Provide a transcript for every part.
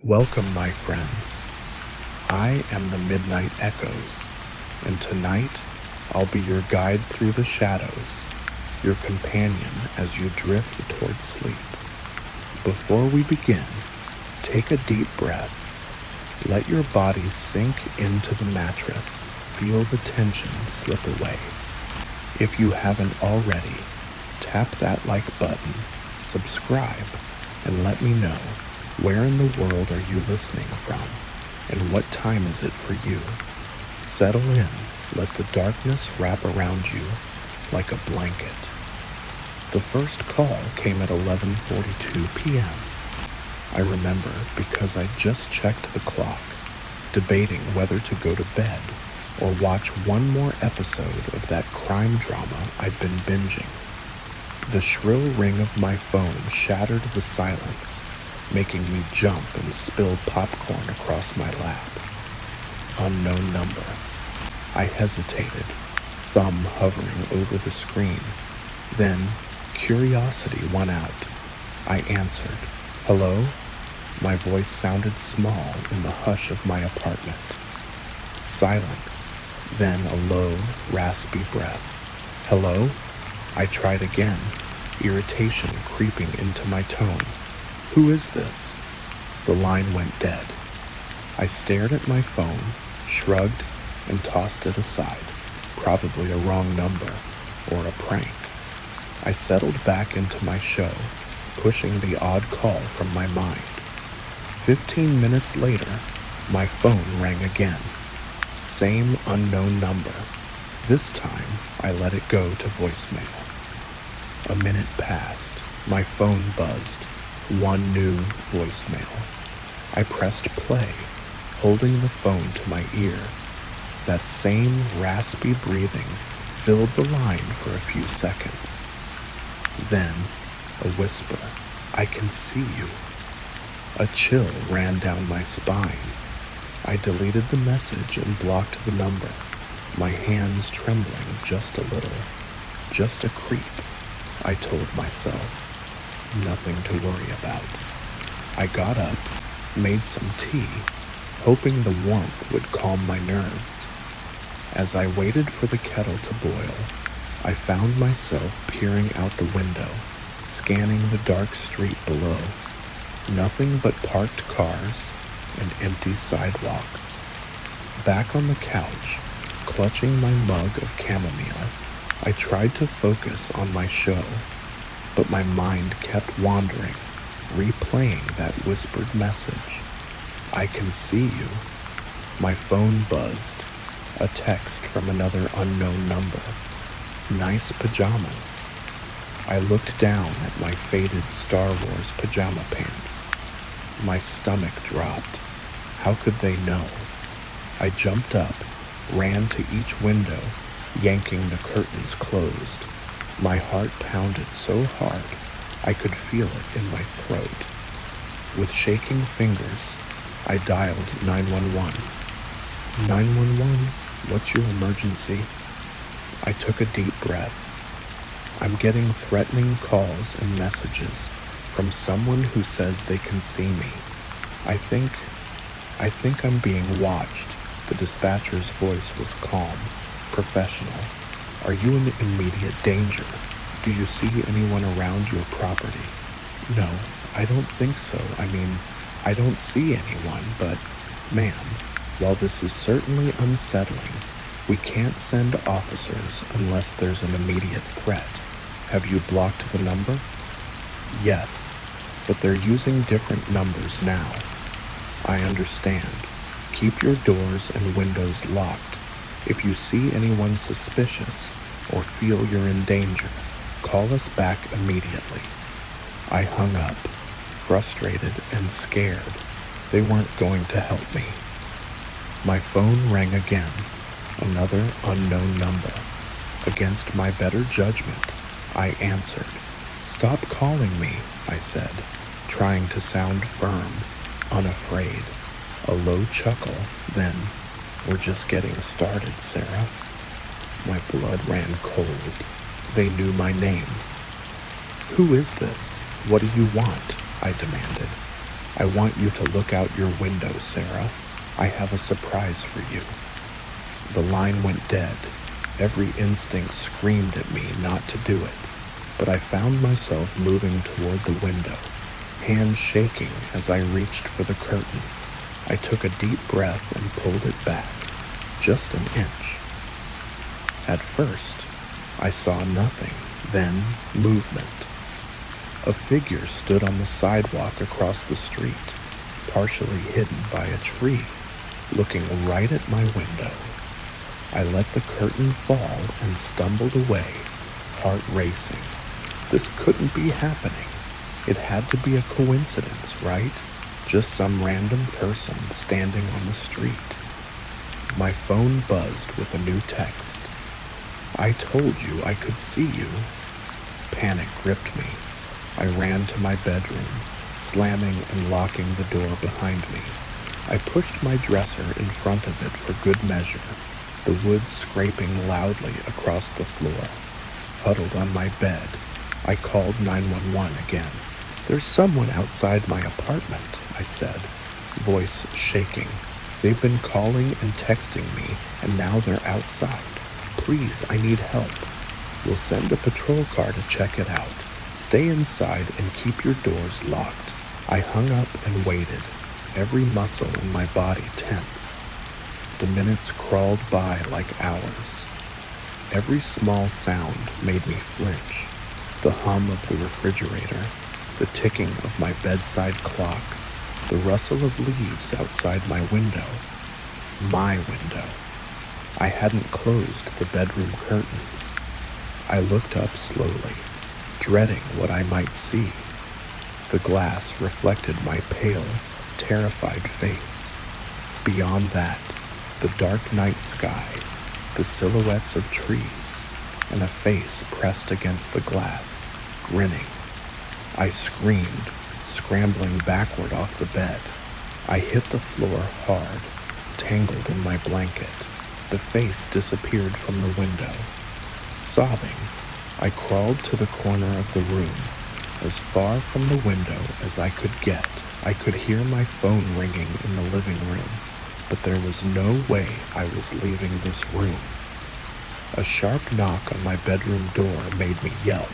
Welcome, my friends. I am the Midnight Echoes, and tonight I'll be your guide through the shadows, your companion as you drift toward sleep. Before we begin, take a deep breath. Let your body sink into the mattress. Feel the tension slip away. If you haven't already, tap that like button, subscribe, and let me know, where in the world are you listening from, and what time is it for you? Settle in, let the darkness wrap around you like a blanket. The first call came at 11:42 p.m. I remember because I just checked the clock, debating whether to go to bed or watch one more episode of that crime drama I'd been binging. The shrill ring of my phone shattered the silence, making me jump and spill popcorn across my lap. Unknown number. I hesitated, thumb hovering over the screen. Then, curiosity won out. I answered, "Hello?" My voice sounded small in the hush of my apartment. Silence, then a low, raspy breath. "Hello?" I tried again, irritation creeping into my tone. "Who is this?" The line went dead. I stared at my phone, shrugged, and tossed it aside. Probably a wrong number, or a prank. I settled back into my show, pushing the odd call from my mind. 15 minutes later, my phone rang again. Same unknown number. This time, I let it go to voicemail. A minute passed. My phone buzzed. One new voicemail. I pressed play, holding the phone to my ear. That same raspy breathing filled the line for a few seconds. Then, a whisper, "I can see you." A chill ran down my spine. I deleted the message and blocked the number, my hands trembling just a little. Just a creep, I told myself. Nothing to worry about. I got up, made some tea, hoping the warmth would calm my nerves. As I waited for the kettle to boil, I found myself peering out the window, scanning the dark street below. Nothing but parked cars and empty sidewalks. Back on the couch, clutching my mug of chamomile, I tried to focus on my show, but my mind kept wandering, replaying that whispered message. "I can see you." My phone buzzed, a text from another unknown number. "Nice pajamas." I looked down at my faded Star Wars pajama pants. My stomach dropped. How could they know? I jumped up, ran to each window, yanking the curtains closed. My heart pounded so hard, I could feel it in my throat. With shaking fingers, I dialed 911. 911, what's your emergency? I took a deep breath. I'm getting threatening calls and messages from someone who says they can see me. I think I'm being watched. The dispatcher's voice was calm, professional. "Are you in immediate danger? Do you see anyone around your property?" "No, I don't think so. I don't see anyone, but, ma'am, while this is certainly unsettling, we can't send officers unless there's an immediate threat. Have you blocked the number?" "Yes, but they're using different numbers now." "I understand. Keep your doors and windows locked. If you see anyone suspicious or feel you're in danger, call us back immediately." I hung up, frustrated and scared. They weren't going to help me. My phone rang again, another unknown number. Against my better judgment, I answered. "Stop calling me," I said, trying to sound firm, unafraid. A low chuckle, then, "We're just getting started, Sarah." My blood ran cold. They knew my name. "Who is this? What do you want?" I demanded. I want you to look out your window, Sarah. I have a surprise for you. The line went dead. Every instinct screamed at me not to do it, but I found myself moving toward the window, hands shaking as I reached for the curtain. I took a deep breath and pulled it back, just an inch. At first, I saw nothing, then movement. A figure stood on the sidewalk across the street, partially hidden by a tree, looking right at my window. I let the curtain fall and stumbled away, heart racing. This couldn't be happening. It had to be a coincidence, right? Just some random person standing on the street. My phone buzzed with a new text. I told you I could see you. Panic gripped me. I ran to my bedroom, slamming and locking the door behind me. I pushed my dresser in front of it for good measure, the wood scraping loudly across the floor. Huddled on my bed, I called 911 again. There's someone outside my apartment, I said, voice shaking. They've been calling and texting me, and now they're outside. Please, I need help. We'll send a patrol car to check it out. Stay inside and keep your doors locked. I hung up and waited, every muscle in my body tense. The minutes crawled by like hours. Every small sound made me flinch. The hum of the refrigerator, the ticking of my bedside clock, the rustle of leaves outside my window. My window. I hadn't closed the bedroom curtains. I looked up slowly, dreading what I might see. The glass reflected my pale, terrified face. Beyond that, the dark night sky, the silhouettes of trees, and a face pressed against the glass, grinning. I screamed, scrambling backward off the bed. I hit the floor hard, tangled in my blanket. The face disappeared from the window. Sobbing, I crawled to the corner of the room, as far from the window as I could get. I could hear my phone ringing in the living room, but there was no way I was leaving this room. A sharp knock on my bedroom door made me yelp.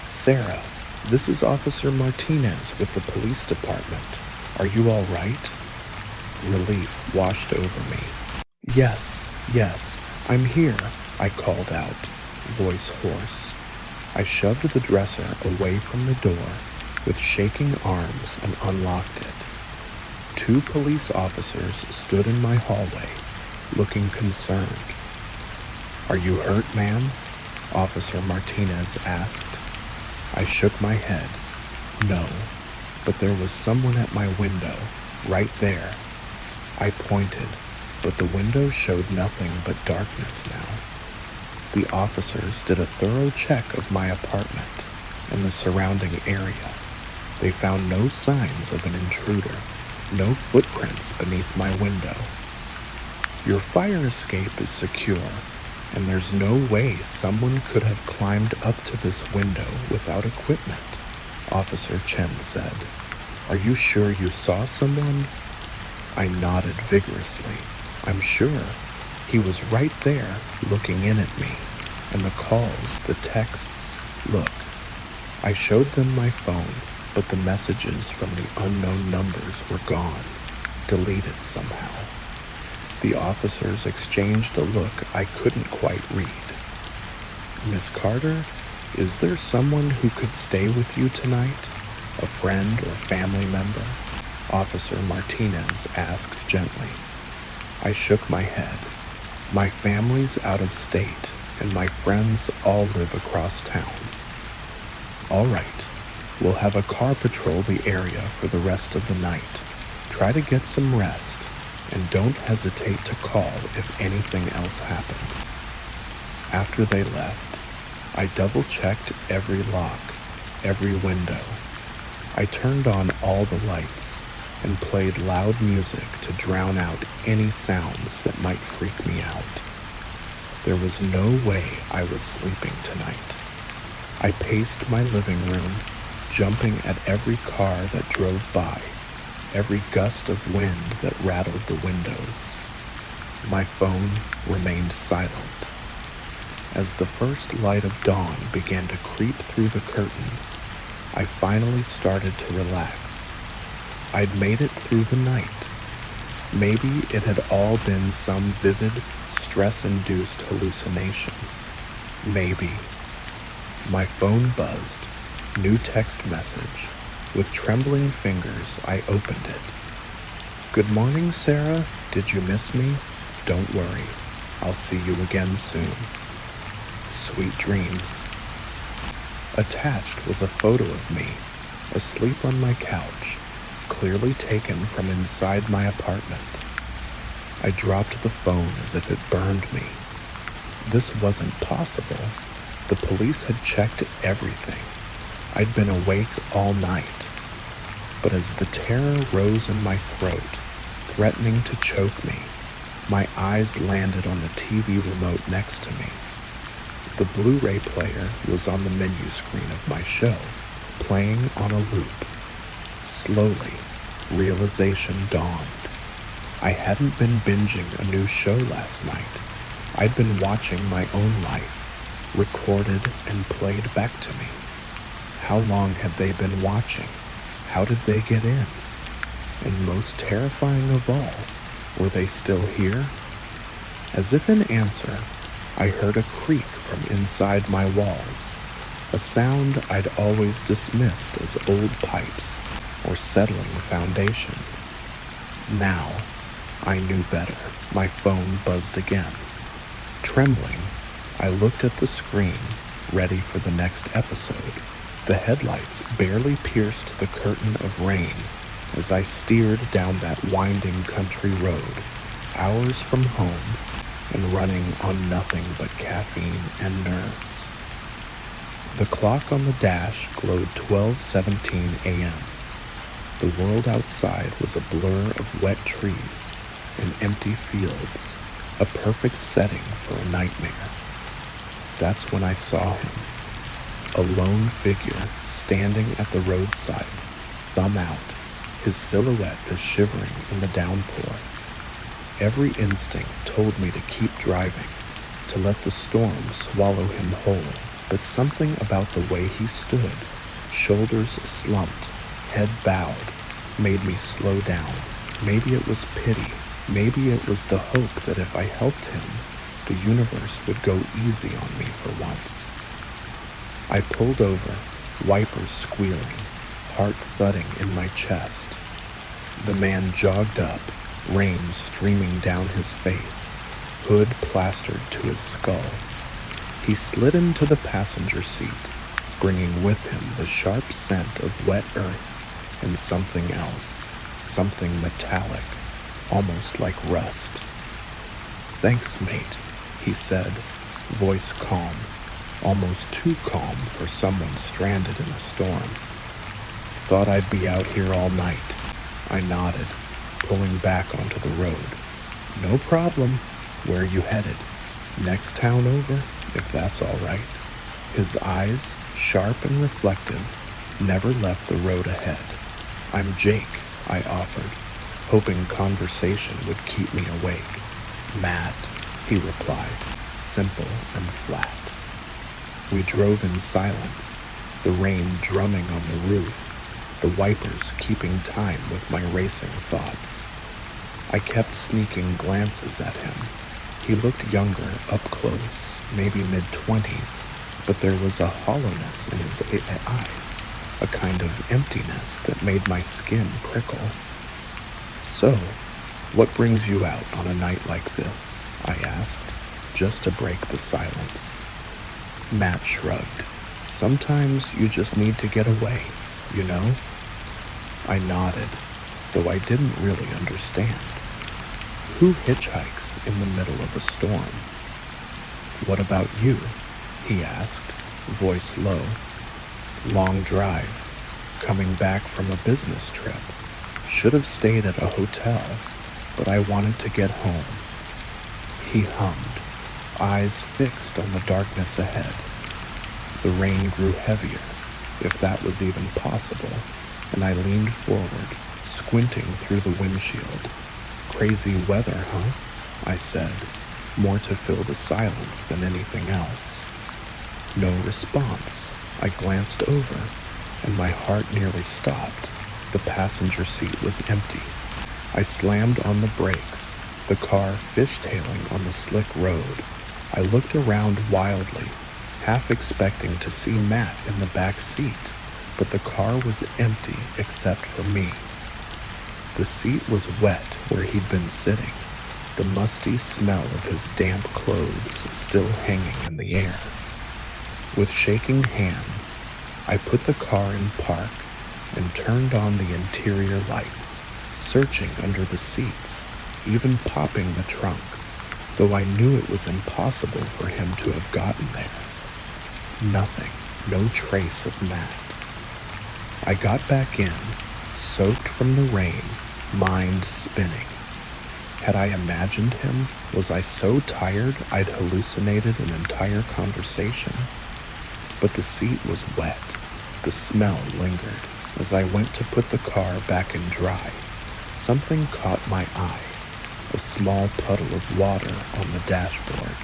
Sarah, this is Officer Martinez with the police department. Are you all right? Relief washed over me. Yes, I'm here, I called out, voice hoarse. I shoved the dresser away from the door with shaking arms and unlocked it. 2 police officers stood in my hallway, looking concerned. Are you hurt, ma'am? Officer Martinez asked. I shook my head. No, but there was someone at my window, right there. I pointed, but the window showed nothing but darkness now. The officers did a thorough check of my apartment and the surrounding area. They found no signs of an intruder, no footprints beneath my window. Your fire escape is secure, and there's no way someone could have climbed up to this window without equipment, Officer Chen said. Are you sure you saw someone? I nodded vigorously. I'm sure. He was right there, looking in at me, and the calls, the texts, look. I showed them my phone, but the messages from the unknown numbers were gone, deleted somehow. The officers exchanged a look I couldn't quite read. Miss Carter, is there someone who could stay with you tonight? A friend or family member? Officer Martinez asked gently. I shook my head. My family's out of state, and my friends all live across town. All right, we'll have a car patrol the area for the rest of the night. Try to get some rest, and don't hesitate to call if anything else happens. After they left, I double-checked every lock, every window. I turned on all the lights and played loud music to drown out any sounds that might freak me out. There was no way I was sleeping tonight. I paced my living room, jumping at every car that drove by, every gust of wind that rattled the windows. My phone remained silent. As the first light of dawn began to creep through the curtains, I finally started to relax. I'd made it through the night. Maybe it had all been some vivid, stress-induced hallucination. Maybe. My phone buzzed. New text message. With trembling fingers, I opened it. "Good morning, Sarah. Did you miss me? Don't worry. I'll see you again soon. Sweet dreams." Attached was a photo of me, asleep on my couch, clearly taken from inside my apartment. I dropped the phone as if it burned me. This wasn't possible. The police had checked everything. I'd been awake all night. But as the terror rose in my throat, threatening to choke me, my eyes landed on the TV remote next to me. The Blu-ray player was on the menu screen of my show, playing on a loop. Slowly, realization dawned. I hadn't been binging a new show last night. I'd been watching my own life, recorded and played back to me. How long had they been watching? How did they get in? And most terrifying of all, were they still here? As if in answer, I heard a creak from inside my walls, a sound I'd always dismissed as old pipes or settling foundations. Now, I knew better. My phone buzzed again. Trembling, I looked at the screen, ready for the next episode. The headlights barely pierced the curtain of rain as I steered down that winding country road, hours from home and running on nothing but caffeine and nerves. The clock on the dash glowed 12:17 a.m. The world outside was a blur of wet trees and empty fields, a perfect setting for a nightmare. That's when I saw him. A lone figure standing at the roadside, thumb out, his silhouette is shivering in the downpour. Every instinct told me to keep driving, to let the storm swallow him whole, but something about the way he stood, shoulders slumped, head bowed, made me slow down. Maybe it was pity, maybe it was the hope that if I helped him, the universe would go easy on me for once. I pulled over, wipers squealing, heart thudding in my chest. The man jogged up, rain streaming down his face, hood plastered to his skull. He slid into the passenger seat, bringing with him the sharp scent of wet earth and something else, something metallic, almost like rust. "Thanks, mate," he said, voice calm. Almost too calm for someone stranded in a storm. "Thought I'd be out here all night." I nodded, pulling back onto the road. "No problem. Where you headed?" "Next town over, if that's all right." His eyes, sharp and reflective, never left the road ahead. "I'm Jake," I offered, hoping conversation would keep me awake. "Matt," he replied, simple and flat. We drove in silence, the rain drumming on the roof, the wipers keeping time with my racing thoughts. I kept sneaking glances at him. He looked younger up close, maybe mid-20s, but there was a hollowness in his eyes, a kind of emptiness that made my skin prickle. "So, what brings you out on a night like this?" I asked, just to break the silence. Matt shrugged. "Sometimes you just need to get away, you know?" I nodded, though I didn't really understand. Who hitchhikes in the middle of a storm? "What about you?" he asked, voice low. "Long drive, coming back from a business trip. Should have stayed at a hotel, but I wanted to get home." He hummed, eyes fixed on the darkness ahead. The rain grew heavier, if that was even possible, and I leaned forward, squinting through the windshield. "Crazy weather, huh?" I said, more to fill the silence than anything else. No response. I glanced over, and my heart nearly stopped. The passenger seat was empty. I slammed on the brakes, the car fishtailing on the slick road. I looked around wildly, half expecting to see Matt in the back seat, but the car was empty except for me. The seat was wet where he'd been sitting, the musty smell of his damp clothes still hanging in the air. With shaking hands, I put the car in park and turned on the interior lights, searching under the seats, even popping the trunk, though I knew it was impossible for him to have gotten there. Nothing, no trace of Matt. I got back in, soaked from the rain, mind spinning. Had I imagined him? Was I so tired I'd hallucinated an entire conversation? But the seat was wet. The smell lingered. As I went to put the car back in drive, something caught my eye, a small puddle of water on the dashboard.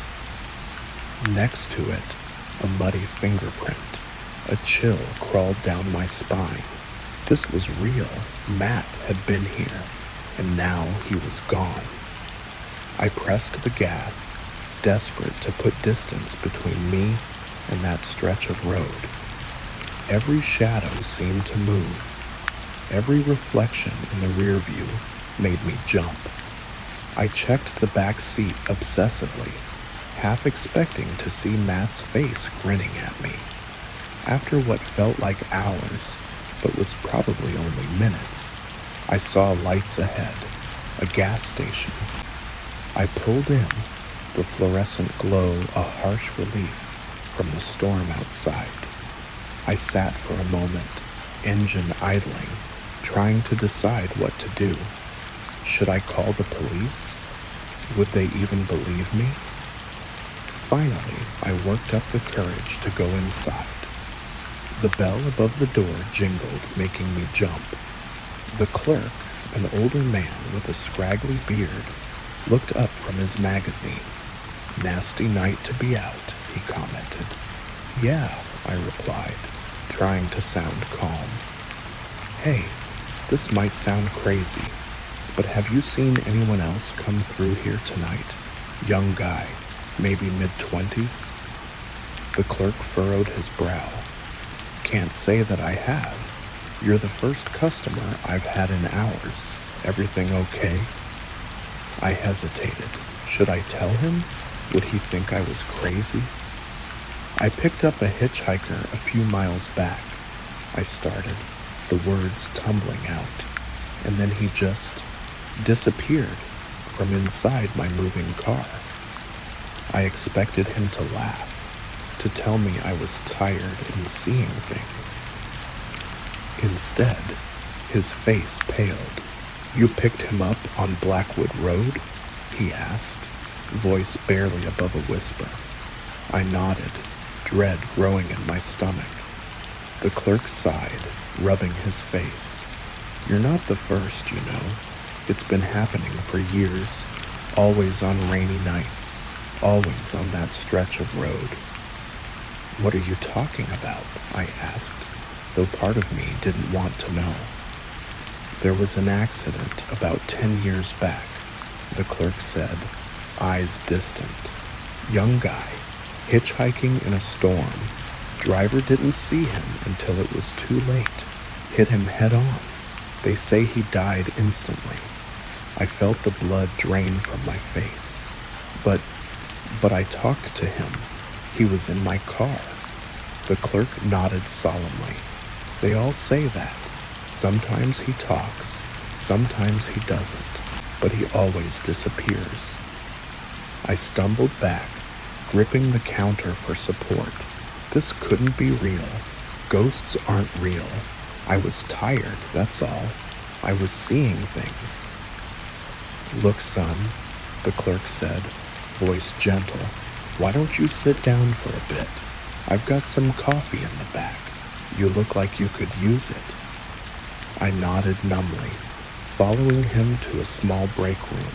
Next to it, a muddy fingerprint. A chill crawled down my spine. This was real. Matt had been here, and now he was gone. I pressed the gas, desperate to put distance between me and that stretch of road. Every shadow seemed to move. Every reflection in the rear view made me jump. I checked the back seat obsessively, half expecting to see Matt's face grinning at me. After what felt like hours, but was probably only minutes, I saw lights ahead, a gas station. I pulled in, the fluorescent glow a harsh relief from the storm outside. I sat for a moment, engine idling, trying to decide what to do. Should I call the police? Would they even believe me? Finally, I worked up the courage to go inside. The bell above the door jingled, making me jump. The clerk, an older man with a scraggly beard, looked up from his magazine. "Nasty night to be out," he commented. "Yeah," I replied, trying to sound calm. "Hey, this might sound crazy, but have you seen anyone else come through here tonight? Young guy, maybe mid-20s? The clerk furrowed his brow. "Can't say that I have. You're the first customer I've had in hours. Everything okay?" I hesitated. Should I tell him? Would he think I was crazy? "I picked up a hitchhiker a few miles back," I started, the words tumbling out, and then he just disappeared from inside my moving car. I expected him to laugh, to tell me I was tired and seeing things. Instead, his face paled. "You picked him up on Blackwood Road?" he asked, voice barely above a whisper. I nodded, dread growing in my stomach. The clerk sighed, rubbing his face. "You're not the first, you know. It's been happening for years, always on rainy nights, always on that stretch of road." "What are you talking about?" I asked, though part of me didn't want to know. "There was an accident about 10 years back," the clerk said, eyes distant. "Young guy, hitchhiking in a storm. Driver didn't see him until it was too late. Hit him head on. They say he died instantly. I felt the blood drain from my face. But I talked to him. He was in my car." The clerk nodded solemnly. "They all say that. Sometimes he talks, sometimes he doesn't, but he always disappears." I stumbled back, gripping the counter for support. This couldn't be real. Ghosts aren't real. I was tired, that's all. I was seeing things. "Look, son," the clerk said, voice gentle. "Why don't you sit down for a bit? I've got some coffee in the back. You look like you could use it." I nodded numbly, Following him to a small break room,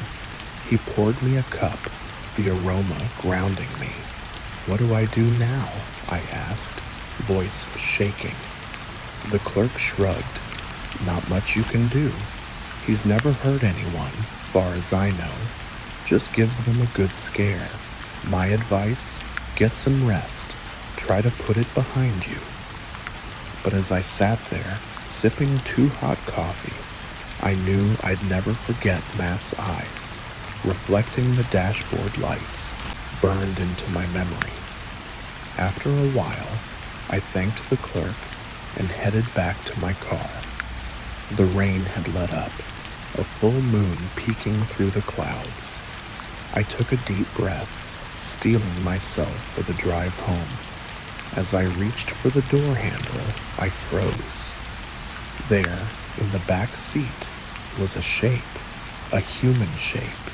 he poured me a cup, the aroma grounding me. "What do I do now?" I asked, voice shaking. The clerk shrugged. "Not much you can do. He's never hurt anyone, far as I know. Just gives them a good scare. My advice, get some rest. Try to put it behind you." But as I sat there, sipping too hot coffee, I knew I'd never forget Matt's eyes, reflecting the dashboard lights, burned into my memory. After a while, I thanked the clerk and headed back to my car. The rain had let up, a full moon peeking through the clouds. I took a deep breath, steeling myself for the drive home. As I reached for the door handle, I froze. There, in the back seat, was a shape, a human shape.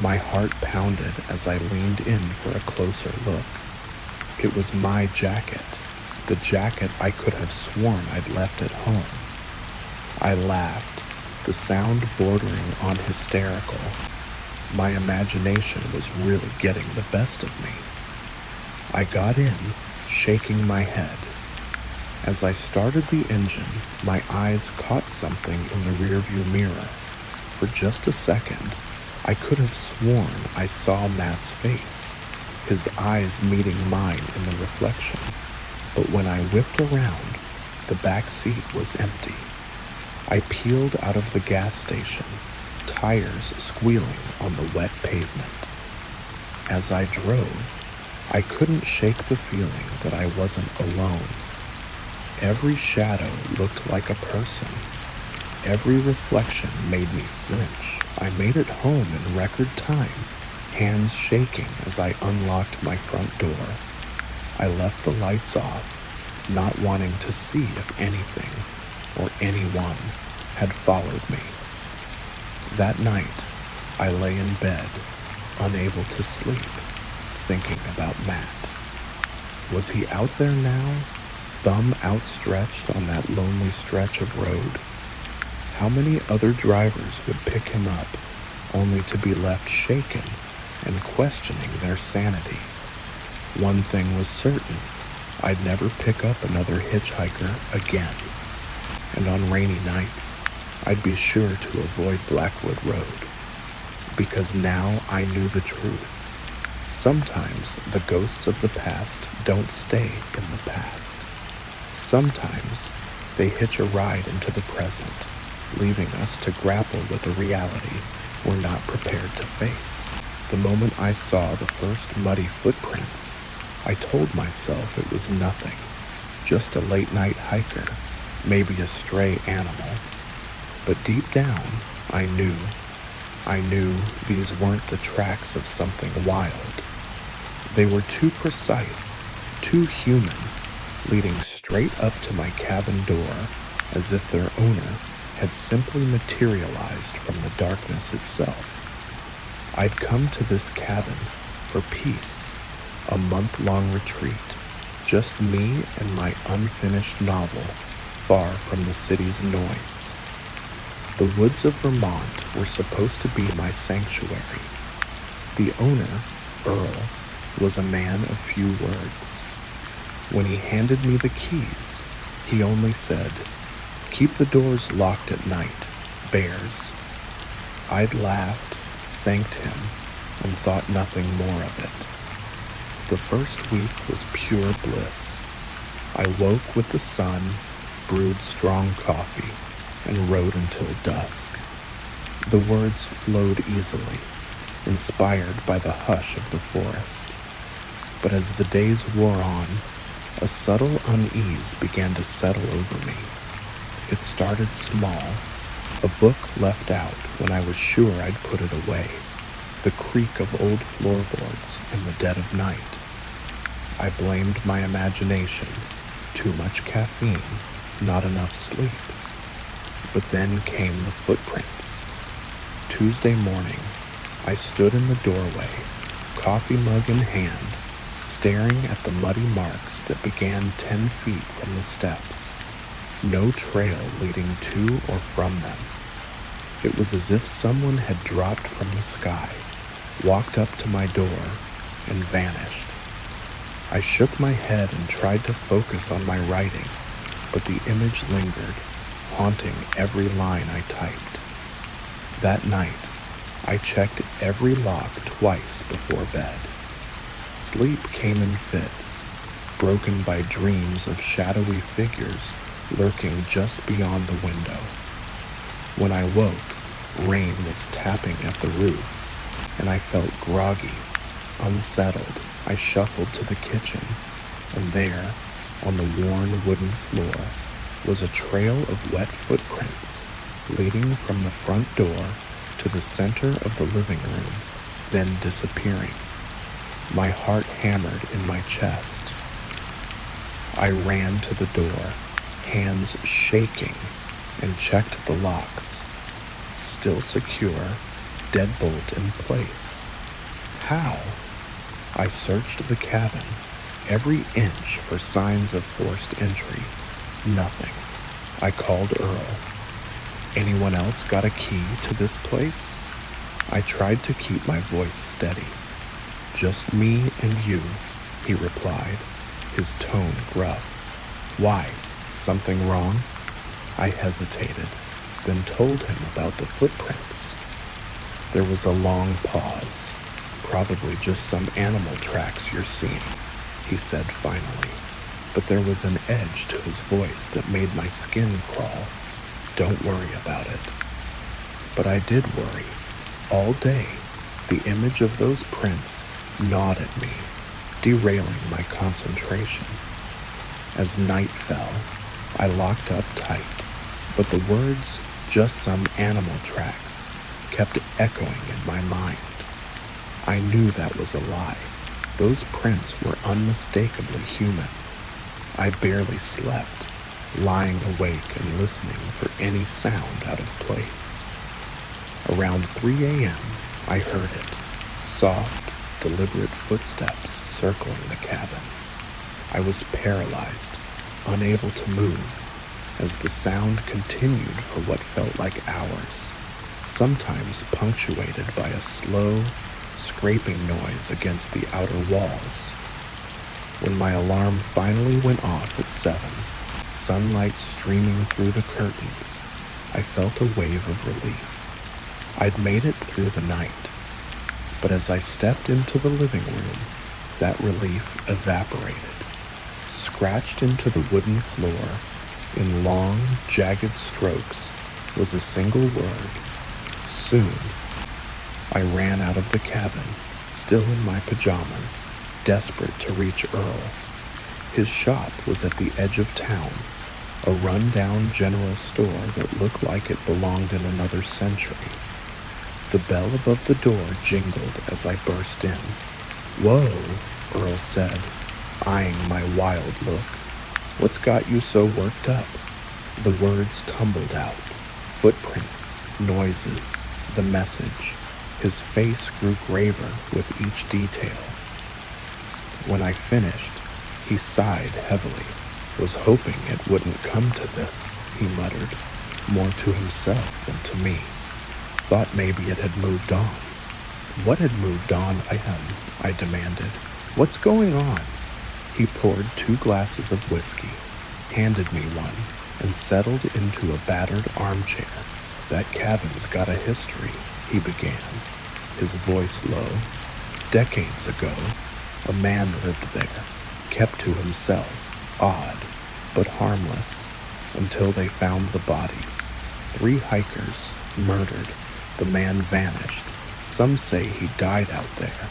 My heart pounded as I leaned in for a closer look. It was my jacket, the jacket I could have sworn I'd left at home. I laughed, the sound bordering on hysterical. My imagination was really getting the best of me. I got in, shaking my head. As I started the engine, my eyes caught something in the rearview mirror. For just a second, I could have sworn I saw Matt's face, his eyes meeting mine in the reflection. But when I whipped around, the back seat was empty. I peeled out of the gas station, tires squealing on the wet pavement. As I drove, I couldn't shake the feeling that I wasn't alone. Every shadow looked like a person. Every reflection made me flinch. I made it home in record time, hands shaking as I unlocked my front door. I left the lights off, not wanting to see if anything or anyone had followed me. That night, I lay in bed, unable to sleep, thinking about Matt. Was he out there now, thumb outstretched on that lonely stretch of road? How many other drivers would pick him up, only to be left shaken and questioning their sanity? One thing was certain, I'd never pick up another hitchhiker again. And on rainy nights, I'd be sure to avoid Blackwood Road. Because now I knew the truth. Sometimes the ghosts of the past don't stay in the past. Sometimes they hitch a ride into the present, leaving us to grapple with a reality we're not prepared to face. The moment I saw the first muddy footprints, I told myself it was nothing, just a late-night hiker, maybe a stray animal. But deep down, I knew these weren't the tracks of something wild. They were too precise, too human, leading straight up to my cabin door, as if their owner had simply materialized from the darkness itself. I'd come to this cabin for peace, a month-long retreat, just me and my unfinished novel, far from the city's noise. The woods of Vermont were supposed to be my sanctuary. The owner, Earl, was a man of few words. When he handed me the keys, he only said, "Keep the doors locked at night, bears." I'd laughed, thanked him, and thought nothing more of it. The first week was pure bliss. I woke with the sun, brewed strong coffee, and rode until dusk. The words flowed easily, inspired by the hush of the forest. But as the days wore on, a subtle unease began to settle over me. It started small, a book left out when I was sure I'd put it away, the creak of old floorboards in the dead of night. I blamed my imagination, too much caffeine, not enough sleep. But then came the footprints. Tuesday morning, I stood in the doorway, coffee mug in hand, staring at the muddy marks that began 10 feet from the steps. No trail leading to or from them. It was as if someone had dropped from the sky, walked up to my door, and vanished. I shook my head and tried to focus on my writing, but the image lingered, haunting every line I typed. That night, I checked every lock twice before bed. Sleep came in fits, broken by dreams of shadowy figures lurking just beyond the window. When I woke, rain was tapping at the roof, and I felt groggy, unsettled. I shuffled to the kitchen, and there, on the worn wooden floor, was a trail of wet footprints leading from the front door to the center of the living room, then disappearing. My heart hammered in my chest. I ran to the door, hands shaking, and checked the locks. Still secure, deadbolt in place. How? I searched the cabin, every inch for signs of forced entry. Nothing. I called Earl. Anyone else got a key to this place? I tried to keep my voice steady. Just me and you, he replied, his tone gruff. Why? Something wrong? I hesitated, then told him about the footprints. There was a long pause. Probably just some animal tracks you're seeing, he said finally, but there was an edge to his voice that made my skin crawl. Don't worry about it. But I did worry. All day, the image of those prints gnawed at me, derailing my concentration. As night fell, I locked up tight, but the words, just some animal tracks, kept echoing in my mind. I knew that was a lie. Those prints were unmistakably human. I barely slept, lying awake and listening for any sound out of place. Around 3 a.m., I heard it, soft, deliberate footsteps circling the cabin. I was paralyzed, unable to move, as the sound continued for what felt like hours, sometimes punctuated by a slow, scraping noise against the outer walls. When my alarm finally went off at 7, sunlight streaming through the curtains, I felt a wave of relief. I'd made it through the night, but as I stepped into the living room, that relief evaporated. Scratched into the wooden floor in long, jagged strokes was a single word: soon. I ran out of the cabin, still in my pajamas, desperate to reach Earl. His shop was at the edge of town, a run-down general store that looked like it belonged in another century. The bell above the door jingled as I burst in. "Whoa," Earl said, eyeing my wild look. "What's got you so worked up?" The words tumbled out. Footprints, noises, the message. His face grew graver with each detail. When I finished, he sighed heavily. "Was hoping it wouldn't come to this," he muttered, more to himself than to me. "Thought maybe it had moved on." "What had moved on?" I demanded. "What's going on?" He poured 2 glasses of whiskey, handed me one, and settled into a battered armchair. "That cabin's got a history," he began, his voice low. "Decades ago, a man lived there, kept to himself, odd, but harmless, until they found the bodies. 3 hikers, murdered. The man vanished. Some say he died out there.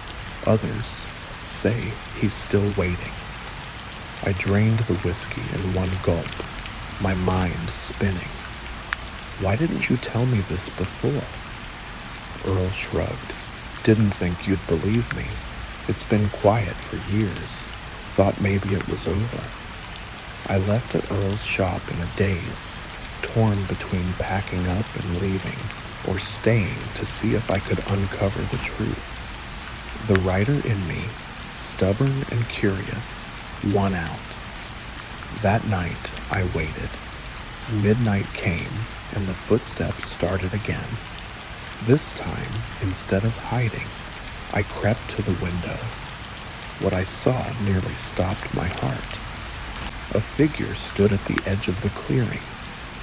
Others say he's still waiting." I drained the whiskey in one gulp, my mind spinning. "Why didn't you tell me this before?" Earl shrugged. "Didn't think you'd believe me. It's been quiet for years. Thought maybe it was over." I left at Earl's shop in a daze, torn between packing up and leaving, or staying to see if I could uncover the truth. The writer in me, stubborn and curious, won out. That night, I waited. Midnight came, and the footsteps started again. This time, instead of hiding, I crept to the window. What I saw nearly stopped my heart. A figure stood at the edge of the clearing,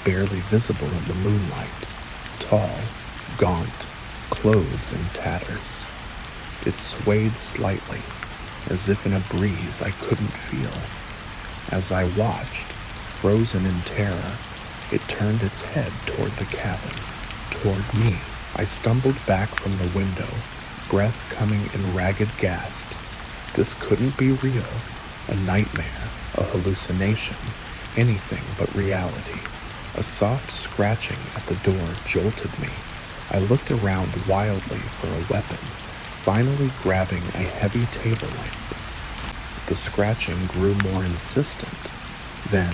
barely visible in the moonlight, tall, gaunt, clothes in tatters. It swayed slightly, as if in a breeze I couldn't feel. As I watched, frozen in terror, it turned its head toward the cabin, toward me. I stumbled back from the window, breath coming in ragged gasps. This couldn't be real. A nightmare, a hallucination, anything but reality. A soft scratching at the door jolted me. I looked around wildly for a weapon, finally grabbing a heavy table lamp. The scratching grew more insistent. Then,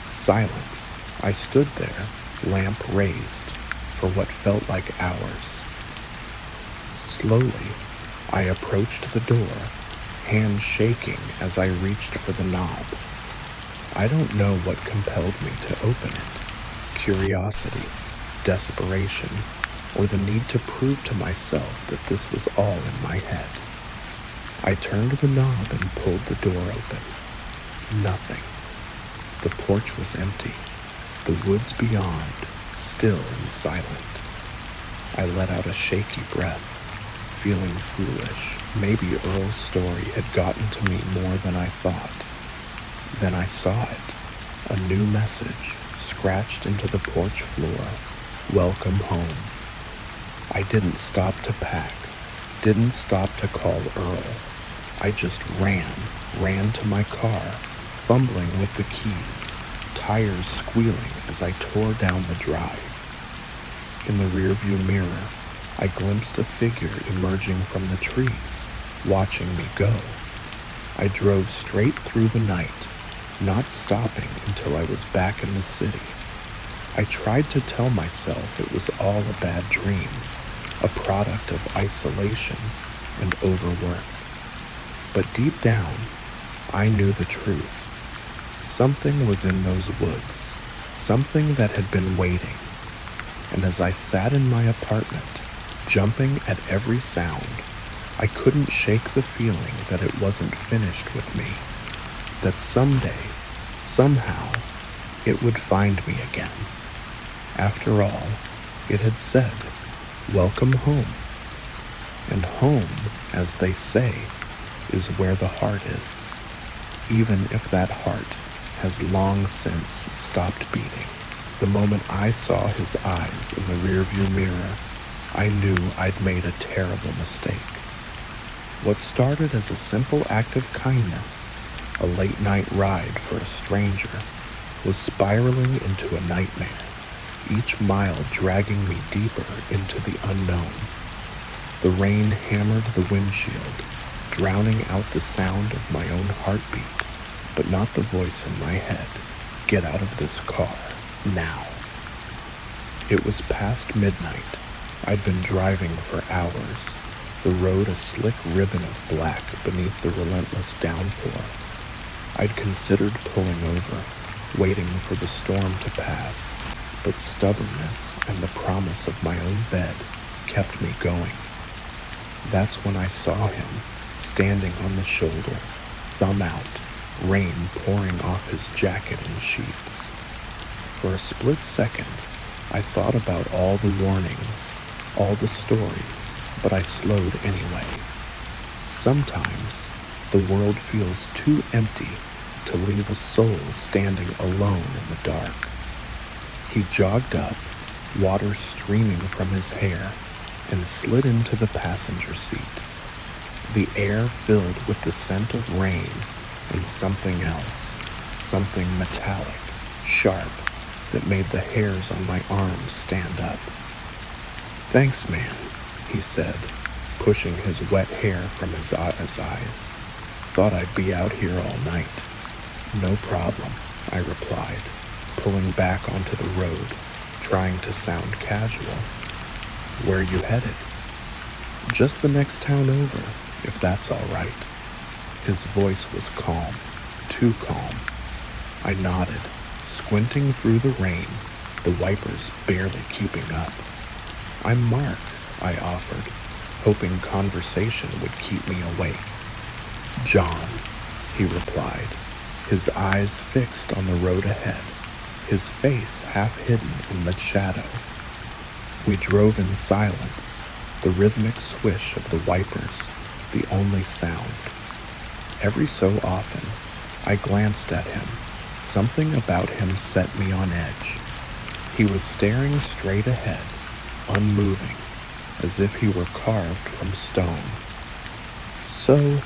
silence. I stood there, lamp raised, for what felt like hours. Slowly, I approached the door, hand shaking as I reached for the knob. I don't know what compelled me to open it. Curiosity, desperation, or the need to prove to myself that this was all in my head. I turned the knob and pulled the door open. Nothing. The porch was empty. The woods beyond, still and silent. I let out a shaky breath, feeling foolish. Maybe Earl's story had gotten to me more than I thought. Then I saw it. A new message, scratched into the porch floor. Welcome home. I didn't stop to pack, didn't stop to call Earl. I just ran to my car, fumbling with the keys, tires squealing as I tore down the drive. In the rearview mirror, I glimpsed a figure emerging from the trees, watching me go. I drove straight through the night, not stopping until I was back in the city. I tried to tell myself it was all a bad dream, a product of isolation and overwork. But deep down, I knew the truth. Something was in those woods, something that had been waiting. And as I sat in my apartment, jumping at every sound, I couldn't shake the feeling that it wasn't finished with me, that someday, somehow, it would find me again. After all, it had said, welcome home. And home, as they say, is where the heart is, even if that heart has long since stopped beating. The moment I saw his eyes in the rearview mirror, I knew I'd made a terrible mistake. What started as a simple act of kindness, a late-night ride for a stranger, was spiraling into a nightmare, each mile dragging me deeper into the unknown. The rain hammered the windshield, drowning out the sound of my own heartbeat, but not the voice in my head. Get out of this car, now. It was past midnight. I'd been driving for hours, the road a slick ribbon of black beneath the relentless downpour. I'd considered pulling over, waiting for the storm to pass, but stubbornness and the promise of my own bed kept me going. That's when I saw him, standing on the shoulder, thumb out, rain pouring off his jacket and sheets. For a split second, I thought about all the warnings, all the stories, but I slowed anyway. Sometimes, the world feels too empty to leave a soul standing alone in the dark. He jogged up, water streaming from his hair, and slid into the passenger seat. The air filled with the scent of rain and something else, something metallic, sharp, that made the hairs on my arms stand up. Thanks, man, he said, pushing his wet hair from his eyes. Thought I'd be out here all night. No problem, I replied, pulling back onto the road, trying to sound casual. Where you headed? Just the next town over, if that's all right. His voice was calm, too calm. I nodded, squinting through the rain, the wipers barely keeping up. "I'm Mark," I offered, hoping conversation would keep me awake. "John," he replied, his eyes fixed on the road ahead, his face half hidden in the shadow. We drove in silence, the rhythmic swish of the wipers the only sound. Every so often, I glanced at him. Something about him set me on edge. He was staring straight ahead, unmoving, as if he were carved from stone. "So,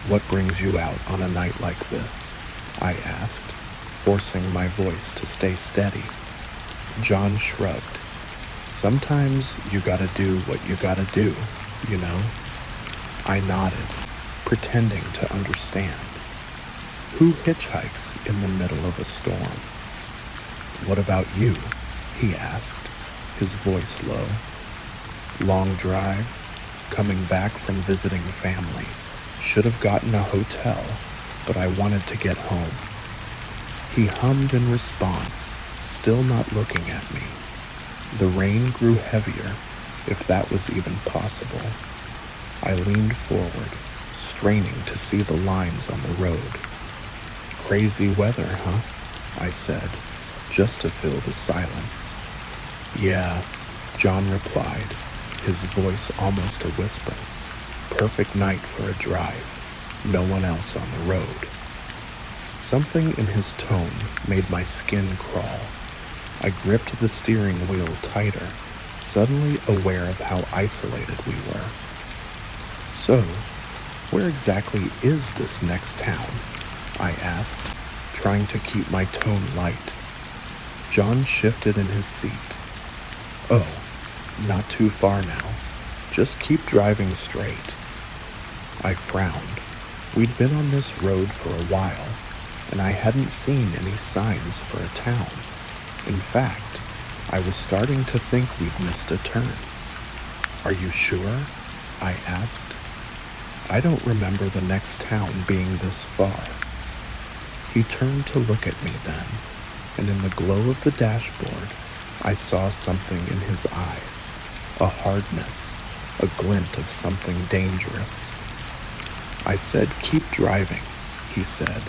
what brings you out on a night like this?" I asked, forcing my voice to stay steady. John shrugged. "Sometimes you gotta do what you gotta do, you know?" I nodded, pretending to understand. "Who hitchhikes in the middle of a storm?" "What about you?" he asked, his voice low. "Long drive, coming back from visiting family. Should have gotten a hotel, but I wanted to get home." He hummed in response, still not looking at me. The rain grew heavier, if that was even possible. I leaned forward, straining to see the lines on the road. "Crazy weather, huh?" I said, just to fill the silence. "Yeah," John replied, his voice almost a whisper. "Perfect night for a drive. No one else on the road." Something in his tone made my skin crawl. I gripped the steering wheel tighter, suddenly aware of how isolated we were. "So, where exactly is this next town?" I asked, trying to keep my tone light. John shifted in his seat. "Oh, not too far now. Just keep driving straight." I frowned. We'd been on this road for a while, and I hadn't seen any signs for a town. In fact, I was starting to think we'd missed a turn. "Are you sure?" I asked. "I don't remember the next town being this far." He turned to look at me then, and in the glow of the dashboard, I saw something in his eyes, a hardness, a glint of something dangerous. I said, "Keep driving," he said,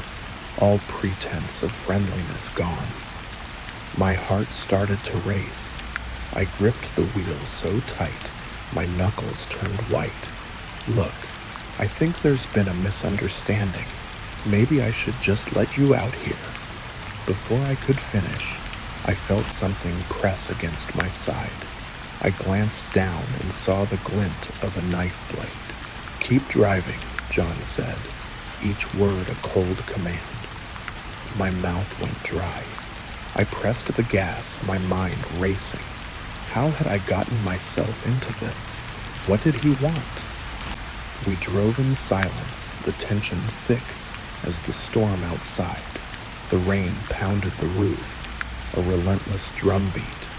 all pretense of friendliness gone. My heart started to race. I gripped the wheel so tight, my knuckles turned white. "Look, I think there's been a misunderstanding. Maybe I should just let you out here." Before I could finish, I felt something press against my side. I glanced down and saw the glint of a knife blade. "Keep driving," John said, each word a cold command. My mouth went dry. I pressed the gas, my mind racing. How had I gotten myself into this? What did he want? We drove in silence, the tension thick as the storm outside. The rain pounded the roof, a relentless drumbeat.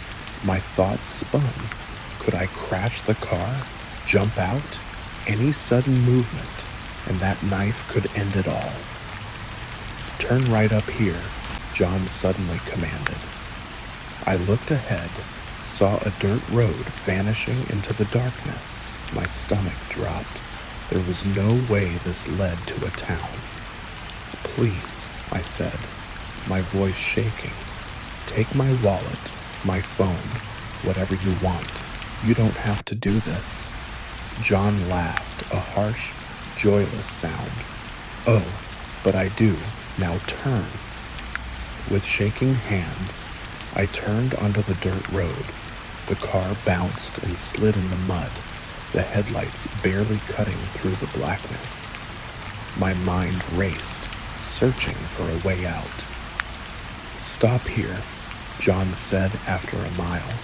My thoughts spun. Could I crash the car? Jump out? Any sudden movement, and that knife could end it all. "Turn right up here," John suddenly commanded. I looked ahead, saw a dirt road vanishing into the darkness. My stomach dropped. There was no way this led to a town. "Please," I said, my voice shaking. "Take my wallet, my phone, whatever you want. You don't have to do this." John laughed, a harsh, joyless sound. "Oh, but I do. Now turn." With shaking hands, I turned onto the dirt road. The car bounced and slid in the mud, the headlights barely cutting through the blackness. My mind raced, searching for a way out. "Stop here," John said after a mile.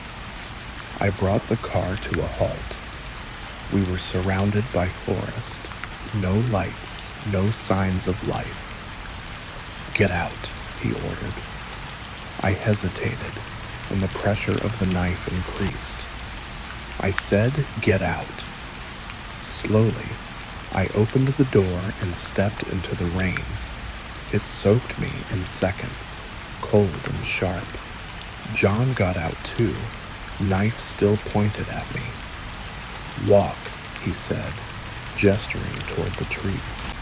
I brought the car to a halt. We were surrounded by forest. No lights, no signs of life. "Get out," he ordered. I hesitated, and the pressure of the knife increased. I said, "Get out." Slowly, I opened the door and stepped into the rain. It soaked me in seconds, cold and sharp. John got out too, knife still pointed at me. "Walk," he said, gesturing toward the trees.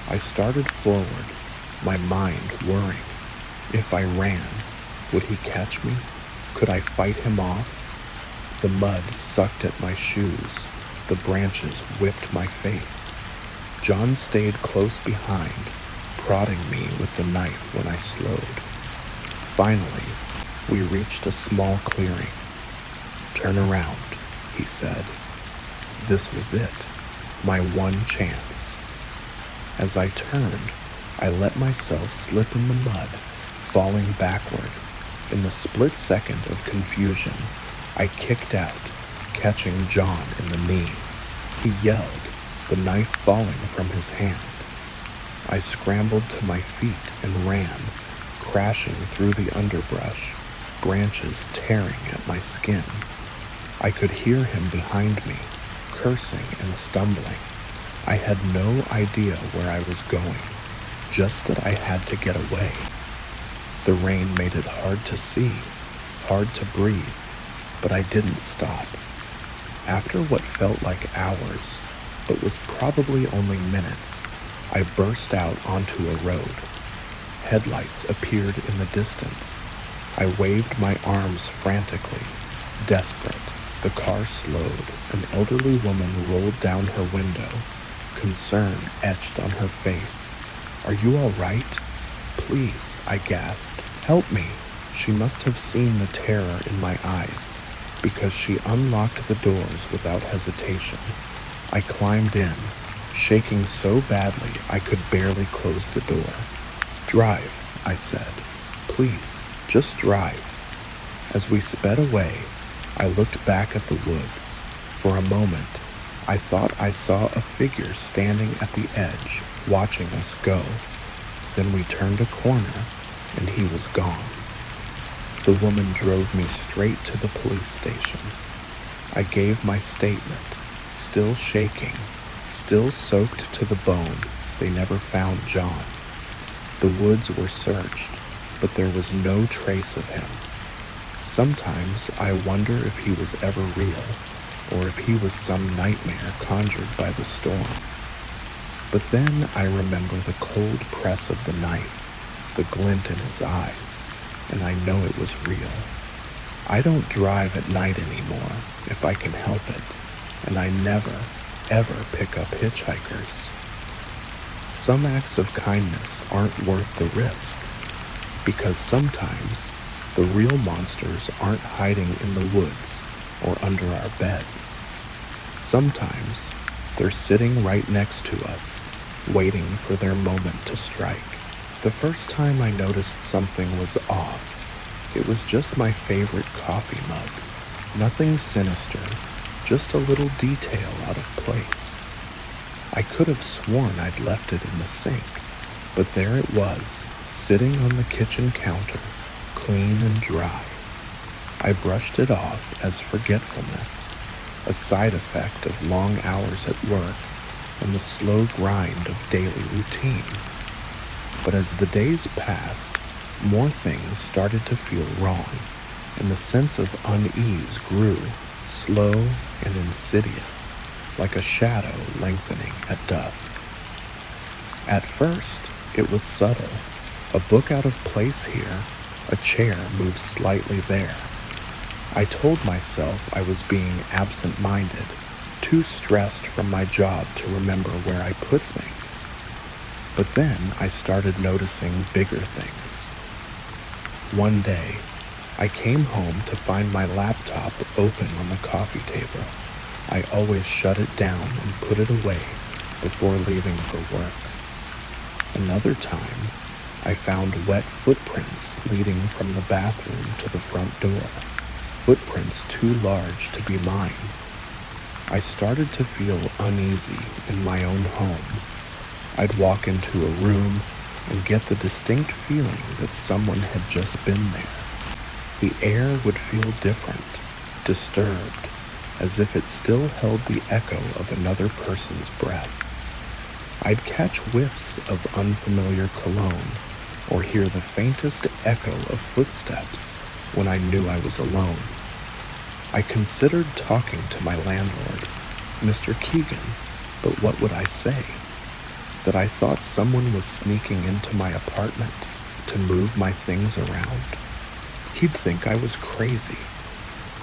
I started forward, my mind whirring. If I ran, would he catch me? Could I fight him off? The mud sucked at my shoes. The branches whipped my face. John stayed close behind, prodding me with the knife when I slowed. Finally, we reached a small clearing. "Turn around," he said. This was it, my one chance. As I turned, I let myself slip in the mud, falling backward. In the split second of confusion, I kicked out, catching John in the knee. He yelled, the knife falling from his hand. I scrambled to my feet and ran, crashing through the underbrush, branches tearing at my skin. I could hear him behind me, cursing and stumbling. I had no idea where I was going, just that I had to get away. The rain made it hard to see, hard to breathe, but I didn't stop. After what felt like hours, but was probably only minutes, I burst out onto a road. Headlights appeared in the distance. I waved my arms frantically, desperate. The car slowed. An elderly woman rolled down her window, concern etched on her face. "Are you all right?" "Please," I gasped. "Help me." She must have seen the terror in my eyes, because she unlocked the doors without hesitation. I climbed in, shaking so badly I could barely close the door. "Drive," I said. "Please, just drive." As we sped away, I looked back at the woods. For a moment, I thought I saw a figure standing at the edge, watching us go. Then we turned a corner, and he was gone. The woman drove me straight to the police station. I gave my statement, still shaking, still soaked to the bone. They never found John. The woods were searched, but there was no trace of him. Sometimes I wonder if he was ever real, or if he was some nightmare conjured by the storm. But then I remember the cold press of the knife, the glint in his eyes, and I know it was real. I don't drive at night anymore, if I can help it, and I never, ever pick up hitchhikers. Some acts of kindness aren't worth the risk, because sometimes the real monsters aren't hiding in the woods or under our beds. Sometimes they're sitting right next to us, waiting for their moment to strike. The first time I noticed something was off, it was just my favorite coffee mug. Nothing sinister, just a little detail out of place. I could have sworn I'd left it in the sink, but there it was, sitting on the kitchen counter, clean and dry. I brushed it off as forgetfulness, a side effect of long hours at work and the slow grind of daily routine. But as the days passed, more things started to feel wrong, and the sense of unease grew, slow and insidious, like a shadow lengthening at dusk. At first, it was subtle. A book out of place here, a chair moved slightly there. I told myself I was being absent-minded, too stressed from my job to remember where I put things. But then I started noticing bigger things. One day, I came home to find my laptop open on the coffee table. I always shut it down and put it away before leaving for work. Another time, I found wet footprints leading from the bathroom to the front door, footprints too large to be mine. I started to feel uneasy in my own home. I'd walk into a room and get the distinct feeling that someone had just been there. The air would feel different, disturbed, as if it still held the echo of another person's breath. I'd catch whiffs of unfamiliar cologne, or hear the faintest echo of footsteps, when I knew I was alone. I considered talking to my landlord, Mr. Keegan, but what would I say? That I thought someone was sneaking into my apartment to move my things around? He'd think I was crazy.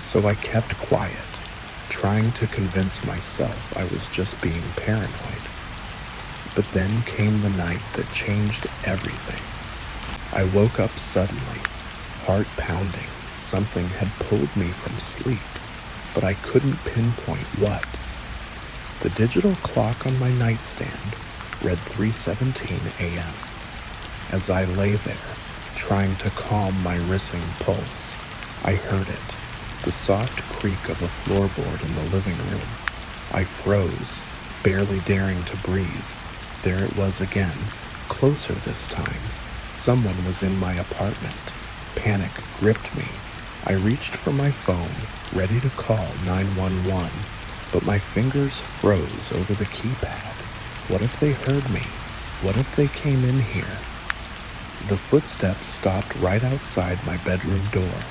So I kept quiet, trying to convince myself I was just being paranoid. But then came the night that changed everything. I woke up suddenly, heart pounding. Something had pulled me from sleep, but I couldn't pinpoint what. The digital clock on my nightstand read 3:17 a.m. As I lay there, trying to calm my racing pulse, I heard it, the soft creak of a floorboard in the living room. I froze, barely daring to breathe. There it was again, closer this time. Someone was in my apartment. Panic gripped me. I reached for my phone, ready to call 911, but my fingers froze over the keypad. What if they heard me? What if they came in here? The footsteps stopped right outside my bedroom door.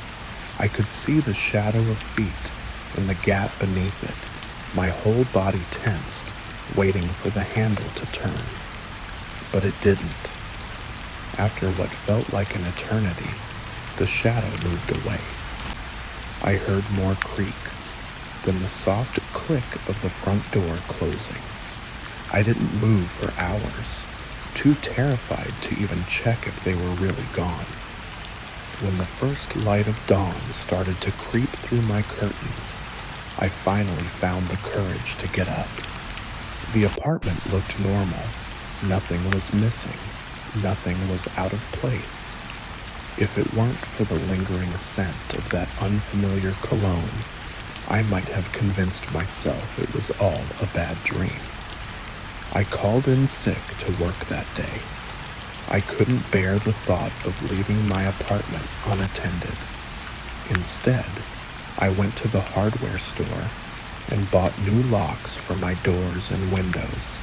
I could see the shadow of feet and the gap beneath it. My whole body tensed, waiting for the handle to turn. But it didn't. After what felt like an eternity, the shadow moved away. I heard more creaks, then the soft click of the front door closing. I didn't move for hours, too terrified to even check if they were really gone. When the first light of dawn started to creep through my curtains, I finally found the courage to get up. The apartment looked normal. Nothing was missing. Nothing was out of place. If it weren't for the lingering scent of that unfamiliar cologne, I might have convinced myself it was all a bad dream. I called in sick to work that day. I couldn't bear the thought of leaving my apartment unattended. Instead, I went to the hardware store and bought new locks for my doors and windows.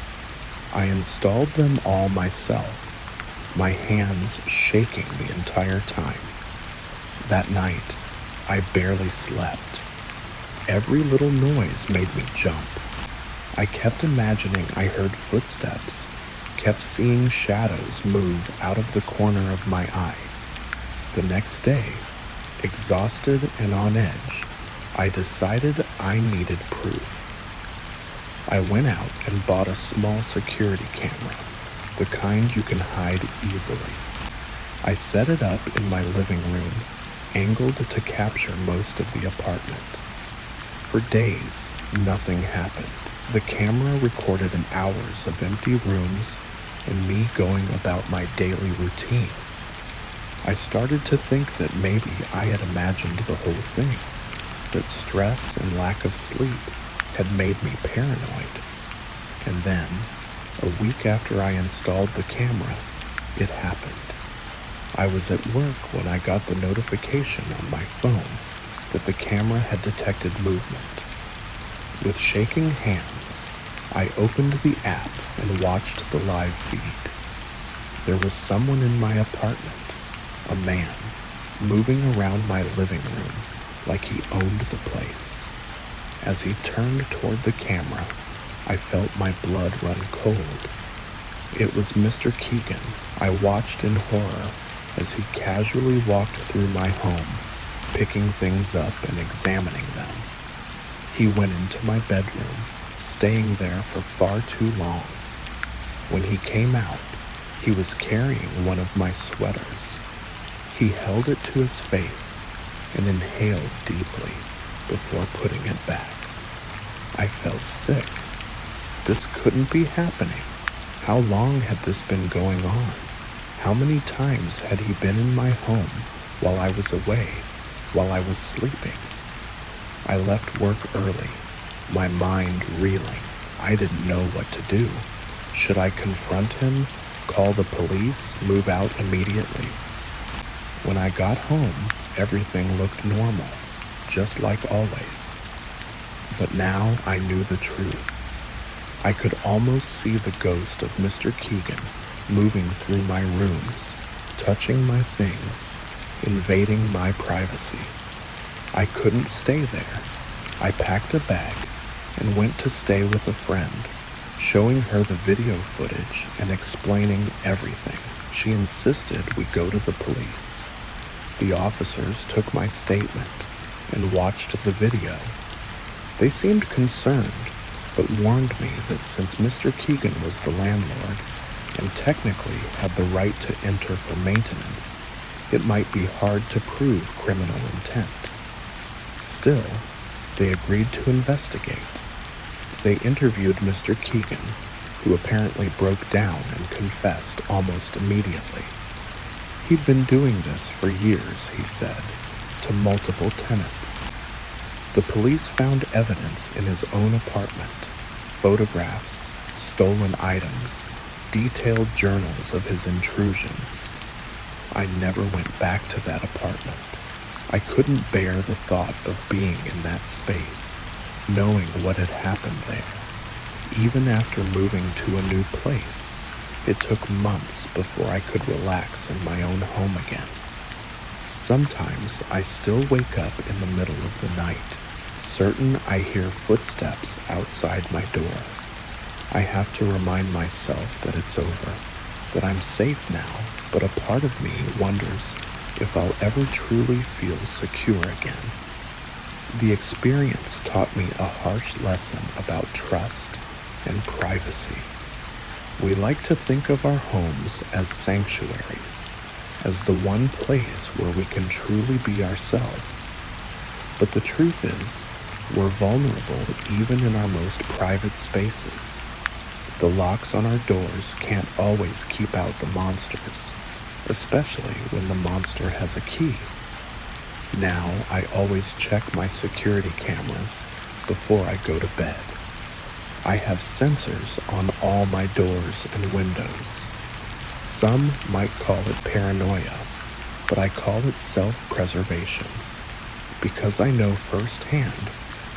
I installed them all myself, my hands shaking the entire time. That night, I barely slept. Every little noise made me jump. I kept imagining I heard footsteps, kept seeing shadows move out of the corner of my eye. The next day, exhausted and on edge, I decided I needed proof. I went out and bought a small security camera, the kind you can hide easily. I set it up in my living room, angled to capture most of the apartment. For days, nothing happened. The camera recorded an hours of empty rooms and me going about my daily routine. I started to think that maybe I had imagined the whole thing, that stress and lack of sleep had made me paranoid. And then, a week after I installed the camera, it happened. I was at work when I got the notification on my phone that the camera had detected movement. With shaking hands, I opened the app and watched the live feed. There was someone in my apartment, a man, moving around my living room like he owned the place. As he turned toward the camera, I felt my blood run cold. It was Mr. Keegan. I watched in horror as he casually walked through my home, picking things up and examining them. He went into my bedroom, staying there for far too long. When he came out, he was carrying one of my sweaters. He held it to his face and inhaled deeply before putting it back. I felt sick. This couldn't be happening. How long had this been going on? How many times had he been in my home while I was away, while I was sleeping? I left work early, my mind reeling. I didn't know what to do. Should I confront him, call the police, move out immediately? When I got home, everything looked normal, just like always. But now I knew the truth. I could almost see the ghost of Mr. Keegan moving through my rooms, touching my things, and examining them. He invading my privacy. I couldn't stay there. I packed a bag and went to stay with a friend, showing her the video footage and explaining everything. She insisted we go to the police. The officers took my statement and watched the video. They seemed concerned, but warned me that since Mr. Keegan was the landlord and technically had the right to enter for maintenance, it might be hard to prove criminal intent. Still, they agreed to investigate. They interviewed Mr. Keegan, who apparently broke down and confessed almost immediately. He'd been doing this for years, he said, to multiple tenants. The police found evidence in his own apartment, photographs, stolen items, detailed journals of his intrusions. I never went back to that apartment. I couldn't bear the thought of being in that space, knowing what had happened there. Even after moving to a new place, it took months before I could relax in my own home again. Sometimes I still wake up in the middle of the night, certain I hear footsteps outside my door. I have to remind myself that it's over, that I'm safe now, but a part of me wonders if I'll ever truly feel secure again. The experience taught me a harsh lesson about trust and privacy. We like to think of our homes as sanctuaries, as the one place where we can truly be ourselves. But the truth is, we're vulnerable even in our most private spaces. The locks on our doors can't always keep out the monsters, especially when the monster has a key. Now I always check my security cameras before I go to bed. I have sensors on all my doors and windows. Some might call it paranoia, but I call it self-preservation, because I know firsthand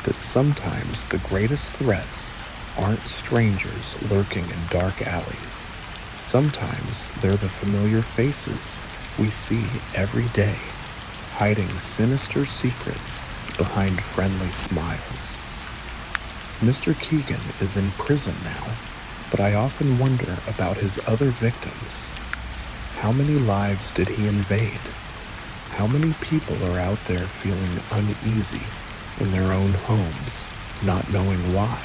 that sometimes the greatest threats aren't strangers lurking in dark alleys. Sometimes they're the familiar faces we see every day, hiding sinister secrets behind friendly smiles. Mr. Keegan is in prison now, but I often wonder about his other victims. How many lives did he invade? How many people are out there feeling uneasy in their own homes, not knowing why?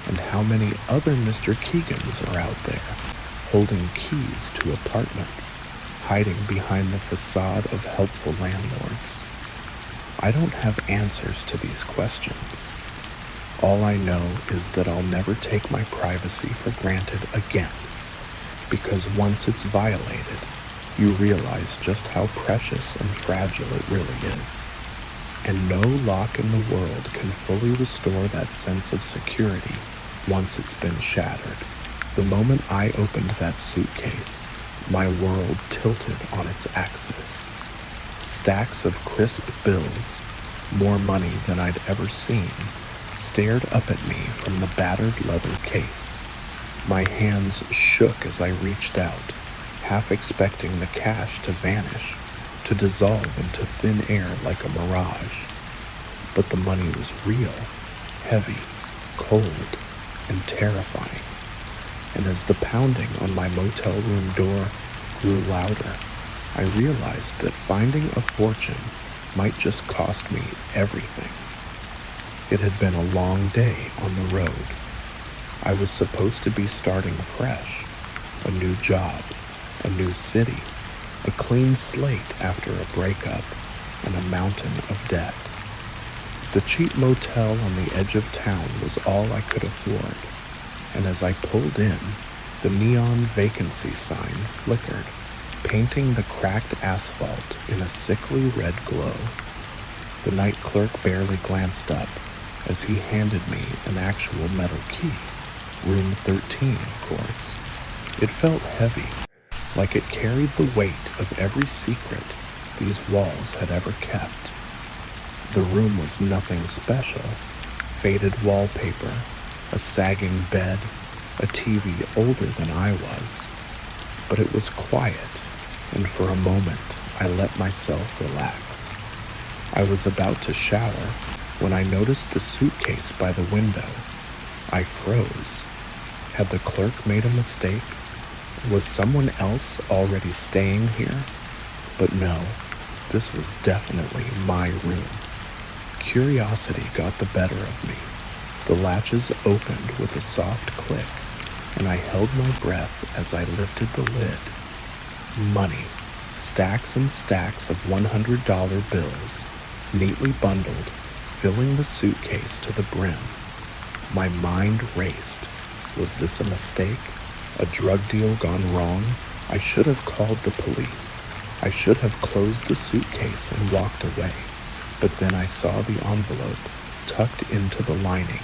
And how many other Mr. Keegans are out there, holding keys to apartments, hiding behind the facade of helpful landlords? I don't have answers to these questions. All I know is that I'll never take my privacy for granted again, because once it's violated, you realize just how precious and fragile it really is. And no lock in the world can fully restore that sense of security once it's been shattered. The moment I opened that suitcase, my world tilted on its axis. Stacks of crisp bills, more money than I'd ever seen, stared up at me from the battered leather case. My hands shook as I reached out, half expecting the cash to vanish, to dissolve into thin air like a mirage. But the money was real, heavy, cold, and terrifying. And as the pounding on my motel room door grew louder, I realized that finding a fortune might just cost me everything. It had been a long day on the road. I was supposed to be starting fresh, a new job, a new city, a clean slate after a breakup, and a mountain of debt. The cheap motel on the edge of town was all I could afford, and as I pulled in, the neon vacancy sign flickered, painting the cracked asphalt in a sickly red glow. The night clerk barely glanced up as he handed me an actual metal key, room 13, of course. It felt heavy, like it carried the weight of every secret these walls had ever kept. The room was nothing special. Faded wallpaper, a sagging bed, a TV older than I was. But it was quiet, and for a moment I let myself relax. I was about to shower when I noticed the suitcase by the window. I froze. Had the clerk made a mistake? Was someone else already staying here? But no, this was definitely my room. Curiosity got the better of me. The latches opened with a soft click, and I held my breath as I lifted the lid. Money, stacks and stacks of $100 bills, neatly bundled, filling the suitcase to the brim. My mind raced. Was this a mistake? A drug deal gone wrong? I should have called the police. I should have closed the suitcase and walked away. But then I saw the envelope tucked into the lining.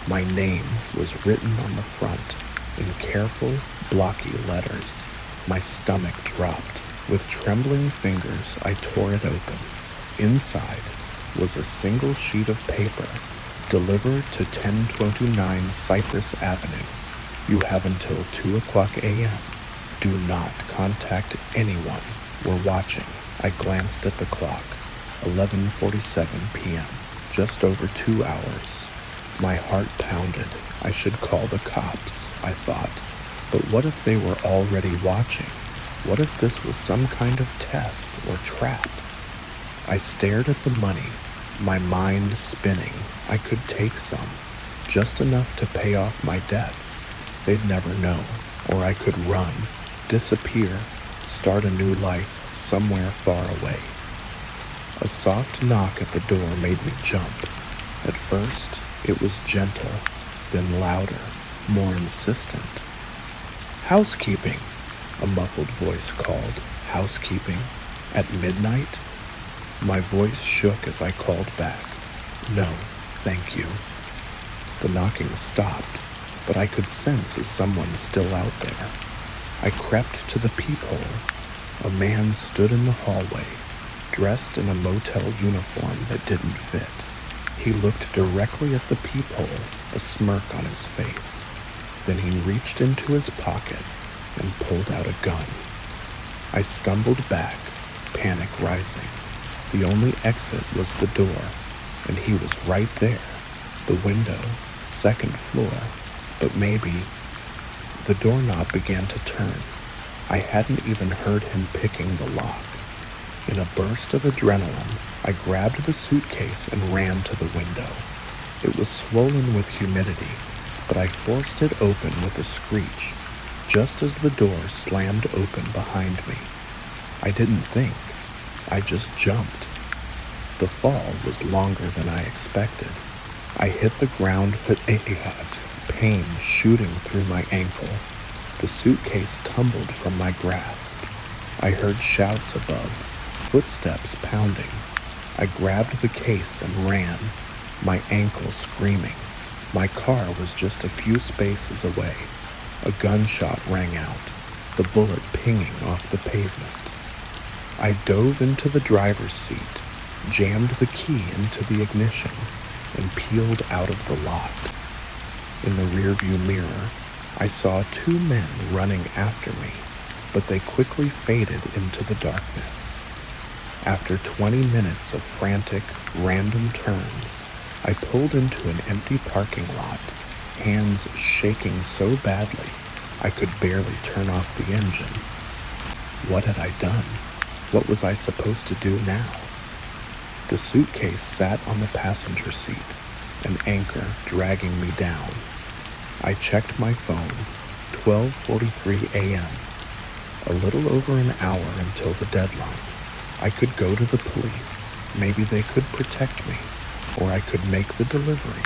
My name was written on the front in careful, blocky letters. My stomach dropped. With trembling fingers, I tore it open. Inside was a single sheet of paper, delivered to 1029 Cypress Avenue. You have until 2 o'clock a.m. Do not contact anyone. We're watching. I glanced at the clock. 11:47 p.m. Just over 2 hours. My heart pounded. I should call the cops, I thought. But what if they were already watching? What if this was some kind of test or trap? I stared at the money, my mind spinning. I could take some, just enough to pay off my debts. They'd never know. Or I could run, disappear, start a new life somewhere far away. A soft knock at the door made me jump. At first, it was gentle, then louder, more insistent. Housekeeping, a muffled voice called. Housekeeping? At midnight? My voice shook as I called back. No, thank you. The knocking stopped, but I could sense as someone still out there. I crept to the peephole. A man stood in the hallway, dressed in a motel uniform that didn't fit. He looked directly at the peephole, a smirk on his face. Then he reached into his pocket and pulled out a gun. I stumbled back, panic rising. The only exit was the door, and he was right there. The window, second floor, but maybe... The doorknob began to turn. I hadn't even heard him picking the lock. In a burst of adrenaline, I grabbed the suitcase and ran to the window. It was swollen with humidity, but I forced it open with a screech, just as the door slammed open behind me. I didn't think. I just jumped. The fall was longer than I expected. I hit the ground with pain shooting through my ankle. The suitcase tumbled from my grasp. I heard shouts above, footsteps pounding. I grabbed the case and ran, my ankle screaming. My car was just a few spaces away. A gunshot rang out, the bullet pinging off the pavement. I dove into the driver's seat, jammed the key into the ignition, and peeled out of the lot. In the rearview mirror, I saw 2 men running after me, but they quickly faded into the darkness. After 20 minutes of frantic, random turns, I pulled into an empty parking lot, hands shaking so badly I could barely turn off the engine. What had I done? What was I supposed to do now? The suitcase sat on the passenger seat, an anchor dragging me down. I checked my phone, 12:43 a.m. A little over an hour until the deadline. I could go to the police. Maybe they could protect me, or I could make the delivery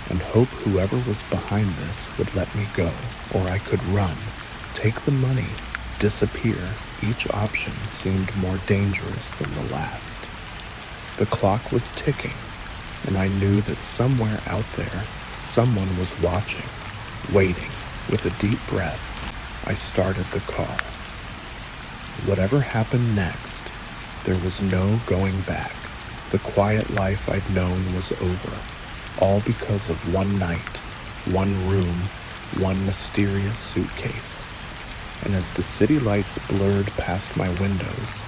and hope whoever was behind this would let me go, or I could run, take the money, disappear. Each option seemed more dangerous than the last. The clock was ticking, and I knew that somewhere out there, someone was watching, waiting. With a deep breath, I started the car. Whatever happened next, there was no going back. The quiet life I'd known was over, all because of one night, one room, one mysterious suitcase. And as the city lights blurred past my windows,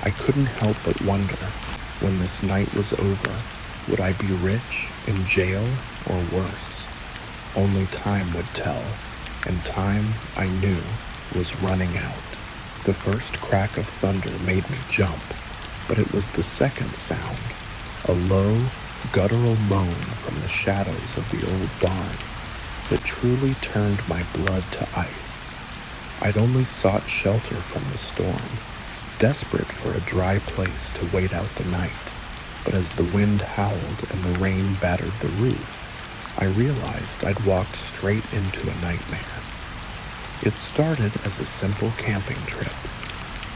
I couldn't help but wonder, when this night was over, would I be rich, in jail, or worse? Only time would tell, and time, I knew, was running out. The first crack of thunder made me jump, but it was the second sound, a low, guttural moan from the shadows of the old barn, that truly turned my blood to ice. I'd only sought shelter from the storm, desperate for a dry place to wait out the night, but as the wind howled and the rain battered the roof, I realized I'd walked straight into a nightmare. It started as a simple camping trip.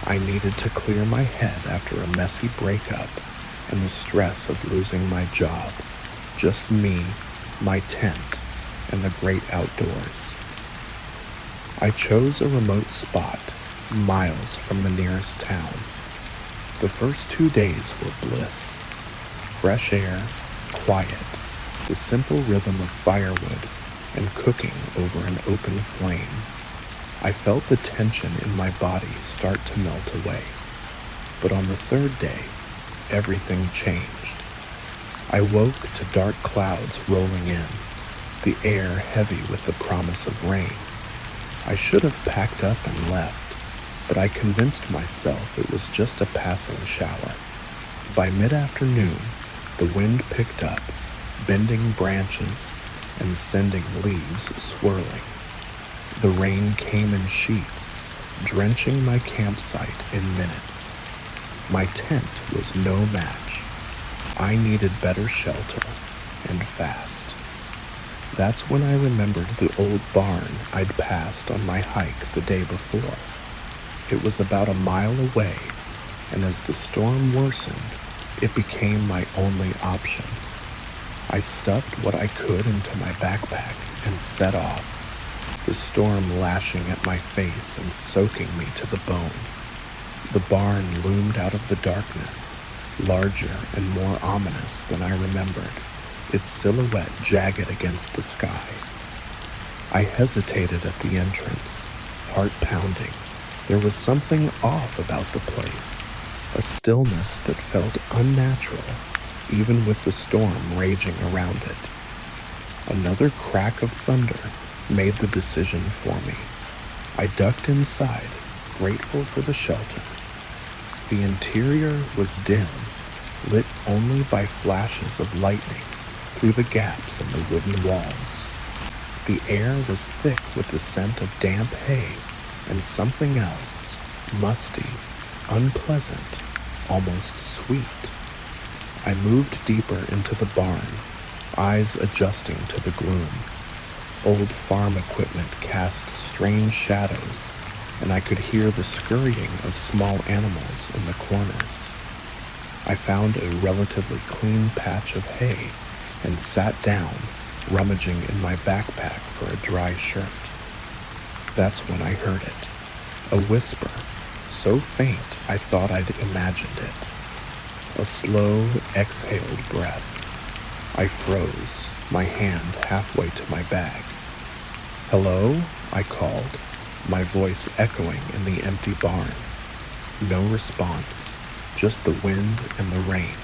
I needed to clear my head after a messy breakup and the stress of losing my job. Just me, my tent, and the great outdoors. I chose a remote spot, miles from the nearest town. The first 2 days were bliss. Fresh air, quiet, the simple rhythm of firewood, and cooking over an open flame. I felt the tension in my body start to melt away. But on the third day, everything changed. I woke to dark clouds rolling in, the air heavy with the promise of rain. I should have packed up and left, but I convinced myself it was just a passing shower. By mid-afternoon, the wind picked up, bending branches and sending leaves swirling. The rain came in sheets, drenching my campsite in minutes. My tent was no match. I needed better shelter, and fast. That's when I remembered the old barn I'd passed on my hike the day before. It was about a mile away, and as the storm worsened, it became my only option. I stuffed what I could into my backpack and set off, the storm lashing at my face and soaking me to the bone. The barn loomed out of the darkness, larger and more ominous than I remembered, its silhouette jagged against the sky. I hesitated at the entrance, heart pounding. There was something off about the place, a stillness that felt unnatural, even with the storm raging around it. Another crack of thunder made the decision for me. I ducked inside, grateful for the shelter. The interior was dim, lit only by flashes of lightning through the gaps in the wooden walls. The air was thick with the scent of damp hay and something else, musty, unpleasant, almost sweet. I moved deeper into the barn, eyes adjusting to the gloom. Old farm equipment cast strange shadows, and I could hear the scurrying of small animals in the corners. I found a relatively clean patch of hay and sat down, rummaging in my backpack for a dry shirt. That's when I heard it. A whisper, so faint I thought I'd imagined it. A slow, exhaled breath. I froze, my hand halfway to my bag. "Hello?" I called, my voice echoing in the empty barn. No response, just the wind and the rain.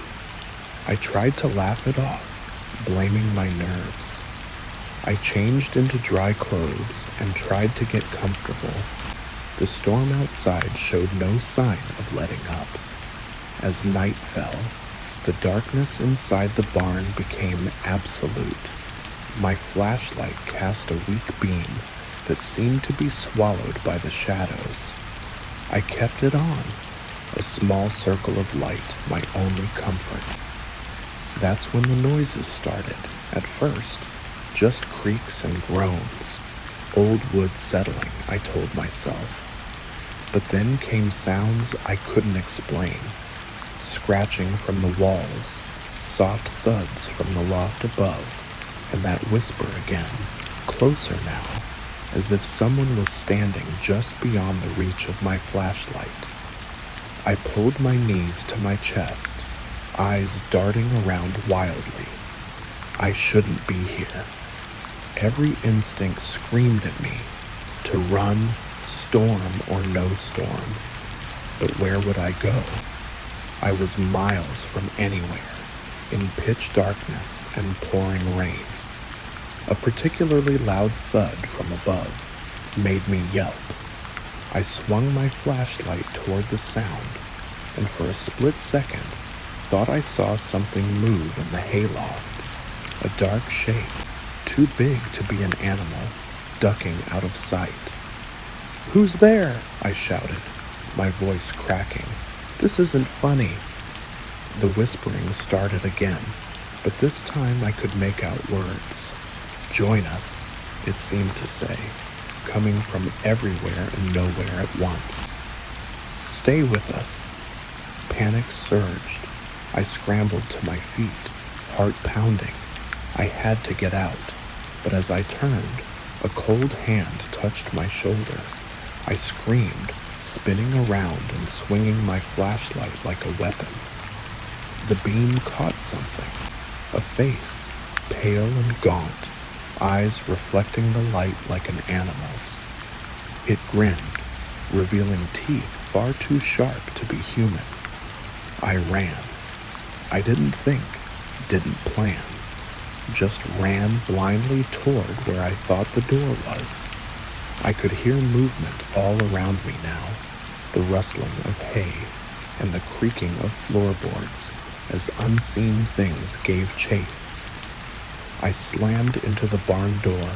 I tried to laugh it off, blaming my nerves. I changed into dry clothes and tried to get comfortable. The storm outside showed no sign of letting up. As night fell, the darkness inside the barn became absolute. My flashlight cast a weak beam that seemed to be swallowed by the shadows. I kept it on, a small circle of light, my only comfort. That's when the noises started. At first, just creaks and groans. Old wood settling, I told myself. But then came sounds I couldn't explain. Scratching from the walls, soft thuds from the loft above, and that whisper again, closer now, as if someone was standing just beyond the reach of my flashlight. I pulled my knees to my chest, eyes darting around wildly. I shouldn't be here. Every instinct screamed at me to run, storm or no storm. But where would I go? I was miles from anywhere, in pitch darkness and pouring rain. A particularly loud thud from above made me yelp. I swung my flashlight toward the sound, and for a split second, thought I saw something move in the hayloft. A dark shape, too big to be an animal, ducking out of sight. "Who's there?" I shouted, my voice cracking. "This isn't funny." The whispering started again, but this time I could make out words. "Join us," it seemed to say, coming from everywhere and nowhere at once. "Stay with us." Panic surged. I scrambled to my feet, heart pounding. I had to get out, but as I turned, a cold hand touched my shoulder. I screamed, spinning around and swinging my flashlight like a weapon. The beam caught something, a face, pale and gaunt, eyes reflecting the light like an animal's. It grinned, revealing teeth far too sharp to be human. I ran. I didn't think, didn't plan, just ran blindly toward where I thought the door was. I could hear movement all around me now, the rustling of hay and the creaking of floorboards as unseen things gave chase. I slammed into the barn door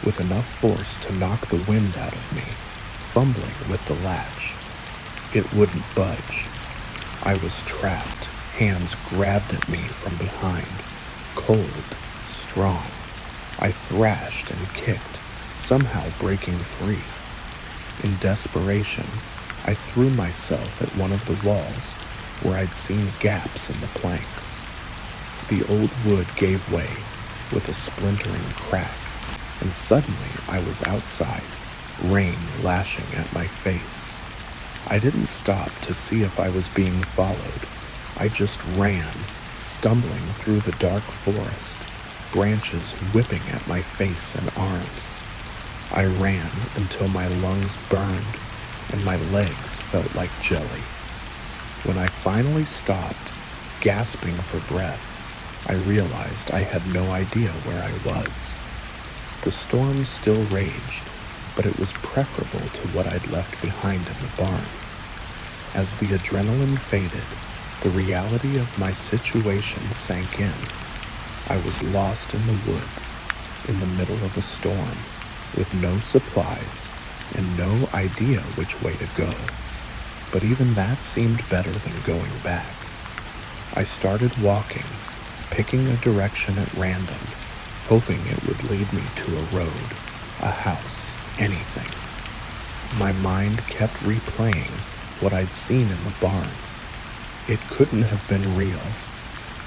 with enough force to knock the wind out of me, fumbling with the latch. It wouldn't budge. I was trapped. Hands grabbed at me from behind, cold, strong. I thrashed and kicked, somehow breaking free. In desperation, I threw myself at one of the walls where I'd seen gaps in the planks. The old wood gave way with a splintering crack, and suddenly I was outside, rain lashing at my face. I didn't stop to see if I was being followed. I just ran, stumbling through the dark forest, branches whipping at my face and arms. I ran until my lungs burned and my legs felt like jelly. When I finally stopped, gasping for breath, I realized I had no idea where I was. The storm still raged, but it was preferable to what I'd left behind in the barn. As the adrenaline faded, the reality of my situation sank in. I was lost in the woods, in the middle of a storm, with no supplies and no idea which way to go. But even that seemed better than going back. I started walking, picking a direction at random, hoping it would lead me to a road, a house, anything. My mind kept replaying what I'd seen in the barn. It couldn't have been real.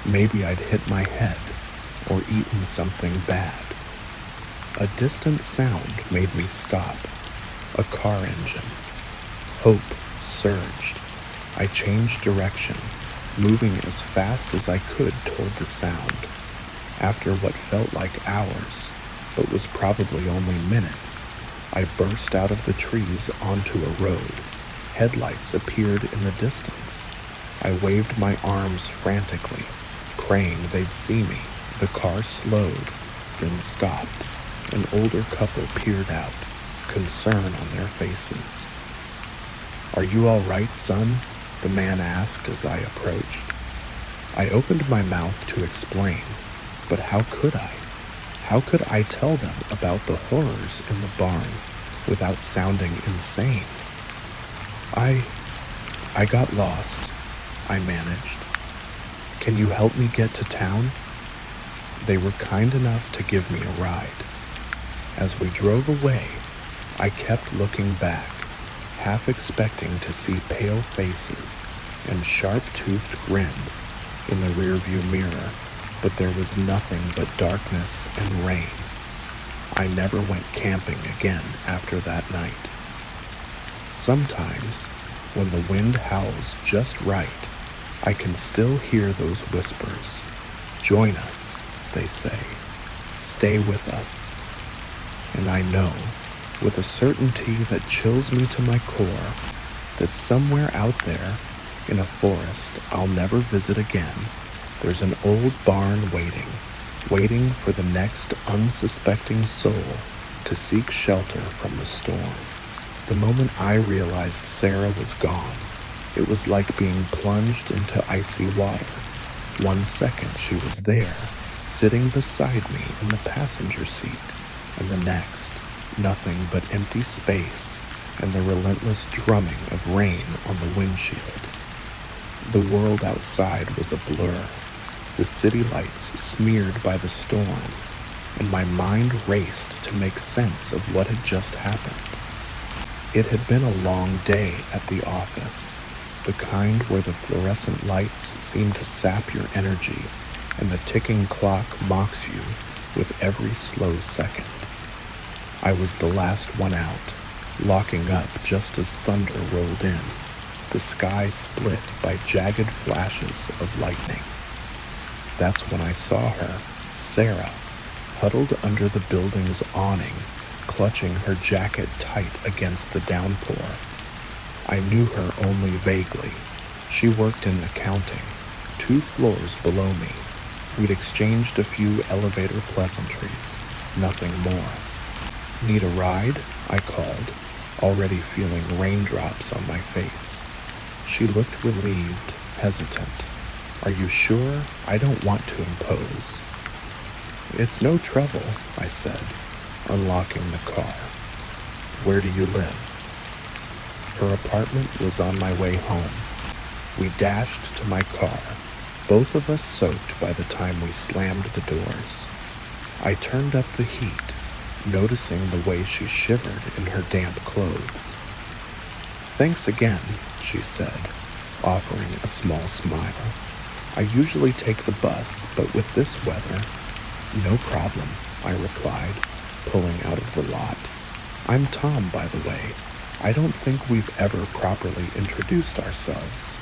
Maybe I'd hit my head or eaten something bad. A distant sound made me stop. A car engine. Hope surged. I changed direction, moving as fast as I could toward the sound. After what felt like hours, but was probably only minutes, I burst out of the trees onto a road. Headlights appeared in the distance. I waved my arms frantically, praying they'd see me. The car slowed, then stopped. An older couple peered out, concern on their faces. "Are you all right, son?" the man asked as I approached. I opened my mouth to explain, but how could I? How could I tell them about the horrors in the barn without sounding insane? I got lost, I managed. "Can you help me get to town?" They were kind enough to give me a ride. As we drove away, I kept looking back, half expecting to see pale faces and sharp-toothed grins in the rearview mirror, but there was nothing but darkness and rain. I never went camping again after that night. Sometimes, when the wind howls just right, I can still hear those whispers. "Join us," they say. "Stay with us." And I know, with a certainty that chills me to my core, that somewhere out there, in a forest I'll never visit again, there's an old barn waiting for the next unsuspecting soul to seek shelter from the storm. The moment I realized Sarah was gone, it was like being plunged into icy water. 1 second she was there, sitting beside me in the passenger seat, and the next, nothing but empty space and the relentless drumming of rain on the windshield. The world outside was a blur, the city lights smeared by the storm, and my mind raced to make sense of what had just happened. It had been a long day at the office, the kind where the fluorescent lights seem to sap your energy and the ticking clock mocks you with every slow second. I was the last one out, locking up just as thunder rolled in, the sky split by jagged flashes of lightning. That's when I saw her, Sarah, huddled under the building's awning, clutching her jacket tight against the downpour. I knew her only vaguely. She worked in accounting, 2 floors below me. We'd exchanged a few elevator pleasantries, nothing more. Need a ride? I called, already feeling raindrops on my face. She looked relieved, hesitant. Are you sure? I don't want to impose. It's no trouble, I said, unlocking the car. Where do you live? Her apartment was on my way home. We dashed to my car, both of us soaked by the time we slammed the doors. I turned up the heat, noticing the way she shivered in her damp clothes. Thanks again, she said, offering a small smile. I usually take the bus, but with this weather, no problem, I replied, pulling out of the lot. I'm Tom, by the way. I don't think we've ever properly introduced ourselves.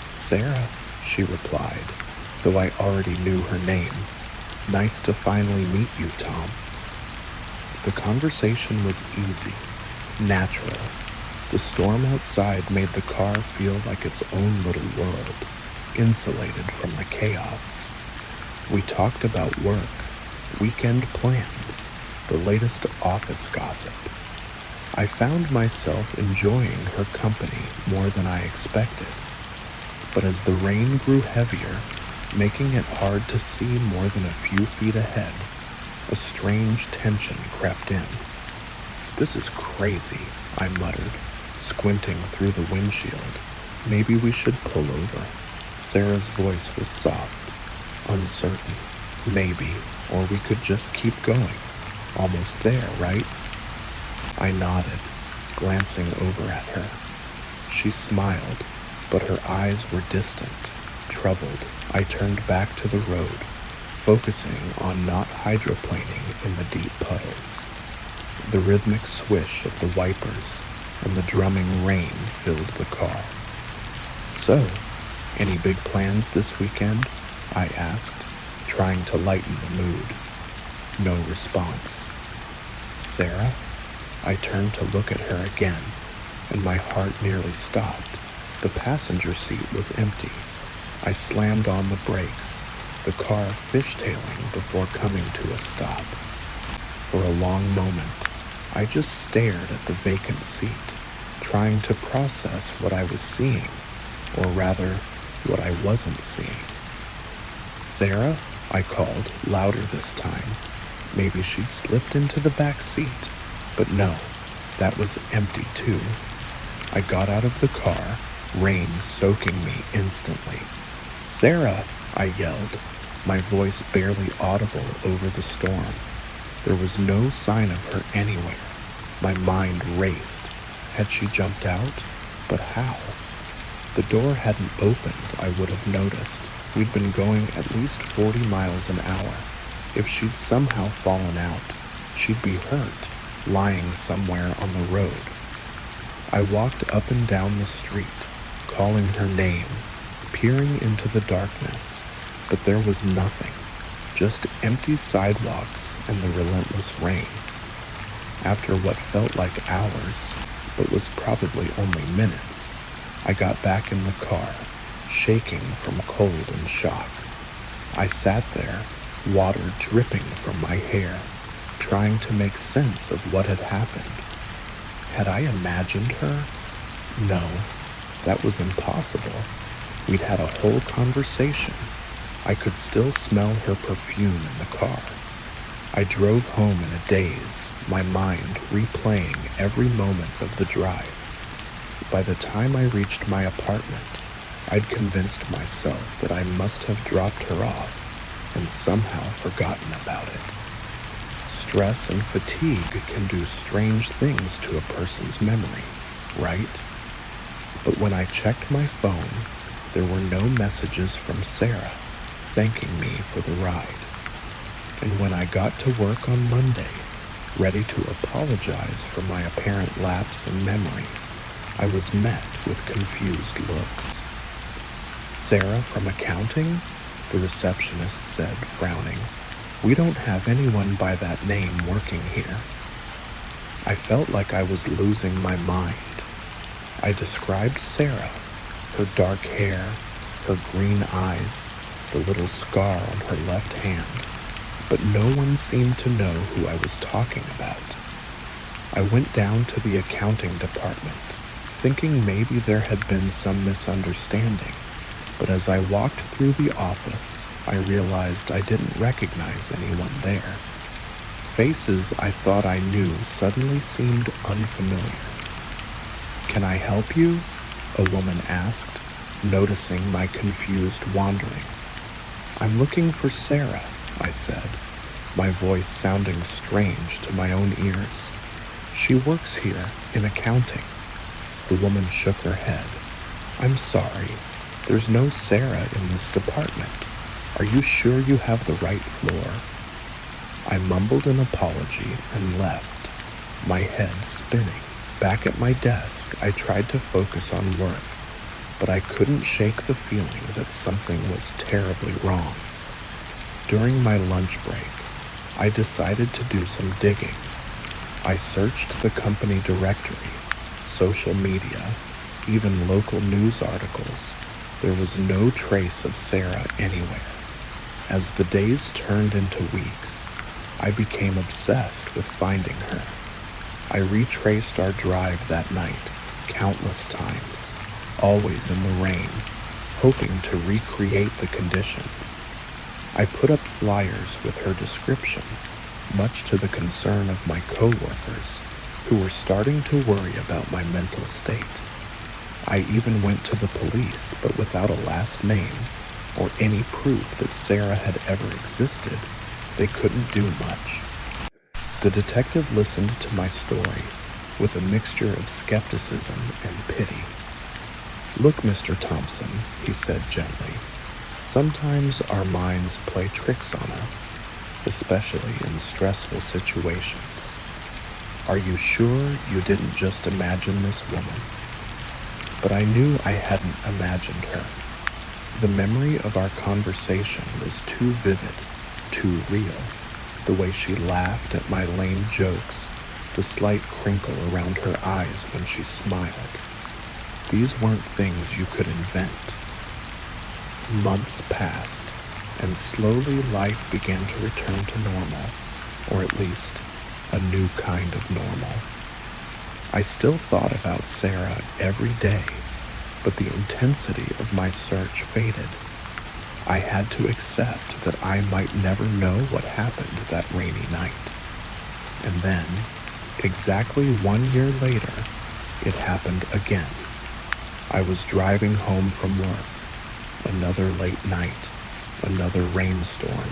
Sarah, she replied, though I already knew her name. Nice to finally meet you, Tom. The conversation was easy, natural. The storm outside made the car feel like its own little world, insulated from the chaos. We talked about work, weekend plans, the latest office gossip. I found myself enjoying her company more than I expected. But as the rain grew heavier, making it hard to see more than a few feet ahead, a strange tension crept in. This is crazy, I muttered, squinting through the windshield. Maybe we should pull over. Sarah's voice was soft, uncertain. Maybe, or we could just keep going. Almost there, right? I nodded, glancing over at her. She smiled, but her eyes were distant, troubled. I turned back to the road, focusing on not hydroplaning in the deep puddles. The rhythmic swish of the wipers and the drumming rain filled the car. So, any big plans this weekend? I asked, trying to lighten the mood. No response. Sarah? I turned to look at her again, and my heart nearly stopped. The passenger seat was empty. I slammed on the brakes, the car fishtailing before coming to a stop. For a long moment, I just stared at the vacant seat, trying to process what I was seeing, or rather, what I wasn't seeing. Sarah? I called, louder this time. Maybe she'd slipped into the back seat. But no, that was empty too. I got out of the car, rain soaking me instantly. Sarah, I yelled, my voice barely audible over the storm. There was no sign of her anywhere. My mind raced. Had she jumped out? But how? The door hadn't opened, I would have noticed. We'd been going at least 40 miles an hour. If she'd somehow fallen out, she'd be hurt, lying somewhere on the road. I walked up and down the street, calling her name, peering into the darkness, but there was nothing, just empty sidewalks and the relentless rain. After what felt like hours, but was probably only minutes, I got back in the car, shaking from cold and shock. I sat there, water dripping from my hair, trying to make sense of what had happened. Had I imagined her? No, that was impossible. We'd had a whole conversation. I could still smell her perfume in the car. I drove home in a daze, my mind replaying every moment of the drive. By the time I reached my apartment, I'd convinced myself that I must have dropped her off and somehow forgotten about it. Stress and fatigue can do strange things to a person's memory, right? But when I checked my phone, there were no messages from Sarah thanking me for the ride. And when I got to work on Monday, ready to apologize for my apparent lapse in memory, I was met with confused looks. "Sarah from accounting?" the receptionist said, frowning. "We don't have anyone by that name working here." I felt like I was losing my mind. I described Sarah, her dark hair, her green eyes, the little scar on her left hand, but no one seemed to know who I was talking about. I went down to the accounting department, thinking maybe there had been some misunderstanding, but as I walked through the office, I realized I didn't recognize anyone there. Faces I thought I knew suddenly seemed unfamiliar. "Can I help you?" a woman asked, noticing my confused wandering. "I'm looking for Sarah," I said, my voice sounding strange to my own ears. "She works here in accounting." The woman shook her head. "I'm sorry, there's no Sarah in this department. Are you sure you have the right floor?" I mumbled an apology and left, my head spinning. Back at my desk, I tried to focus on work, but I couldn't shake the feeling that something was terribly wrong. During my lunch break, I decided to do some digging. I searched the company directory, social media, even local news articles. There was no trace of Sarah anywhere. As the days turned into weeks, I became obsessed with finding her. I retraced our drive that night countless times, always in the rain, hoping to recreate the conditions. I put up flyers with her description, much to the concern of my coworkers, who were starting to worry about my mental state. I even went to the police, but without a last name or any proof that Sarah had ever existed, they couldn't do much. The detective listened to my story with a mixture of skepticism and pity. "Look, Mr. Thompson," he said gently, "sometimes our minds play tricks on us, especially in stressful situations. Are you sure you didn't just imagine this woman?" But I knew I hadn't imagined her. The memory of our conversation was too vivid, too real. The way she laughed at my lame jokes, the slight crinkle around her eyes when she smiled. These weren't things you could invent. Months passed, and slowly life began to return to normal, or at least a new kind of normal. I still thought about Sarah every day, but the intensity of my search faded. I had to accept that I might never know what happened that rainy night. And then, exactly 1 year later, it happened again. I was driving home from work. Another late night, another rainstorm.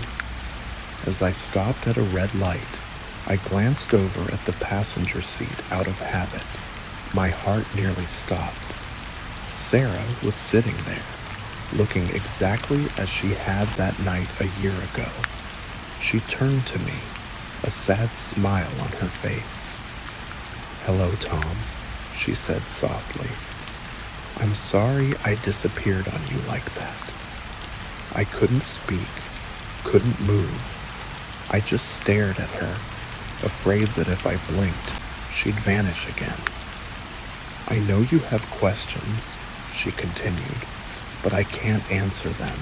As I stopped at a red light, I glanced over at the passenger seat out of habit. My heart nearly stopped. Sarah was sitting there, looking exactly as she had that night a year ago. She turned to me, a sad smile on her face. "Hello, Tom," she said softly. "I'm sorry I disappeared on you like that." I couldn't speak, couldn't move. I just stared at her, afraid that if I blinked, she'd vanish again. "I know you have questions," she continued, but I can't answer them.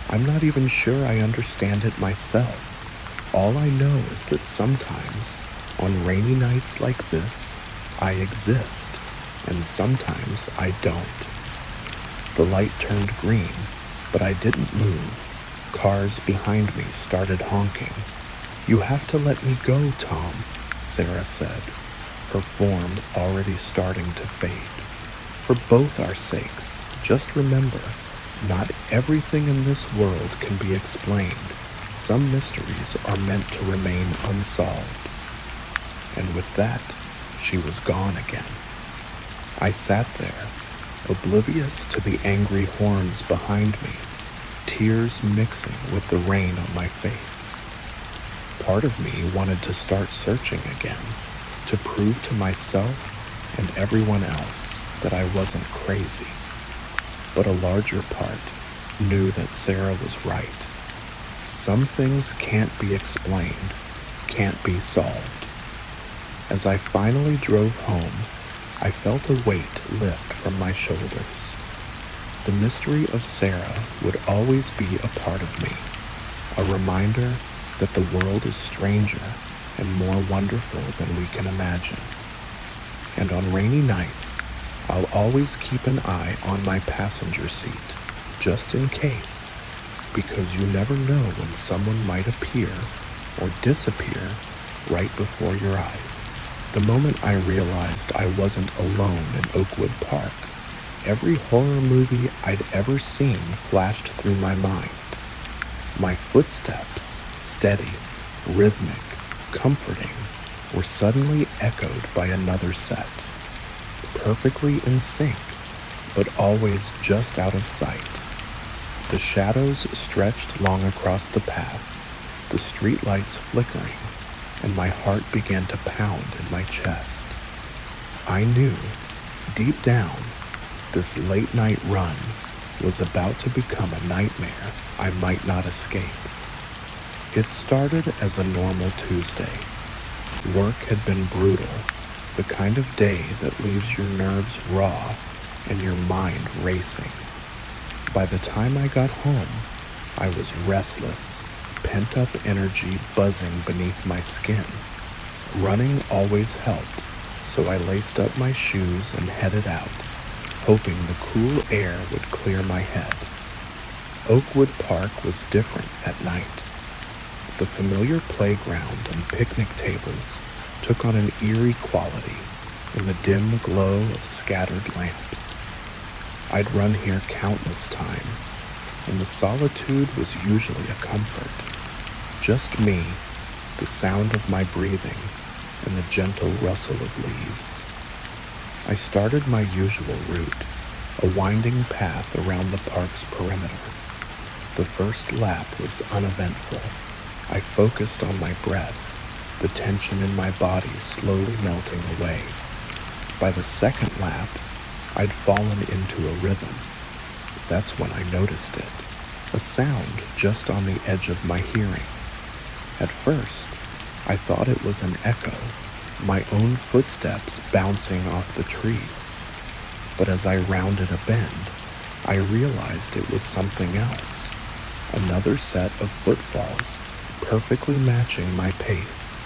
I'm not even sure I understand it myself. All I know is that sometimes, on rainy nights like this, I exist, and sometimes I don't. The light turned green, but I didn't move. Cars behind me started honking. You have to let me go, Tom, Sarah said, her form already starting to fade. For both our sakes, just remember, not everything in this world can be explained. Some mysteries are meant to remain unsolved. And with that, she was gone again. I sat there, oblivious to the angry horns behind me, tears mixing with the rain on my face. Part of me wanted to start searching again, to prove to myself and everyone else that I wasn't crazy. But a larger part knew that Sarah was right. Some things can't be explained, can't be solved. As I finally drove home, I felt a weight lift from my shoulders. The mystery of Sarah would always be a part of me, a reminder that the world is stranger and more wonderful than we can imagine. And on rainy nights, I'll always keep an eye on my passenger seat, just in case, because you never know when someone might appear or disappear right before your eyes. The moment I realized I wasn't alone in Oakwood Park, every horror movie I'd ever seen flashed through my mind. My footsteps, steady, rhythmic, comforting, were suddenly echoed by another set, perfectly in sync, but always just out of sight. The shadows stretched long across the path, the streetlights flickering, and my heart began to pound in my chest. I knew, deep down, this late-night run was about to become a nightmare I might not escape. It started as a normal Tuesday. Work had been brutal, the kind of day that leaves your nerves raw and your mind racing. By the time I got home, I was restless, pent-up energy buzzing beneath my skin. Running always helped, so I laced up my shoes and headed out, hoping the cool air would clear my head. Oakwood Park was different at night. The familiar playground and picnic tables took on an eerie quality in the dim glow of scattered lamps. I'd run here countless times, and the solitude was usually a comfort. Just me, the sound of my breathing, and the gentle rustle of leaves. I started my usual route, a winding path around the park's perimeter. The first lap was uneventful. I focused on my breath, the tension in my body slowly melting away. By the second lap, I'd fallen into a rhythm. That's when I noticed it, a sound just on the edge of my hearing. At first, I thought it was an echo, my own footsteps bouncing off the trees. But as I rounded a bend, I realized it was something else, another set of footfalls, perfectly matching my pace.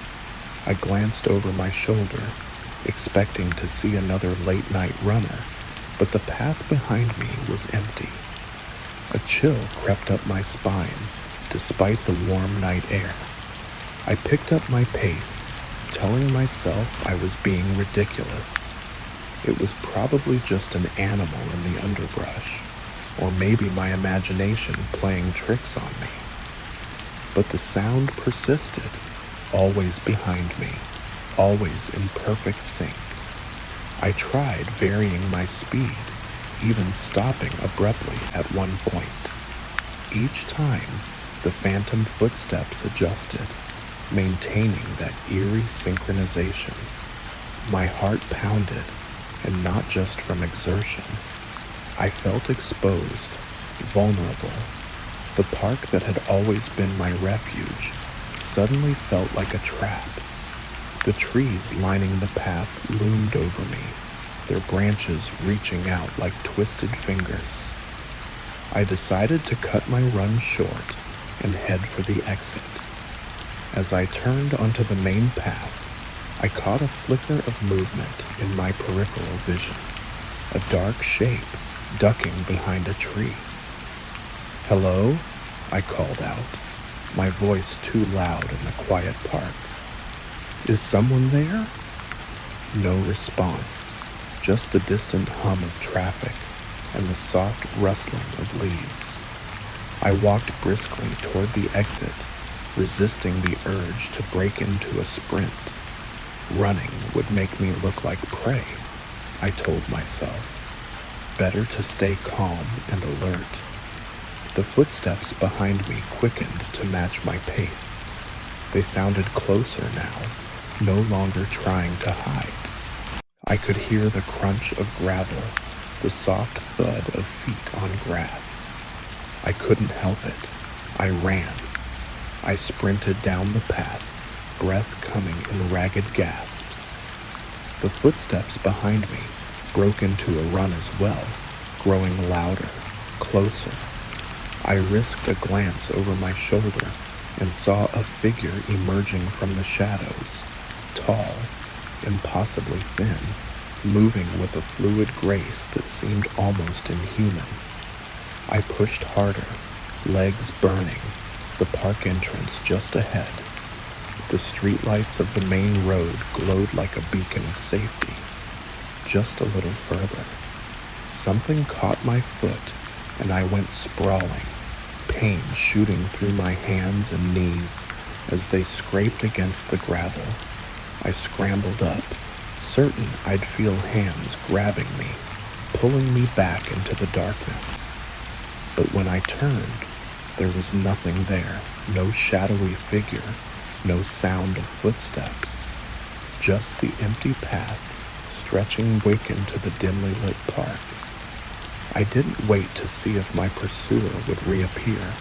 I glanced over my shoulder, expecting to see another late-night runner, but the path behind me was empty. A chill crept up my spine, despite the warm night air. I picked up my pace, telling myself I was being ridiculous. It was probably just an animal in the underbrush, or maybe my imagination playing tricks on me. But the sound persisted, always behind me, always in perfect sync. I tried varying my speed, even stopping abruptly at one point. Each time, the phantom footsteps adjusted, maintaining that eerie synchronization. My heart pounded, and not just from exertion. I felt exposed, vulnerable. The park that had always been my refuge suddenly felt like a trap. The trees lining the path loomed over me, their branches reaching out like twisted fingers. I decided to cut my run short and head for the exit. As I turned onto the main path, I caught a flicker of movement in my peripheral vision, a dark shape ducking behind a tree. "Hello?" I called out, my voice too loud in the quiet park. "Is someone there?" No response, just the distant hum of traffic and the soft rustling of leaves. I walked briskly toward the exit, resisting the urge to break into a sprint. Running would make me look like prey, I told myself. Better to stay calm and alert. The footsteps behind me quickened to match my pace. They sounded closer now, no longer trying to hide. I could hear the crunch of gravel, the soft thud of feet on grass. I couldn't help it. I ran. I sprinted down the path, breath coming in ragged gasps. The footsteps behind me broke into a run as well, growing louder, closer. I risked a glance over my shoulder and saw a figure emerging from the shadows, tall, impossibly thin, moving with a fluid grace that seemed almost inhuman. I pushed harder, legs burning, the park entrance just ahead. The streetlights of the main road glowed like a beacon of safety. Just a little further. Something caught my foot, and I went sprawling, pain shooting through my hands and knees as they scraped against the gravel. I scrambled up, certain I'd feel hands grabbing me, pulling me back into the darkness. But when I turned, there was nothing there, no shadowy figure, no sound of footsteps, just the empty path stretching vacant to the dimly lit park. I didn't wait to see if my pursuer would reappear.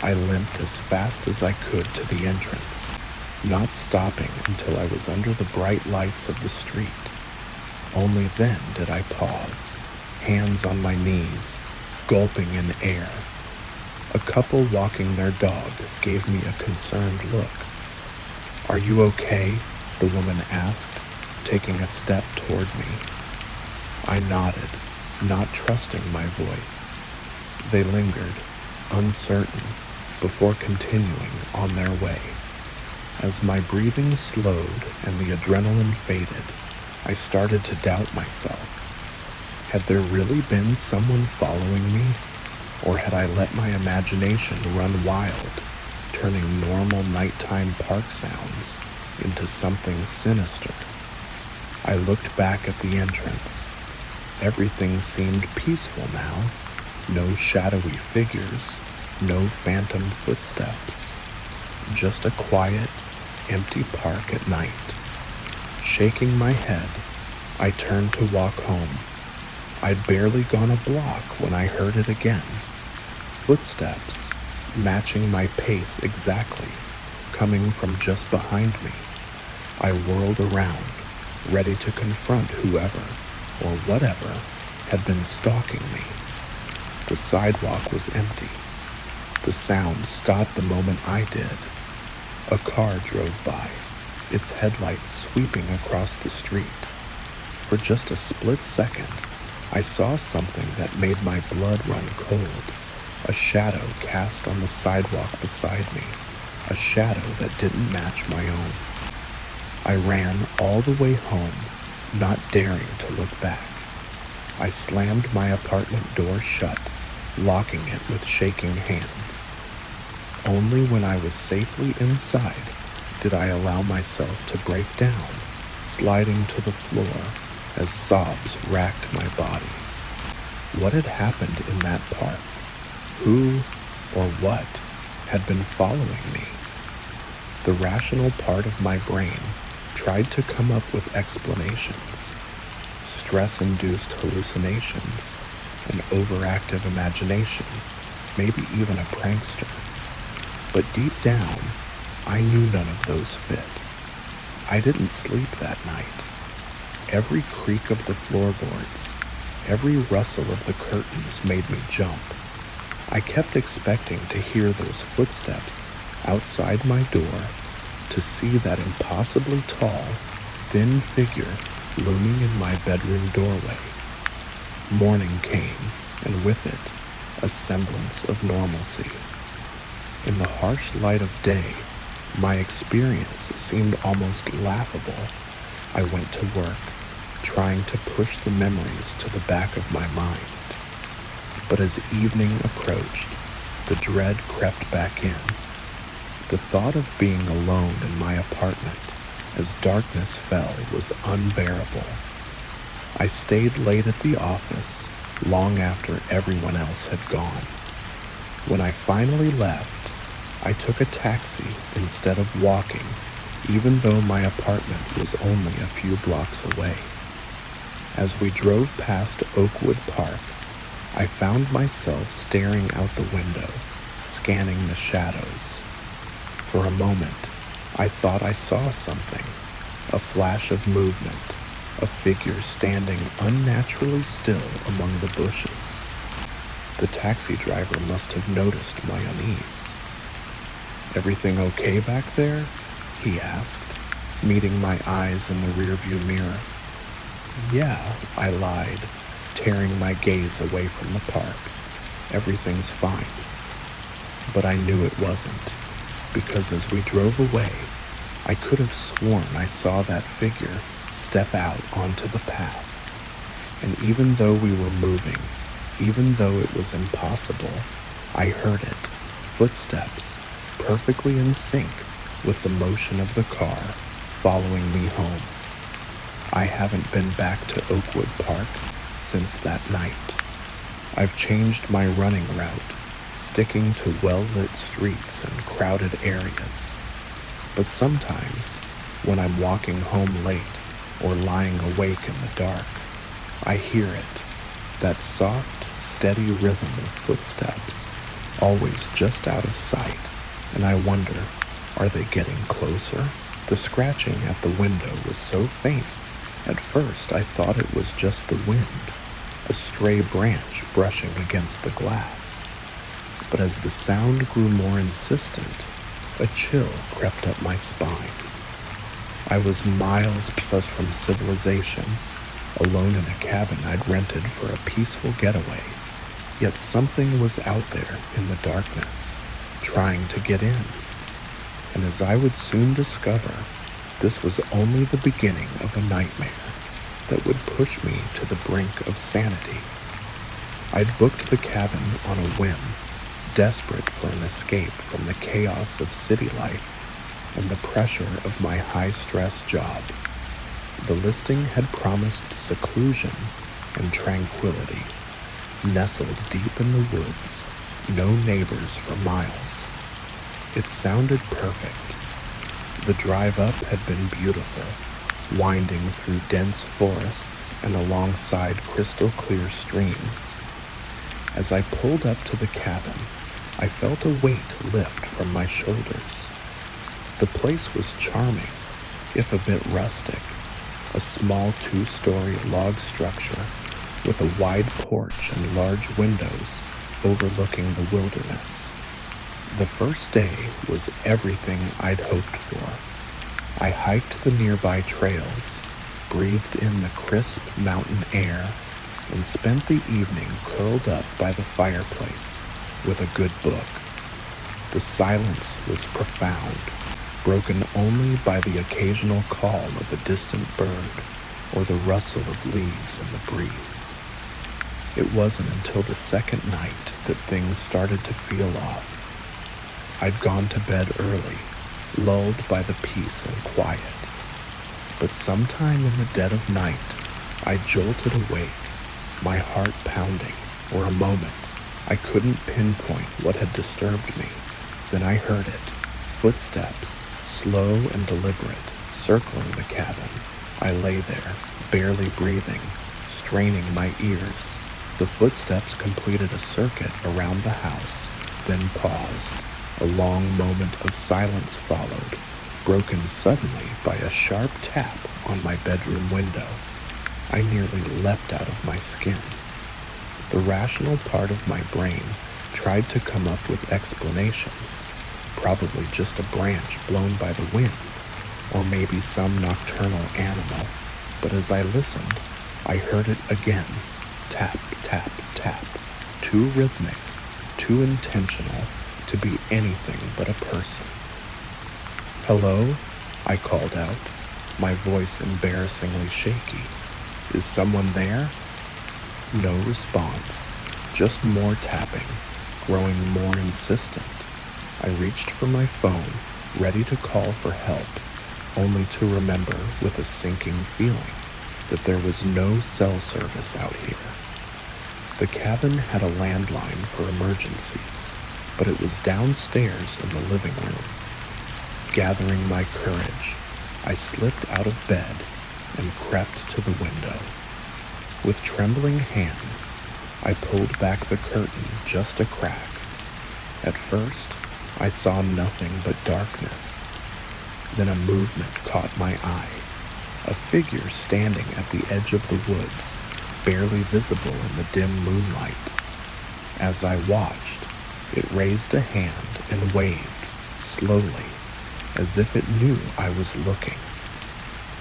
I limped as fast as I could to the entrance, not stopping until I was under the bright lights of the street. Only then did I pause, hands on my knees, gulping in air. A couple walking their dog gave me a concerned look. "Are you okay?" the woman asked, taking a step toward me. I nodded, not trusting my voice. They lingered, uncertain, before continuing on their way. As my breathing slowed and the adrenaline faded, I started to doubt myself. Had there really been someone following me? Or had I let my imagination run wild, turning normal nighttime park sounds into something sinister? I looked back at the entrance. Everything seemed peaceful now. No shadowy figures, no phantom footsteps. Just a quiet, empty park at night. Shaking my head, I turned to walk home. I'd barely gone a block when I heard it again. Footsteps, matching my pace exactly, coming from just behind me. I whirled around, ready to confront whoever, or whatever, had been stalking me. The sidewalk was empty. The sound stopped the moment I did. A car drove by, its headlights sweeping across the street. For just a split second, I saw something that made my blood run cold. A shadow cast on the sidewalk beside me, a shadow that didn't match my own. I ran all the way home, not daring to look back. I slammed my apartment door shut, locking it with shaking hands. Only when I was safely inside did I allow myself to break down, sliding to the floor as sobs racked my body. What had happened in that park? Who or what had been following me? The rational part of my brain tried to come up with explanations. Stress-induced hallucinations, an overactive imagination, maybe even a prankster. But deep down, I knew none of those fit. I didn't sleep that night. Every creak of the floorboards, every rustle of the curtains made me jump. I kept expecting to hear those footsteps outside my door, to see that impossibly tall, thin figure looming in my bedroom doorway. Morning came, and with it, a semblance of normalcy. In the harsh light of day, my experience seemed almost laughable. I went to work, trying to push the memories to the back of my mind. But as evening approached, the dread crept back in. The thought of being alone in my apartment as darkness fell was unbearable. I stayed late at the office long after everyone else had gone. When I finally left, I took a taxi instead of walking, even though my apartment was only a few blocks away. As we drove past Oakwood Park, I found myself staring out the window, scanning the shadows. For a moment, I thought I saw something, a flash of movement, a figure standing unnaturally still among the bushes. The taxi driver must have noticed my unease. "Everything okay back there?" he asked, meeting my eyes in the rearview mirror. "Yeah," I lied, tearing my gaze away from the park. "Everything's fine." But I knew it wasn't, because as we drove away, I could have sworn I saw that figure step out onto the path. And even though we were moving, even though it was impossible, I heard it, footsteps, perfectly in sync with the motion of the car following me home. I haven't been back to Oakwood Park since that night. I've changed my running route, sticking to well-lit streets and crowded areas. But sometimes, when I'm walking home late or lying awake in the dark, I hear it, that soft, steady rhythm of footsteps, always just out of sight, and I wonder, are they getting closer? The scratching at the window was so faint, at first I thought it was just the wind, a stray branch brushing against the glass. But as the sound grew more insistent, a chill crept up my spine. I was miles plus from civilization, alone in a cabin I'd rented for a peaceful getaway, yet something was out there in the darkness, trying to get in. And as I would soon discover, this was only the beginning of a nightmare that would push me to the brink of sanity. I'd booked the cabin on a whim, desperate for an escape from the chaos of city life and the pressure of my high-stress job. The listing had promised seclusion and tranquility, nestled deep in the woods, no neighbors for miles. It sounded perfect. The drive up had been beautiful, winding through dense forests and alongside crystal-clear streams. As I pulled up to the cabin, I felt a weight lift from my shoulders. The place was charming, if a bit rustic, a small 2-story log structure with a wide porch and large windows overlooking the wilderness. The first day was everything I'd hoped for. I hiked the nearby trails, breathed in the crisp mountain air, and spent the evening curled up by the fireplace with a good book. The silence was profound, broken only by the occasional call of a distant bird or the rustle of leaves in the breeze. It wasn't until the second night that things started to feel off. I'd gone to bed early, lulled by the peace and quiet. But sometime in the dead of night, I jolted awake, my heart pounding. For a moment, I couldn't pinpoint what had disturbed me. Then I heard it, footsteps, slow and deliberate, circling the cabin. I lay there, barely breathing, straining my ears. The footsteps completed a circuit around the house, then paused. A long moment of silence followed, broken suddenly by a sharp tap on my bedroom window. I nearly leapt out of my skin. The rational part of my brain tried to come up with explanations, probably just a branch blown by the wind, or maybe some nocturnal animal, but as I listened, I heard it again, tap, tap, tap, too rhythmic, too intentional to be anything but a person. "Hello?" I called out, my voice embarrassingly shaky. "Is someone there?" No response, just more tapping, growing more insistent. I reached for my phone, ready to call for help, only to remember with a sinking feeling that there was no cell service out here. The cabin had a landline for emergencies, but it was downstairs in the living room. Gathering my courage, I slipped out of bed and crept to the window. With trembling hands, I pulled back the curtain just a crack. At first, I saw nothing but darkness. Then a movement caught my eye, a figure standing at the edge of the woods, barely visible in the dim moonlight. As I watched, it raised a hand and waved, slowly, as if it knew I was looking.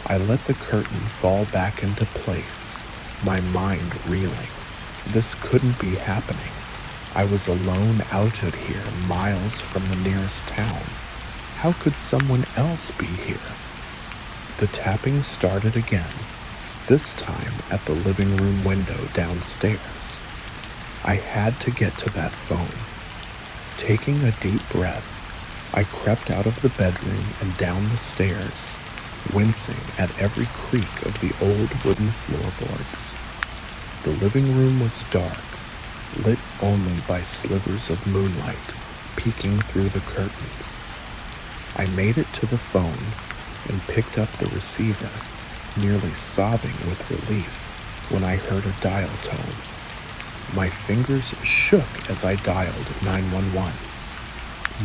I let the curtain fall back into place, my mind reeling. This couldn't be happening. I was alone out here, miles from the nearest town. How could someone else be here? The tapping started again, this time at the living room window downstairs. I had to get to that phone. Taking a deep breath, I crept out of the bedroom and down the stairs, wincing at every creak of the old wooden floorboards. The living room was dark, lit only by slivers of moonlight peeking through the curtains. I made it to the phone and picked up the receiver, nearly sobbing with relief when I heard a dial tone. My fingers shook as I dialed 911.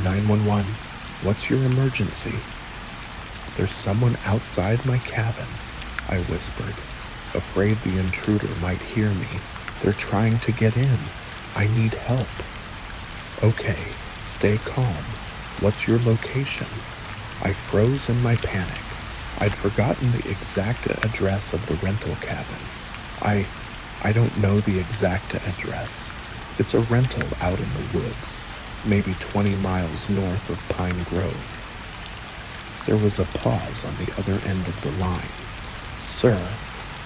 911, what's your emergency? There's someone outside my cabin, I whispered, afraid the intruder might hear me. They're trying to get in. I need help. Okay, stay calm. What's your location? I froze in my panic. I'd forgotten the exact address of the rental cabin. I don't know the exact address. It's a rental out in the woods, maybe 20 miles north of Pine Grove. There was a pause on the other end of the line. Sir,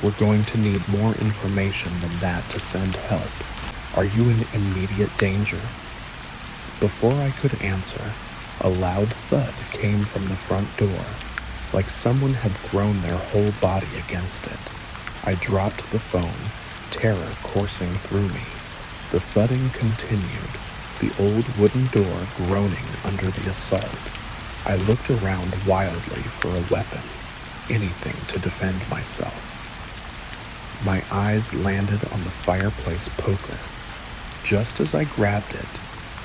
we're going to need more information than that to send help. Are you in immediate danger? Before I could answer, a loud thud came from the front door, like someone had thrown their whole body against it. I dropped the phone, terror coursing through me. The thudding continued, the old wooden door groaning under the assault. I looked around wildly for a weapon, anything to defend myself. My eyes landed on the fireplace poker. Just as I grabbed it,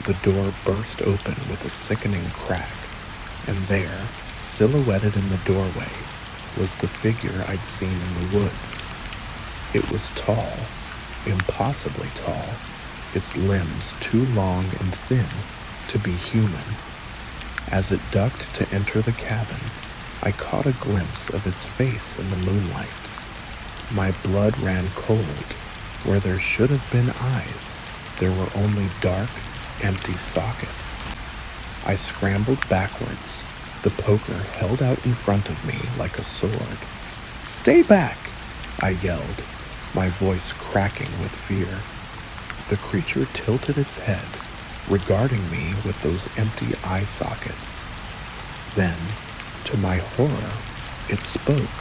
the door burst open with a sickening crack, and there, silhouetted in the doorway, was the figure I'd seen in the woods. It was tall, impossibly tall, its limbs too long and thin to be human. As it ducked to enter the cabin, I caught a glimpse of its face in the moonlight. My blood ran cold. Where there should have been eyes, there were only dark, empty sockets. I scrambled backwards, the poker held out in front of me like a sword. "Stay back!" I yelled, my voice cracking with fear. The creature tilted its head, regarding me with those empty eye sockets. Then, to my horror, it spoke,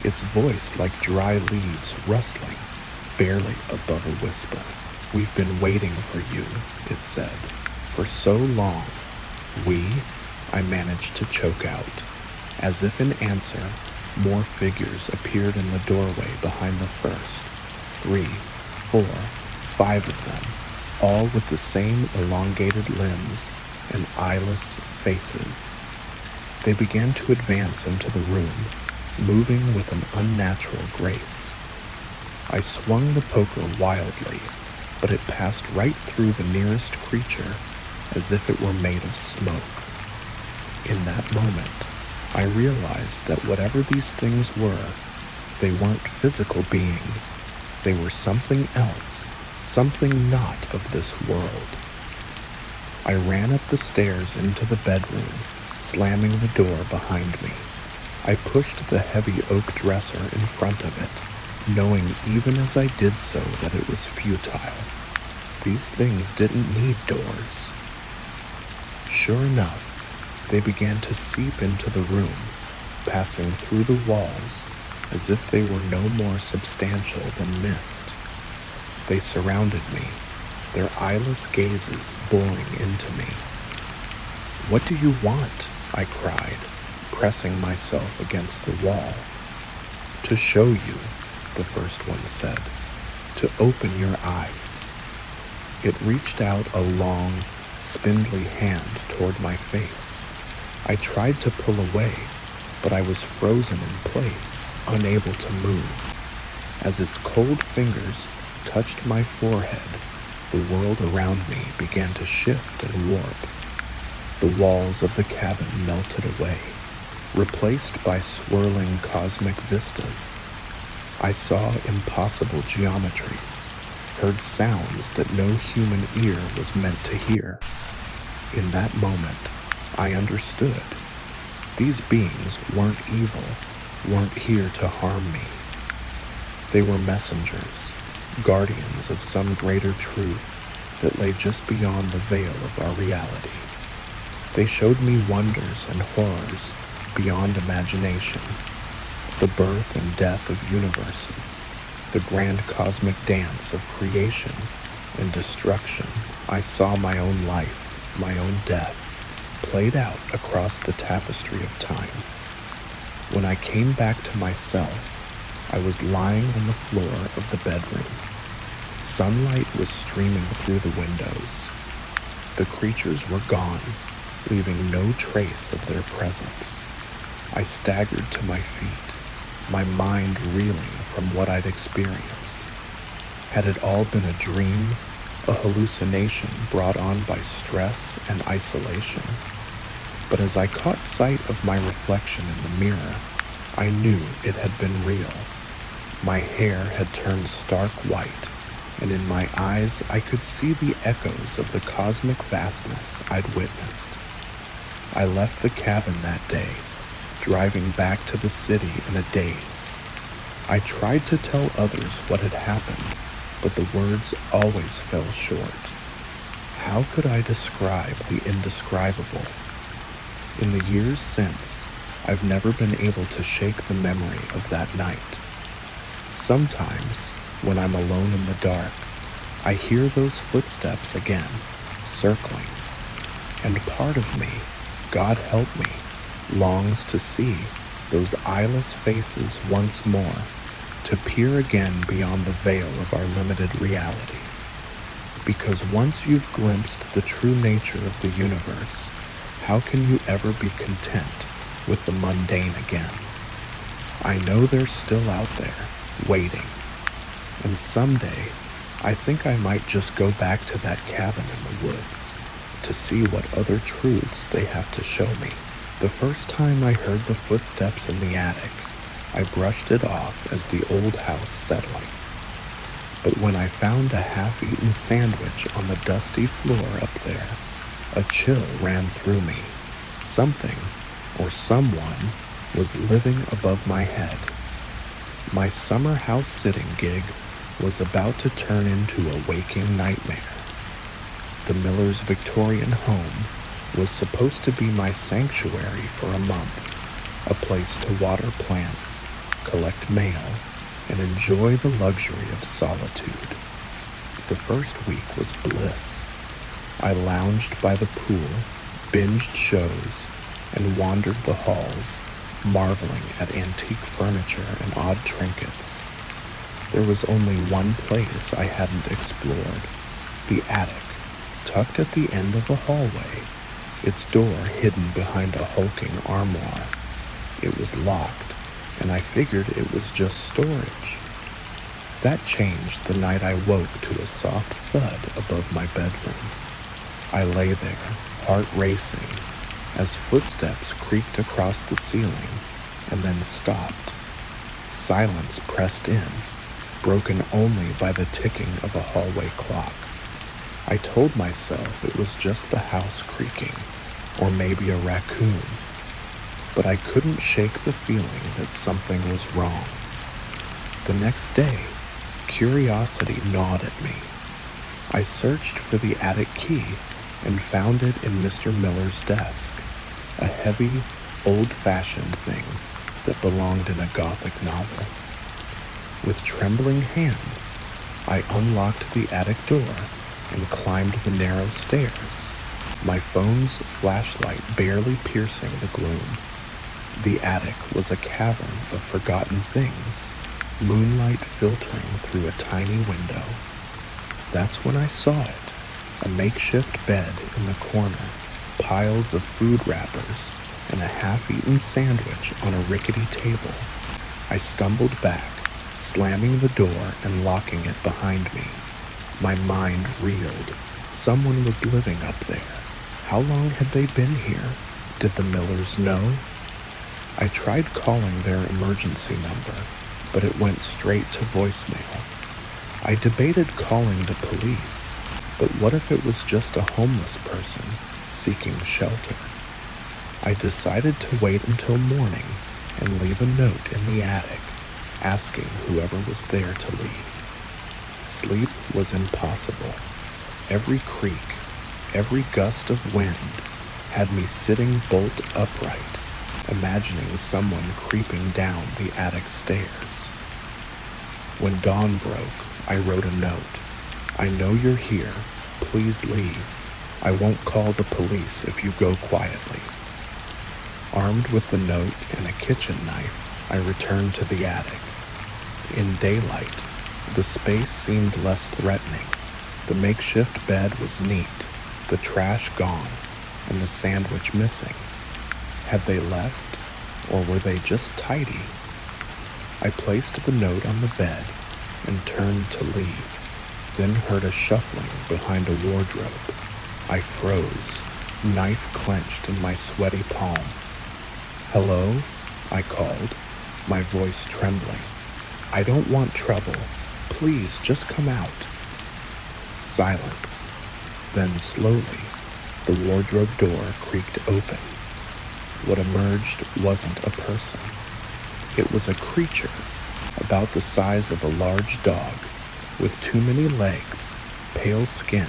its voice like dry leaves rustling, barely above a whisper. "We've been waiting for you," it said, "for so long." I managed to choke out. As if in answer, more figures appeared in the doorway behind the first. 3, 4, 5 of them, all with the same elongated limbs and eyeless faces. They began to advance into the room, moving with an unnatural grace, I swung the poker wildly, but it passed right through the nearest creature as if it were made of smoke. In that moment, I realized that whatever these things were, they weren't physical beings. They were something else, something not of this world. I ran up the stairs into the bedroom, slamming the door behind me. I pushed the heavy oak dresser in front of it, knowing even as I did so that it was futile. These things didn't need doors. Sure enough, they began to seep into the room, passing through the walls as if they were no more substantial than mist. They surrounded me, their eyeless gazes boring into me. "What do you want?" I cried, pressing myself against the wall. "To show you," the first one said, "to open your eyes." It reached out a long, spindly hand toward my face. I tried to pull away, but I was frozen in place, unable to move. As its cold fingers touched my forehead, the world around me began to shift and warp. The walls of the cabin melted away, replaced by swirling cosmic vistas. I saw impossible geometries, heard sounds that no human ear was meant to hear. In that moment, I understood. These beings weren't evil, weren't here to harm me. They were messengers, guardians of some greater truth that lay just beyond the veil of our reality. They showed me wonders and horrors beyond imagination, the birth and death of universes, the grand cosmic dance of creation and destruction. I saw my own life, my own death, played out across the tapestry of time. When I came back to myself, I was lying on the floor of the bedroom. Sunlight was streaming through the windows. The creatures were gone, leaving no trace of their presence. I staggered to my feet, my mind reeling from what I'd experienced. Had it all been a dream, a hallucination brought on by stress and isolation? But as I caught sight of my reflection in the mirror, I knew it had been real. My hair had turned stark white, and in my eyes I could see the echoes of the cosmic vastness I'd witnessed. I left the cabin that day, driving back to the city in a daze. I tried to tell others what had happened, but the words always fell short. How could I describe the indescribable? In the years since, I've never been able to shake the memory of that night. Sometimes, when I'm alone in the dark, I hear those footsteps again, circling, and part of me, God help me, longs to see those eyeless faces once more, to peer again beyond the veil of our limited reality. Because once you've glimpsed the true nature of the universe, how can you ever be content with the mundane again? I know they're still out there, waiting. And someday, I think I might just go back to that cabin in the woods to see what other truths they have to show me. The first time I heard the footsteps in the attic, I brushed it off as the old house settling. But when I found a half-eaten sandwich on the dusty floor up there, a chill ran through me. Something, or someone, was living above my head. My summer house sitting gig was about to turn into a waking nightmare. The Miller's Victorian home was supposed to be my sanctuary for a month, a place to water plants, collect mail, and enjoy the luxury of solitude. The first week was bliss. I lounged by the pool, binged shows, and wandered the halls, marveling at antique furniture and odd trinkets. There was only one place I hadn't explored, the attic, tucked at the end of a hallway, its door hidden behind a hulking armoire. It was locked, and I figured it was just storage. That changed the night I woke to a soft thud above my bedroom. I lay there, heart racing, as footsteps creaked across the ceiling and then stopped. Silence pressed in, broken only by the ticking of a hallway clock. I told myself it was just the house creaking, or maybe a raccoon, but I couldn't shake the feeling that something was wrong. The next day, curiosity gnawed at me. I searched for the attic key and found it in Mr. Miller's desk, a heavy, old-fashioned thing that belonged in a Gothic novel. With trembling hands, I unlocked the attic door and climbed the narrow stairs, my phone's flashlight barely piercing the gloom. The attic was a cavern of forgotten things, moonlight filtering through a tiny window. That's when I saw it, a makeshift bed in the corner, piles of food wrappers, and a half-eaten sandwich on a rickety table. I stumbled back, slamming the door and locking it behind me. My mind reeled. Someone was living up there. How long had they been here? Did the Millers know? I tried calling their emergency number, but it went straight to voicemail. I debated calling the police, but what if it was just a homeless person seeking shelter? I decided to wait until morning and leave a note in the attic, asking whoever was there to leave. Sleep was impossible. Every creak, every gust of wind had me sitting bolt upright, imagining someone creeping down the attic stairs. When dawn broke, I wrote a note. I know you're here. Please leave. I won't call the police if you go quietly. Armed with the note and a kitchen knife, I returned to the attic. In daylight, the space seemed less threatening. The makeshift bed was neat, the trash gone, and the sandwich missing. Had they left, or were they just tidy? I placed the note on the bed and turned to leave, then heard a shuffling behind a wardrobe. I froze, knife clenched in my sweaty palm. "Hello?" I called, my voice trembling. "I don't want trouble. Please, just come out." Silence. Then slowly, the wardrobe door creaked open. What emerged wasn't a person. It was a creature about the size of a large dog, with too many legs, pale skin,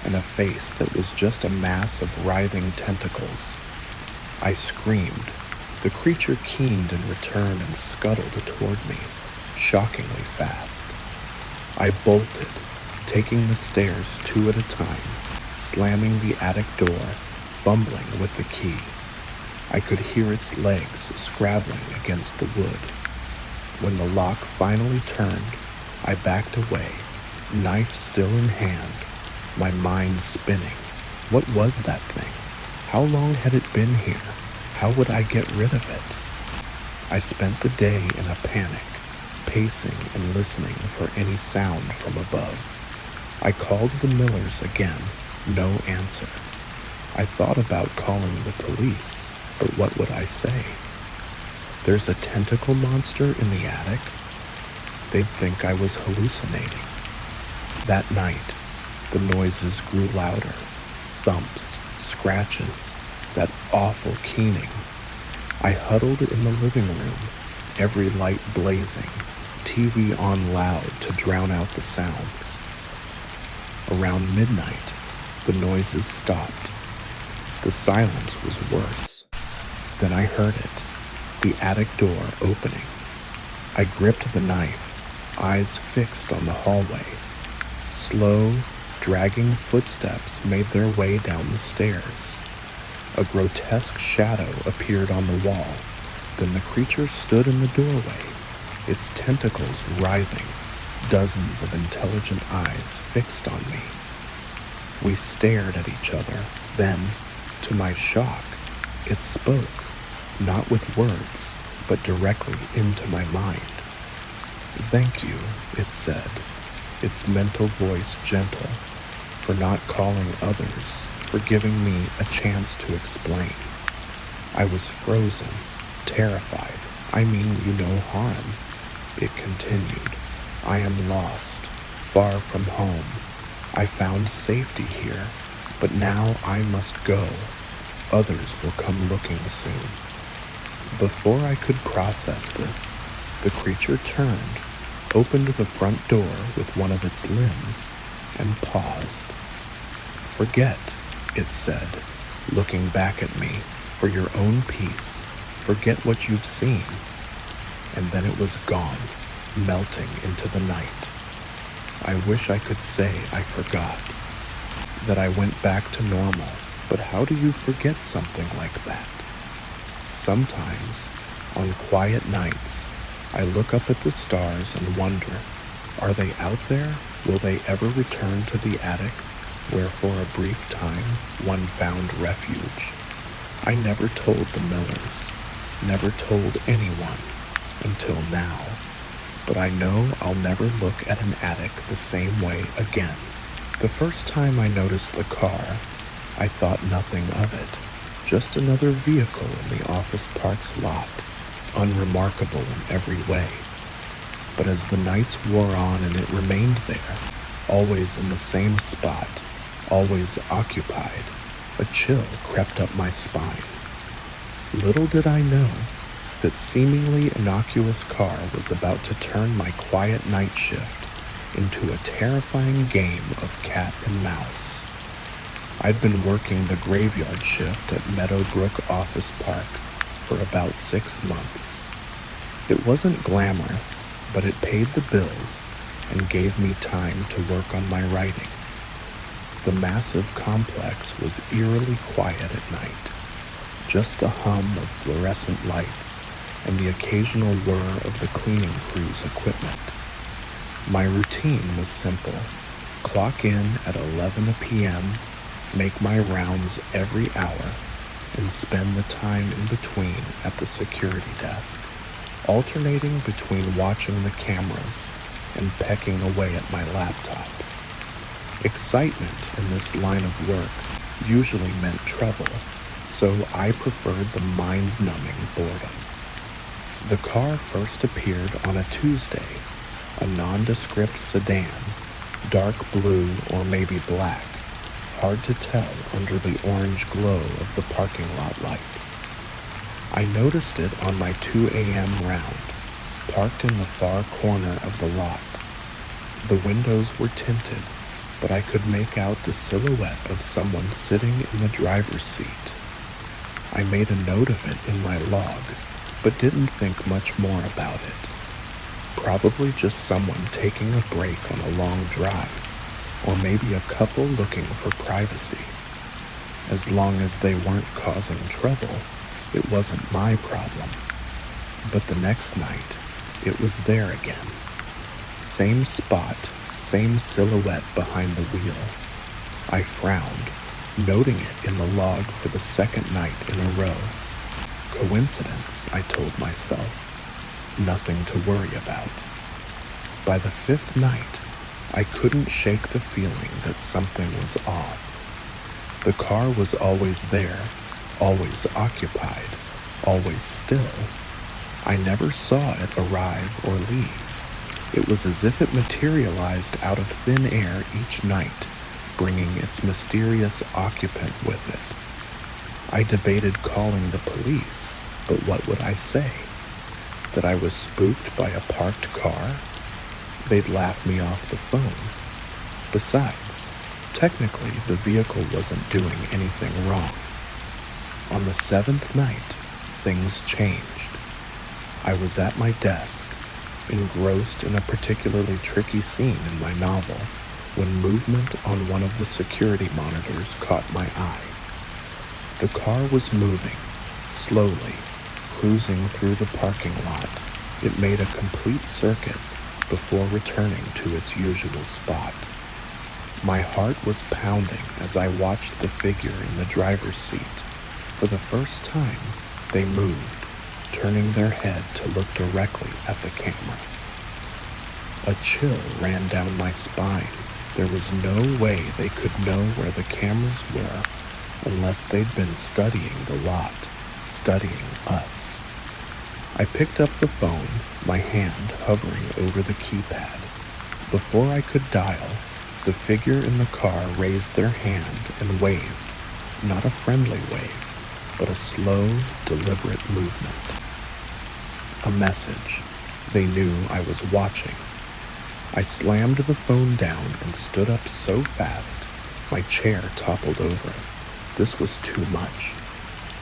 and a face that was just a mass of writhing tentacles. I screamed. The creature keened in return and scuttled toward me, shockingly fast. I bolted, taking the stairs two at a time, slamming the attic door, fumbling with the key. I could hear its legs scrabbling against the wood. When the lock finally turned, I backed away, knife still in hand, my mind spinning. What was that thing? How long had it been here? How would I get rid of it? I spent the day in a panic, pacing and listening for any sound from above. I called the Millers again, no answer. I thought about calling the police, but what would I say? There's a tentacle monster in the attic? They'd think I was hallucinating. That night, the noises grew louder. Thumps, scratches, that awful keening. I huddled in the living room, every light blazing, TV on loud to drown out the sounds. Around midnight, the noises stopped. The silence was worse. Then I heard it, the attic door opening. I gripped the knife, eyes fixed on the hallway. Slow, dragging footsteps made their way down the stairs. A grotesque shadow appeared on the wall. Then the creature stood in the doorway, its tentacles writhing, dozens of intelligent eyes fixed on me. We stared at each other. Then, to my shock, it spoke, not with words, but directly into my mind. Thank you, it said, its mental voice gentle, for not calling others, for giving me a chance to explain. I was frozen, terrified. I mean you no harm. It continued. I am lost, far from home. I found safety here, but now I must go. Others will come looking soon. Before I could process this, the creature turned, opened the front door with one of its limbs, and paused. Forget, it said, looking back at me, for your own peace, forget what you've seen. And then it was gone, melting into the night. I wish I could say I forgot, that I went back to normal, but how do you forget something like that? Sometimes, on quiet nights, I look up at the stars and wonder, are they out there? Will they ever return to the attic, where for a brief time one found refuge? I never told the Millers, never told anyone, until now. But I know I'll never look at an attic the same way again. The first time I noticed the car, I thought nothing of it. Just another vehicle in the office park's lot, unremarkable in every way. But as the nights wore on and it remained there, always in the same spot, always occupied, a chill crept up my spine. Little did I know that seemingly innocuous car was about to turn my quiet night shift into a terrifying game of cat and mouse. I'd been working the graveyard shift at Meadowbrook Office Park for about 6 months. It wasn't glamorous, but it paid the bills and gave me time to work on my writing. The massive complex was eerily quiet at night, just the hum of fluorescent lights and the occasional whir of the cleaning crew's equipment. My routine was simple. Clock in at 11 p.m., make my rounds every hour, and spend the time in between at the security desk, alternating between watching the cameras and pecking away at my laptop. Excitement in this line of work usually meant trouble, so I preferred the mind-numbing boredom. The car first appeared on a Tuesday, a nondescript sedan, dark blue or maybe black, hard to tell under the orange glow of the parking lot lights. I noticed it on my 2 a.m. round, parked in the far corner of the lot. The windows were tinted, but I could make out the silhouette of someone sitting in the driver's seat. I made a note of it in my log, but didn't think much more about it. Probably just someone taking a break on a long drive, or maybe a couple looking for privacy. As long as they weren't causing trouble, it wasn't my problem. But the next night, it was there again. Same spot, same silhouette behind the wheel. I frowned, noting it in the log for the second night in a row. Coincidence, I told myself. Nothing to worry about. By the 5th night, I couldn't shake the feeling that something was off. The car was always there, always occupied, always still. I never saw it arrive or leave. It was as if it materialized out of thin air each night, bringing its mysterious occupant with it. I debated calling the police, but what would I say? That I was spooked by a parked car? They'd laugh me off the phone. Besides, technically the vehicle wasn't doing anything wrong. On the 7th night, things changed. I was at my desk, engrossed in a particularly tricky scene in my novel, when movement on one of the security monitors caught my eye. The car was moving, slowly, cruising through the parking lot. It made a complete circuit before returning to its usual spot. My heart was pounding as I watched the figure in the driver's seat. For the first time, they moved, turning their head to look directly at the camera. A chill ran down my spine. There was no way they could know where the cameras were unless they'd been studying the lot, studying us. I picked up the phone, my hand hovering over the keypad. Before I could dial, the figure in the car raised their hand and waved, not a friendly wave, but a slow, deliberate movement. A message. They knew I was watching. I slammed the phone down and stood up so fast, my chair toppled over. This was too much.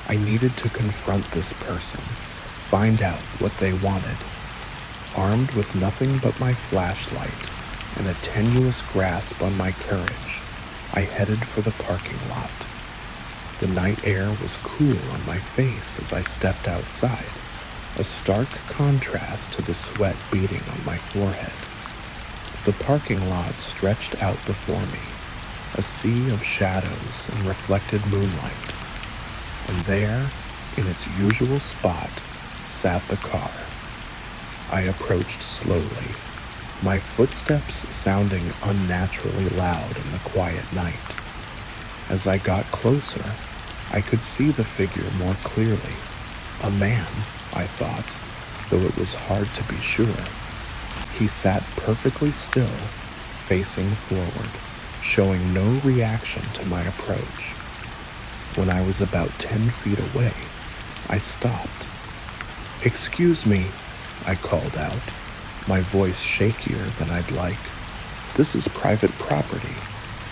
I needed to confront this person, find out what they wanted. Armed with nothing but my flashlight and a tenuous grasp on my courage, I headed for the parking lot. The night air was cool on my face as I stepped outside, a stark contrast to the sweat beading on my forehead. The parking lot stretched out before me, a sea of shadows and reflected moonlight. And there, in its usual spot, sat the car. I approached slowly, my footsteps sounding unnaturally loud in the quiet night. As I got closer, I could see the figure more clearly. A man, I thought, though it was hard to be sure. He sat perfectly still, facing forward, showing no reaction to my approach. When I was about 10 feet away, I stopped. "Excuse me," I called out, my voice shakier than I'd like. "This is private property.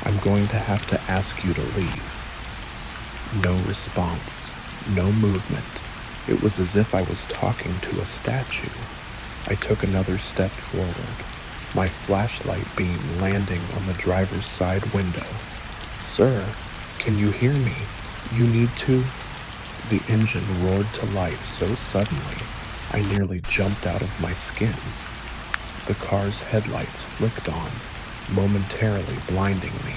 I'm going to have to ask you to leave." No response, no movement. It was as if I was talking to a statue. I took another step forward, my flashlight beam landing on the driver's side window. "Sir, can you hear me? You need to..." The engine roared to life so suddenly, I nearly jumped out of my skin. The car's headlights flicked on, momentarily blinding me.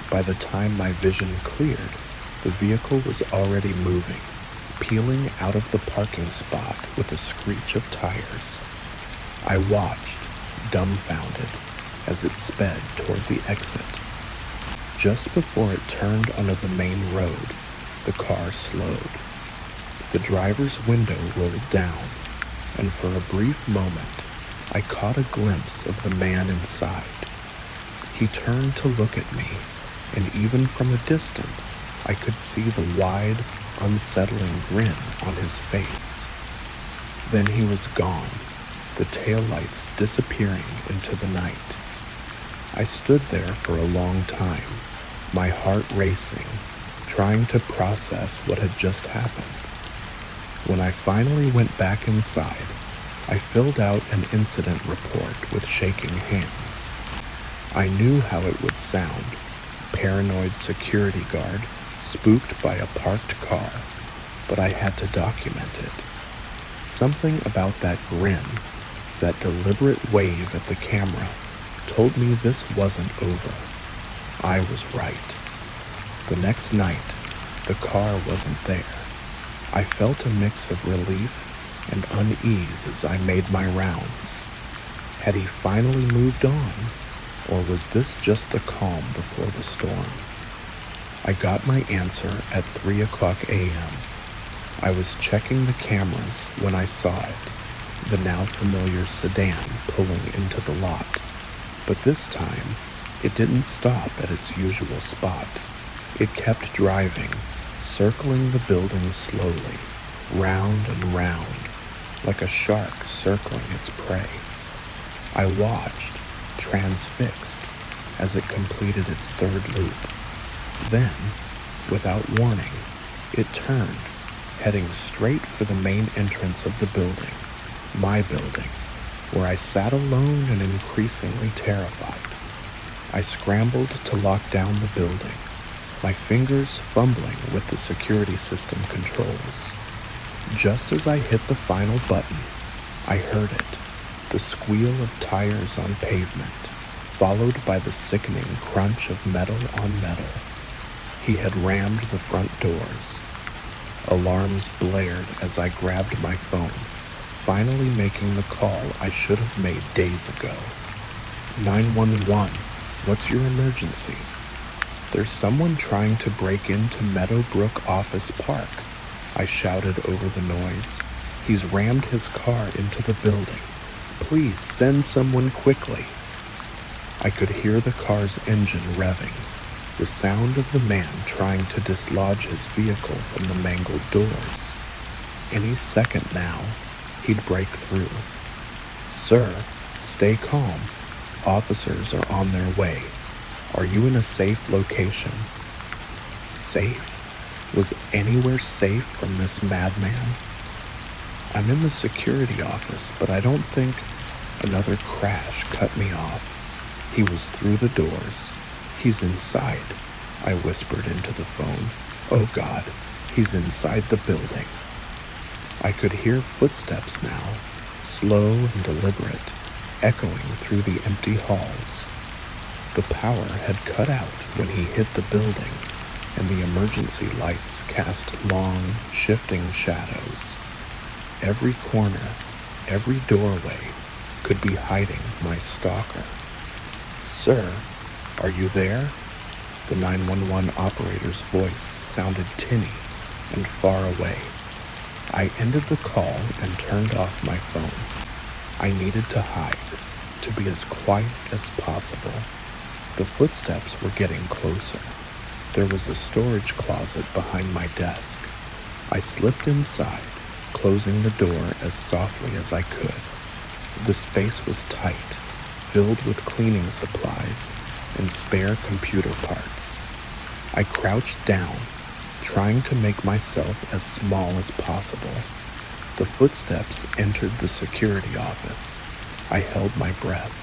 By the time my vision cleared, the vehicle was already moving, peeling out of the parking spot with a screech of tires. I watched, dumbfounded, as it sped toward the exit. Just before it turned onto the main road, the car slowed. The driver's window rolled down, and for a brief moment, I caught a glimpse of the man inside. He turned to look at me, and even from a distance, I could see the wide, unsettling grin on his face. Then he was gone, the taillights disappearing into the night. I stood there for a long time, my heart racing, trying to process what had just happened. When I finally went back inside, I filled out an incident report with shaking hands. I knew how it would sound: paranoid security guard, spooked by a parked car, but I had to document it. Something about that grin, that deliberate wave at the camera, told me this wasn't over. I was right. The next night, the car wasn't there. I felt a mix of relief and unease as I made my rounds. Had he finally moved on, or was this just the calm before the storm? I got my answer at 3:00 a.m. I was checking the cameras when I saw it, the now familiar sedan pulling into the lot. But this time, it didn't stop at its usual spot. It kept driving, circling the building slowly, round and round, like a shark circling its prey. I watched, transfixed, as it completed its third loop. Then, without warning, it turned, heading straight for the main entrance of the building, my building, where I sat alone and increasingly terrified. I scrambled to lock down the building, my fingers fumbling with the security system controls. Just as I hit the final button, I heard it, the squeal of tires on pavement, followed by the sickening crunch of metal on metal. He had rammed the front doors. Alarms blared as I grabbed my phone, finally making the call I should have made days ago. 911, what's your emergency? There's someone trying to break into Meadowbrook Office Park, I shouted over the noise. He's rammed his car into the building. Please send someone quickly. I could hear the car's engine revving, the sound of the man trying to dislodge his vehicle from the mangled doors. Any second now, he'd break through. Sir, stay calm. Officers are on their way. Are you in a safe location? Safe? Was anywhere safe from this madman? I'm in the security office, but I don't think another crash cut me off. He was through the doors. He's inside, I whispered into the phone. Oh God, he's inside the building. I could hear footsteps now, slow and deliberate, echoing through the empty halls. The power had cut out when he hit the building, and the emergency lights cast long, shifting shadows. Every corner, every doorway could be hiding my stalker. Sir, are you there? The 911 operator's voice sounded tinny and far away. I ended the call and turned off my phone. I needed to hide, to be as quiet as possible. The footsteps were getting closer. There was a storage closet behind my desk. I slipped inside, closing the door as softly as I could. The space was tight, filled with cleaning supplies and spare computer parts. I crouched down, trying to make myself as small as possible. The footsteps entered the security office. I held my breath,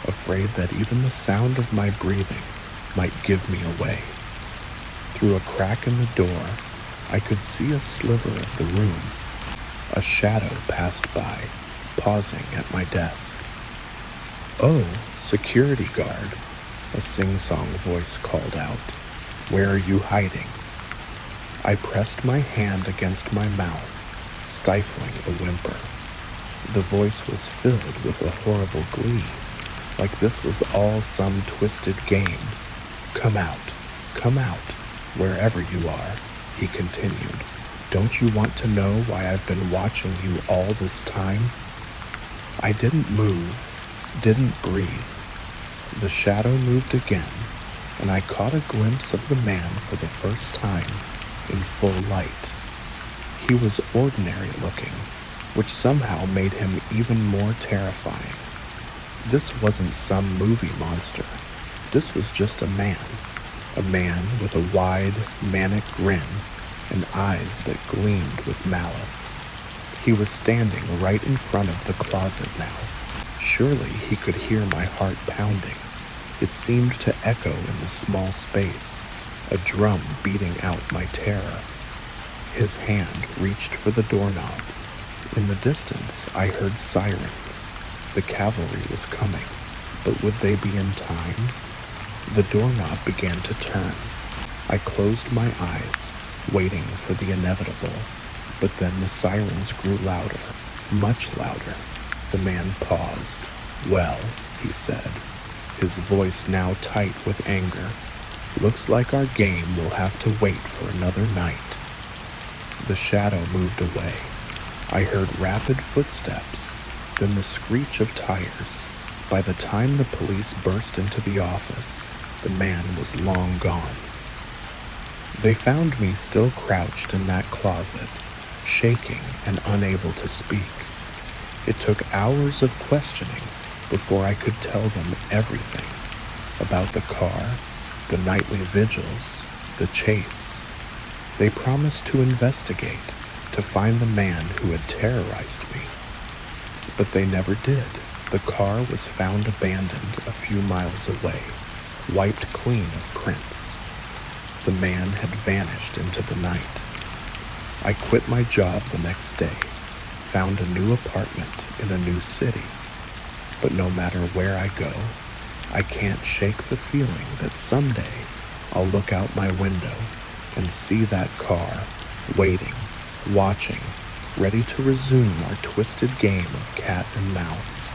afraid that even the sound of my breathing might give me away. Through a crack in the door, I could see a sliver of the room. A shadow passed by, pausing at my desk. Oh, security guard, a sing-song voice called out. Where are you hiding? I pressed my hand against my mouth, stifling a whimper. The voice was filled with a horrible glee, like this was all some twisted game. Come out, wherever you are, he continued. Don't you want to know why I've been watching you all this time? I didn't move, didn't breathe. The shadow moved again, and I caught a glimpse of the man for the first time in full light. He was ordinary looking, which somehow made him even more terrifying. This wasn't some movie monster. This was just a man with a wide, manic grin and eyes that gleamed with malice. He was standing right in front of the closet now. Surely he could hear my heart pounding. It seemed to echo in the small space, a drum beating out my terror. His hand reached for the doorknob. In the distance, I heard sirens. The cavalry was coming, but would they be in time? The doorknob began to turn. I closed my eyes, waiting for the inevitable, but then the sirens grew louder, much louder. The man paused. Well, he said, his voice now tight with anger. Looks like our game will have to wait for another night. The shadow moved away. I heard rapid footsteps, then the screech of tires. By the time the police burst into the office, the man was long gone. They found me still crouched in that closet, shaking and unable to speak. It took hours of questioning before I could tell them everything about the car, the nightly vigils, the chase. They promised to investigate, to find the man who had terrorized me. But they never did. The car was found abandoned a few miles away, wiped clean of prints. The man had vanished into the night. I quit my job the next day, found a new apartment in a new city. But no matter where I go, I can't shake the feeling that someday I'll look out my window and see that car, waiting, watching, ready to resume our twisted game of cat and mouse.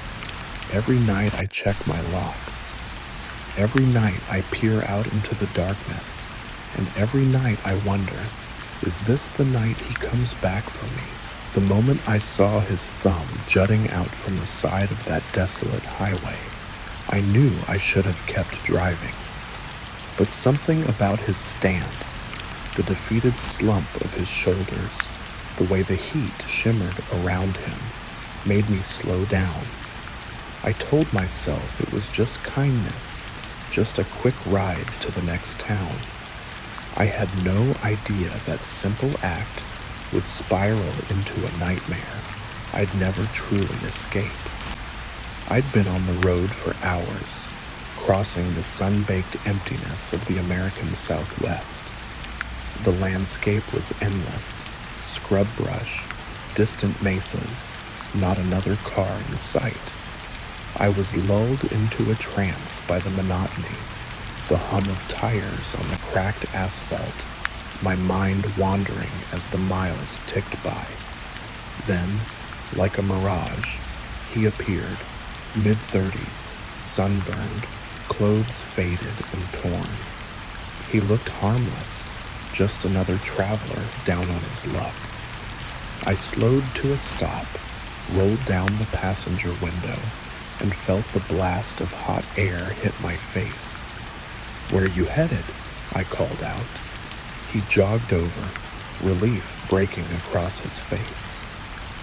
Every night I check my locks. Every night I peer out into the darkness. And every night I wonder, is this the night he comes back for me? The moment I saw his thumb jutting out from the side of that desolate highway, I knew I should have kept driving. But something about his stance, the defeated slump of his shoulders, the way the heat shimmered around him, made me slow down. I told myself it was just kindness, just a quick ride to the next town. I had no idea that simple act would spiral into a nightmare I'd never truly escape. I'd been on the road for hours, crossing the sun-baked emptiness of the American Southwest. The landscape was endless, scrub brush, distant mesas, not another car in sight. I was lulled into a trance by the monotony, the hum of tires on the cracked asphalt, my mind wandering as the miles ticked by. Then, like a mirage, he appeared, mid-30s, sunburned, clothes faded and torn. He looked harmless, just another traveler down on his luck. I slowed to a stop, rolled down the passenger window, and felt the blast of hot air hit my face. "Where are you headed?" I called out. He jogged over, relief breaking across his face.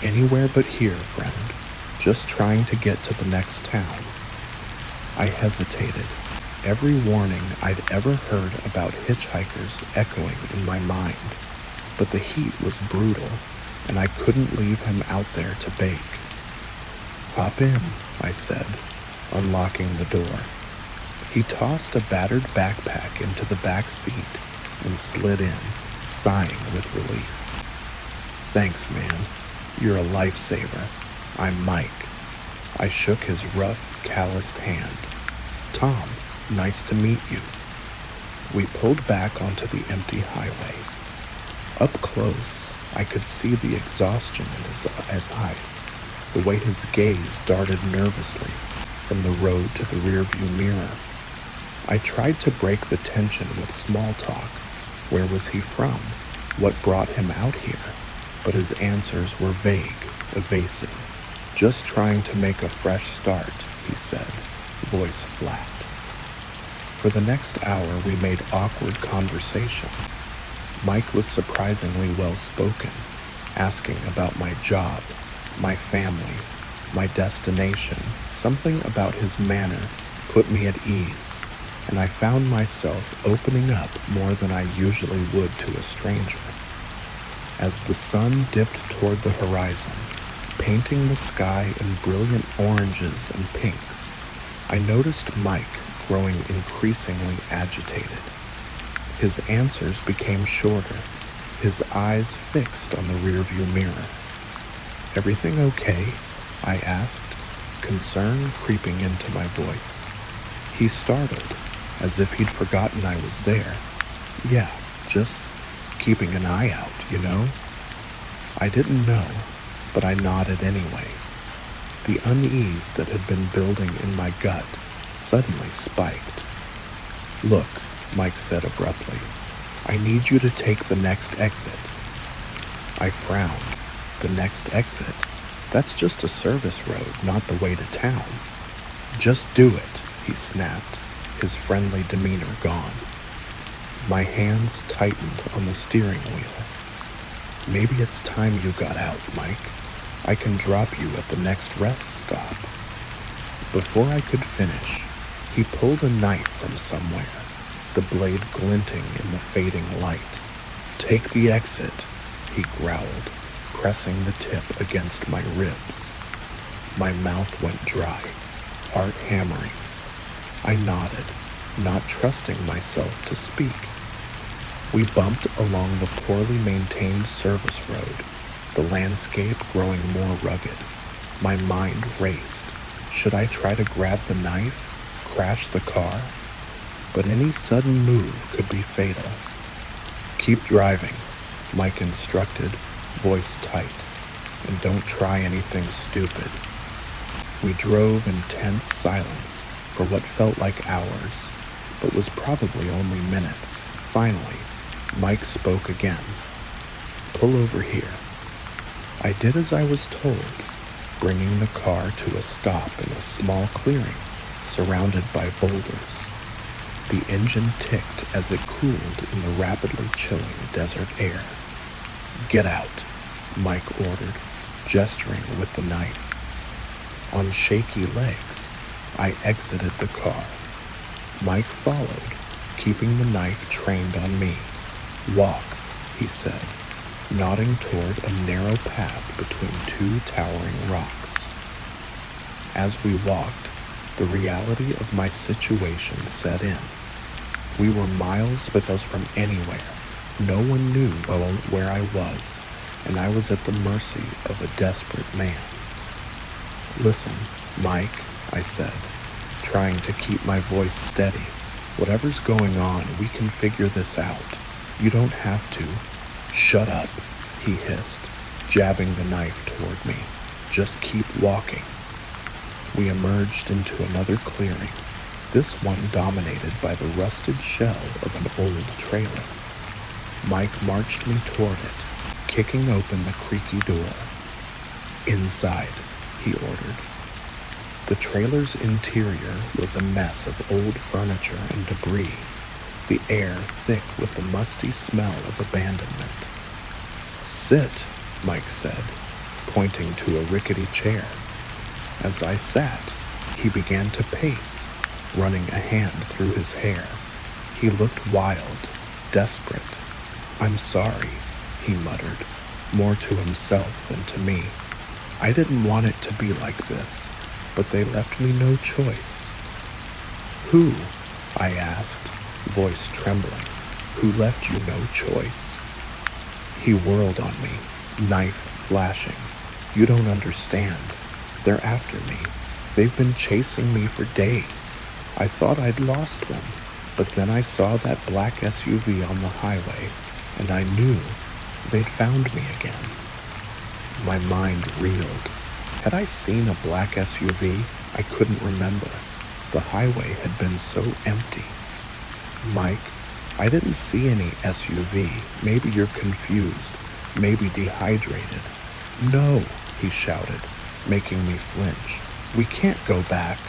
"Anywhere but here, friend. Just trying to get to the next town." I hesitated, every warning I'd ever heard about hitchhikers echoing in my mind. But the heat was brutal, and I couldn't leave him out there to bake. "Hop in," I said, unlocking the door. He tossed a battered backpack into the back seat and slid in, sighing with relief. "Thanks, man. You're a lifesaver. I'm Mike." I shook his rough, calloused hand. "Tom, nice to meet you." We pulled back onto the empty highway. Up close, I could see the exhaustion in his eyes, the way his gaze darted nervously from the road to the rearview mirror. I tried to break the tension with small talk. Where was he from? What brought him out here? But his answers were vague, evasive. "Just trying to make a fresh start," he said, voice flat. For the next hour, we made awkward conversation. Mike was surprisingly well-spoken, asking about my job, my family, my destination. Something about his manner put me at ease, and I found myself opening up more than I usually would to a stranger. As the sun dipped toward the horizon, painting the sky in brilliant oranges and pinks, I noticed Mike growing increasingly agitated. His answers became shorter, his eyes fixed on the rearview mirror. "Everything okay?" I asked, concern creeping into my voice. He startled, as if he'd forgotten I was there. "Yeah, just keeping an eye out, you know?" I didn't know, but I nodded anyway. The unease that had been building in my gut suddenly spiked. "Look," Mike said abruptly, "I need you to take the next exit." I frowned. "The next exit? That's just a service road, not the way to town." "Just do it," he snapped, his friendly demeanor gone. My hands tightened on the steering wheel. "Maybe it's time you got out, Mike. I can drop you at the next rest stop." Before I could finish, he pulled a knife from somewhere, the blade glinting in the fading light. "Take the exit," he growled, pressing the tip against my ribs. My mouth went dry, heart hammering. I nodded, not trusting myself to speak. We bumped along the poorly maintained service road, the landscape growing more rugged. My mind raced. Should I try to grab the knife, crash the car? But any sudden move could be fatal. "Keep driving," Mike instructed, voice tight, "and don't try anything stupid." We drove in tense silence for what felt like hours, but was probably only minutes. Finally, Mike spoke again. "Pull over here." I did as I was told, bringing the car to a stop in a small clearing surrounded by boulders. The engine ticked as it cooled in the rapidly chilling desert air. "Get out," Mike ordered, gesturing with the knife. On shaky legs, I exited the car. Mike followed, keeping the knife trained on me. "Walk," he said, nodding toward a narrow path between two towering rocks. As we walked, the reality of my situation set in. We were miles from anywhere. No one knew where I was, and I was at the mercy of a desperate man. "Listen, Mike," I said, trying to keep my voice steady. "Whatever's going on, we can figure this out. You don't have to." "Shut up," he hissed, jabbing the knife toward me. "Just keep walking." We emerged into another clearing, this one dominated by the rusted shell of an old trailer. Mike marched me toward it, kicking open the creaky door. "Inside," he ordered. The trailer's interior was a mess of old furniture and debris, the air thick with the musty smell of abandonment. "Sit," Mike said, pointing to a rickety chair. As I sat, he began to pace, running a hand through his hair. He looked wild, desperate. "I'm sorry," he muttered, more to himself than to me. "I didn't want it to be like this, but they left me no choice." "Who?" I asked, voice trembling. "Who left you no choice?" He whirled on me, knife flashing. "You don't understand. They're after me. They've been chasing me for days. I thought I'd lost them, but then I saw that black SUV on the highway, and I knew they'd found me again." My mind reeled. Had I seen a black SUV? I couldn't remember. The highway had been so empty. "Mike, I didn't see any SUV. Maybe you're confused. Maybe dehydrated." "No," he shouted, making me flinch. "We can't go back.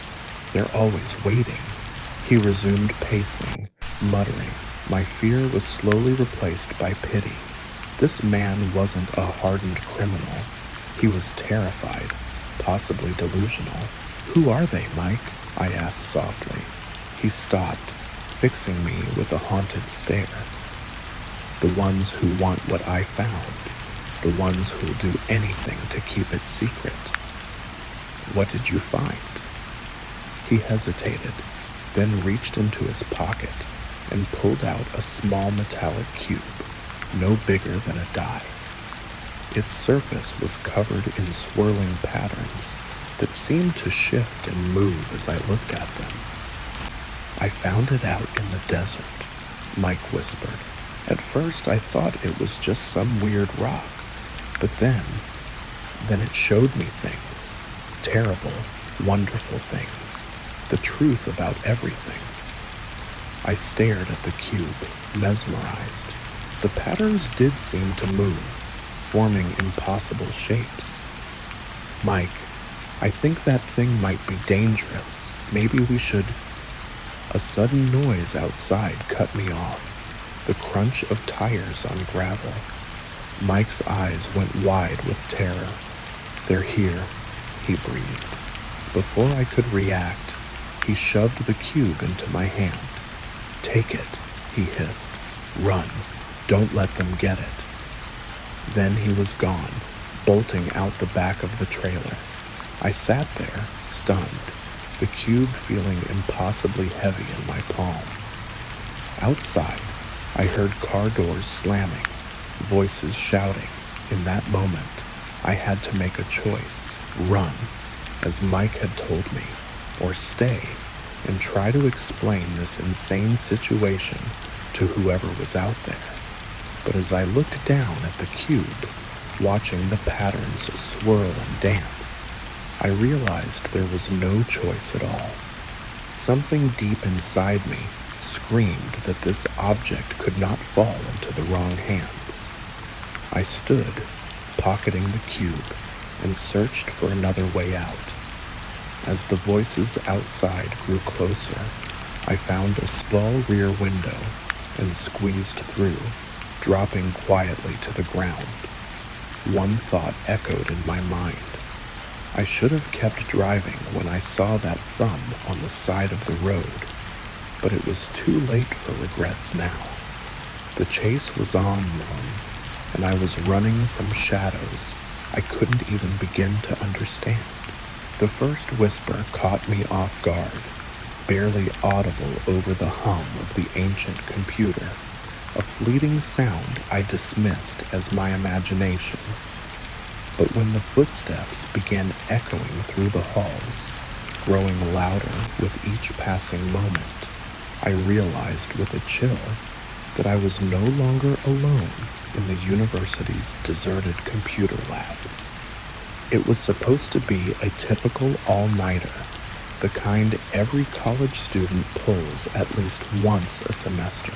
They're always waiting." He resumed pacing, muttering. My fear was slowly replaced by pity. This man wasn't a hardened criminal. He was terrified, possibly delusional. "Who are they, Mike?" I asked softly. He stopped, fixing me with a haunted stare. "The ones who want what I found. The ones who'll do anything to keep it secret." "What did you find?" He hesitated, then reached into his pocket and pulled out a small metallic cube, no bigger than a die. Its surface was covered in swirling patterns that seemed to shift and move as I looked at them. "I found it out in the desert," Mike whispered. "At first I thought it was just some weird rock, but then it showed me things. Terrible, wonderful things. The truth about everything." I stared at the cube, mesmerized. The patterns did seem to move, forming impossible shapes. "Mike, I think that thing might be dangerous. Maybe we should—" A sudden noise outside cut me off, the crunch of tires on gravel. Mike's eyes went wide with terror. "They're here," he breathed. Before I could react, he shoved the cube into my hand. "Take it," he hissed. "Run. Don't let them get it." Then he was gone, bolting out the back of the trailer. I sat there, stunned, the cube feeling impossibly heavy in my palm. Outside, I heard car doors slamming, voices shouting. In that moment, I had to make a choice: run, as Mike had told me, or stay and try to explain this insane situation to whoever was out there. But as I looked down at the cube, watching the patterns swirl and dance, I realized there was no choice at all. Something deep inside me screamed that this object could not fall into the wrong hands. I stood, pocketing the cube, and searched for another way out. As the voices outside grew closer, I found a small rear window and squeezed through, dropping quietly to the ground. One thought echoed in my mind. I should have kept driving when I saw that thumb on the side of the road, but it was too late for regrets now. The chase was on, and I was running from shadows I couldn't even begin to understand. The first whisper caught me off guard, barely audible over the hum of the ancient computer, a fleeting sound I dismissed as my imagination. But when the footsteps began echoing through the halls, growing louder with each passing moment, I realized with a chill that I was no longer alone in the university's deserted computer lab. It was supposed to be a typical all-nighter, the kind every college student pulls at least once a semester.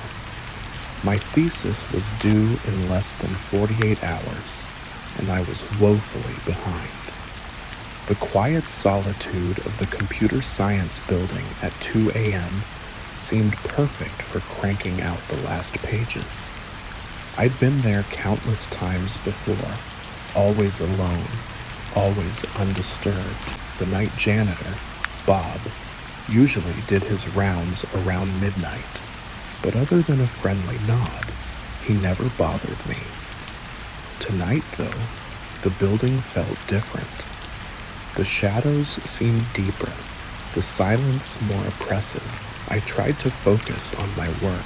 My thesis was due in less than 48 hours, and I was woefully behind. The quiet solitude of the computer science building at 2 a.m. seemed perfect for cranking out the last pages. I'd been there countless times before, always alone, always undisturbed. The night janitor, Bob, usually did his rounds around midnight, but other than a friendly nod, he never bothered me. Tonight, though, the building felt different. The shadows seemed deeper, the silence more oppressive. I tried to focus on my work,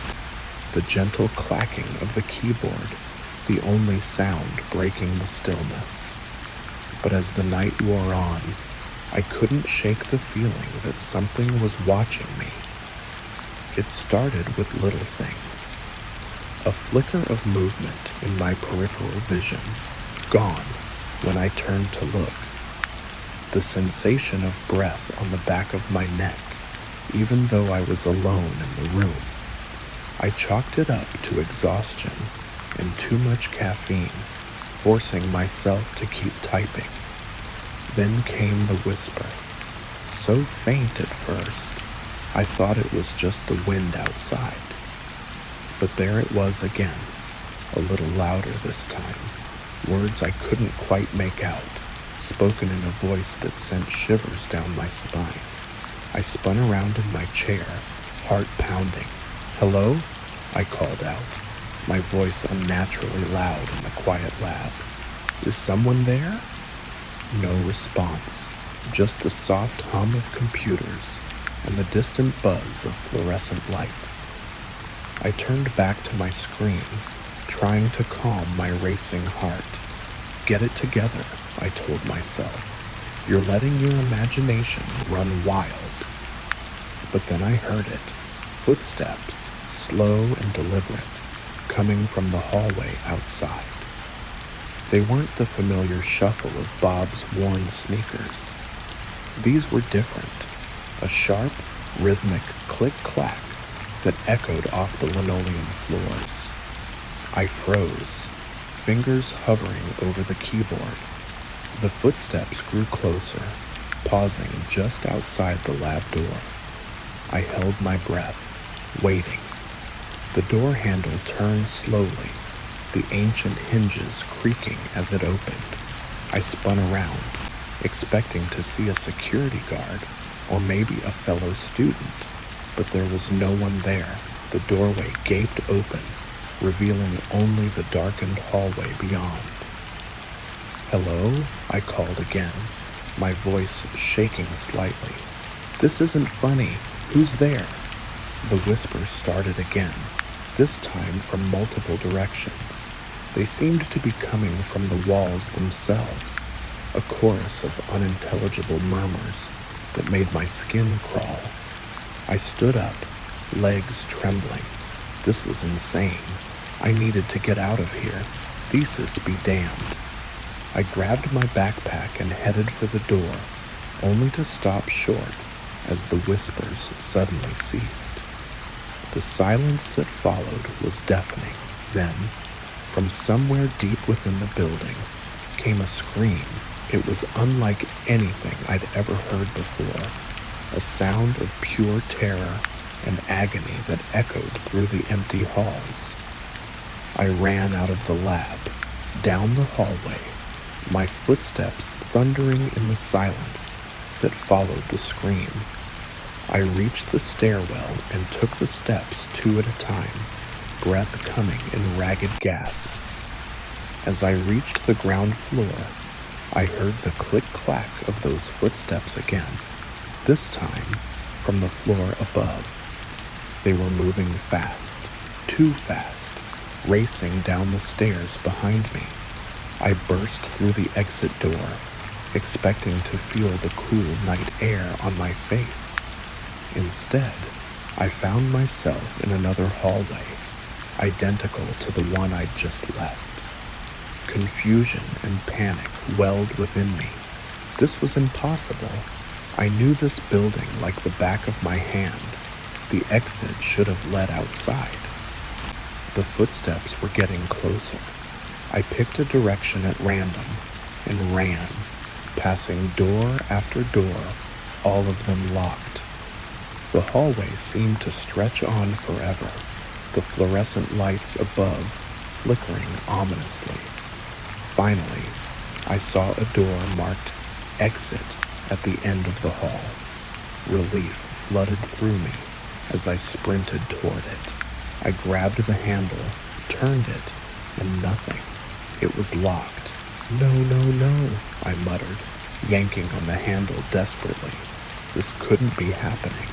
the gentle clacking of the keyboard, the only sound breaking the stillness. But as the night wore on, I couldn't shake the feeling that something was watching me. It started with little things. A flicker of movement in my peripheral vision, gone when I turned to look. The sensation of breath on the back of my neck, even though I was alone in the room. I chalked it up to exhaustion and too much caffeine, forcing myself to keep typing. Then came the whisper, so faint at first, I thought it was just the wind outside. But there it was again, a little louder this time, words I couldn't quite make out, spoken in a voice that sent shivers down my spine. I spun around in my chair, heart pounding. "Hello?" I called out, my voice unnaturally loud in the quiet lab. "Is someone there?" No response, just the soft hum of computers and the distant buzz of fluorescent lights. I turned back to my screen, trying to calm my racing heart. "Get it together," I told myself. "You're letting your imagination run wild." But then I heard it, footsteps, slow and deliberate, coming from the hallway outside. They weren't the familiar shuffle of Bob's worn sneakers. These were different, a sharp, rhythmic click-clack that echoed off the linoleum floors. I froze, fingers hovering over the keyboard. The footsteps grew closer, pausing just outside the lab door. I held my breath, waiting. The door handle turned slowly, the ancient hinges creaking as it opened. I spun around, expecting to see a security guard or maybe a fellow student, but there was no one there. The doorway gaped open, revealing only the darkened hallway beyond. "Hello?" I called again, my voice shaking slightly. "This isn't funny. Who's there?" The whisper started again, this time from multiple directions. They seemed to be coming from the walls themselves, a chorus of unintelligible murmurs that made my skin crawl. I stood up, legs trembling. This was insane. I needed to get out of here. Thesis be damned. I grabbed my backpack and headed for the door, only to stop short as the whispers suddenly ceased. The silence that followed was deafening. Then, from somewhere deep within the building, came a scream. It was unlike anything I'd ever heard before, a sound of pure terror and agony that echoed through the empty halls. I ran out of the lab, down the hallway, my footsteps thundering in the silence that followed the scream. I reached the stairwell and took the steps 2 at a time, breath coming in ragged gasps. As I reached the ground floor, I heard the click-clack of those footsteps again, this time from the floor above. They were moving fast, too fast, racing down the stairs behind me. I burst through the exit door, expecting to feel the cool night air on my face. Instead, I found myself in another hallway, identical to the one I'd just left. Confusion and panic welled within me. This was impossible. I knew this building like the back of my hand. The exit should have led outside. The footsteps were getting closer. I picked a direction at random and ran, passing door after door, all of them locked. The hallway seemed to stretch on forever, the fluorescent lights above flickering ominously. Finally, I saw a door marked Exit at the end of the hall. Relief flooded through me as I sprinted toward it. I grabbed the handle, turned it, and nothing. It was locked. No, no, no, I muttered, yanking on the handle desperately. This couldn't be happening.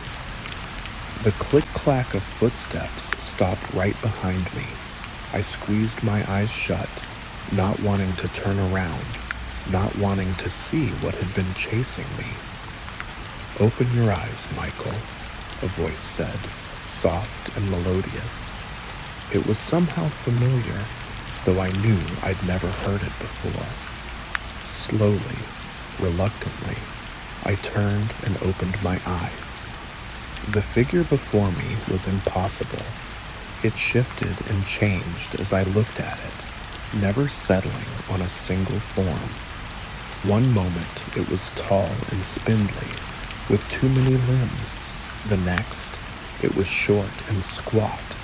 The click-clack of footsteps stopped right behind me. I squeezed my eyes shut, not wanting to turn around, not wanting to see what had been chasing me. "Open your eyes, Michael," a voice said, soft and melodious. It was somehow familiar, though I knew I'd never heard it before. Slowly, reluctantly, I turned and opened my eyes. The figure before me was impossible. It shifted and changed as I looked at it, never settling on a single form. One moment it was tall and spindly, with too many limbs. The next, it was short and squat,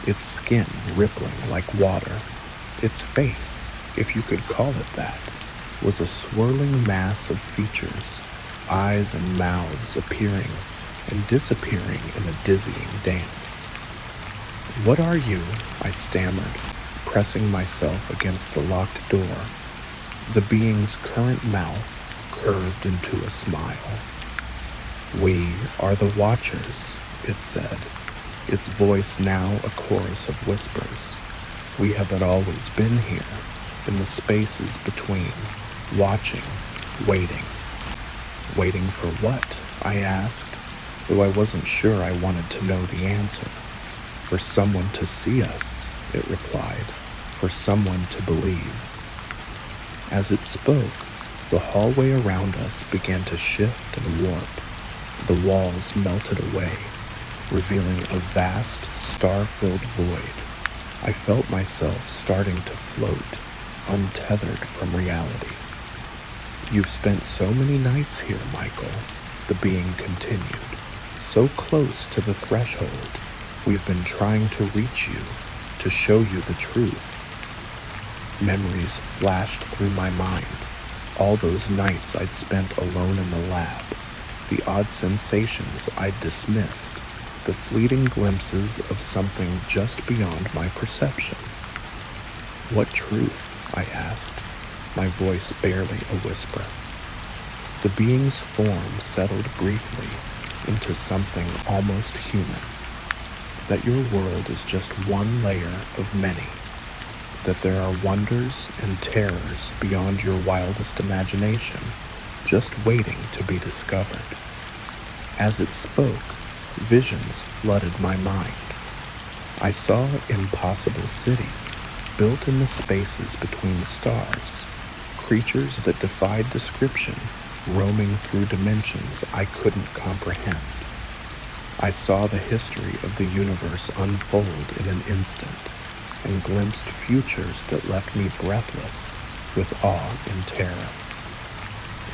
its skin rippling like water. Its face, if you could call it that, was a swirling mass of features, eyes and mouths appearing and disappearing in a dizzying dance. "What are you?" I stammered, pressing myself against the locked door. The being's current mouth curved into a smile. "We are the Watchers," it said, its voice now a chorus of whispers. "We have always been here, in the spaces between, watching, waiting." "Waiting for what?" I asked, though I wasn't sure I wanted to know the answer. "For someone to see us," it replied, "for someone to believe." As it spoke, the hallway around us began to shift and warp. The walls melted away, revealing a vast, star-filled void. I felt myself starting to float, untethered from reality. "You've spent so many nights here, Michael," the being continued. "So close to the threshold, we've been trying to reach you, to show you the truth." Memories flashed through my mind, all those nights I'd spent alone in the lab, the odd sensations I'd dismissed, the fleeting glimpses of something just beyond my perception. "What truth?" I asked, my voice barely a whisper. The being's form settled briefly into something almost human. That your world is just one layer of many. That there are wonders and terrors beyond your wildest imagination, just waiting to be discovered. As it spoke, visions flooded my mind. I saw impossible cities, built in the spaces between stars, creatures that defied description, roaming through dimensions I couldn't comprehend. I saw the history of the universe unfold in an instant and glimpsed futures that left me breathless with awe and terror.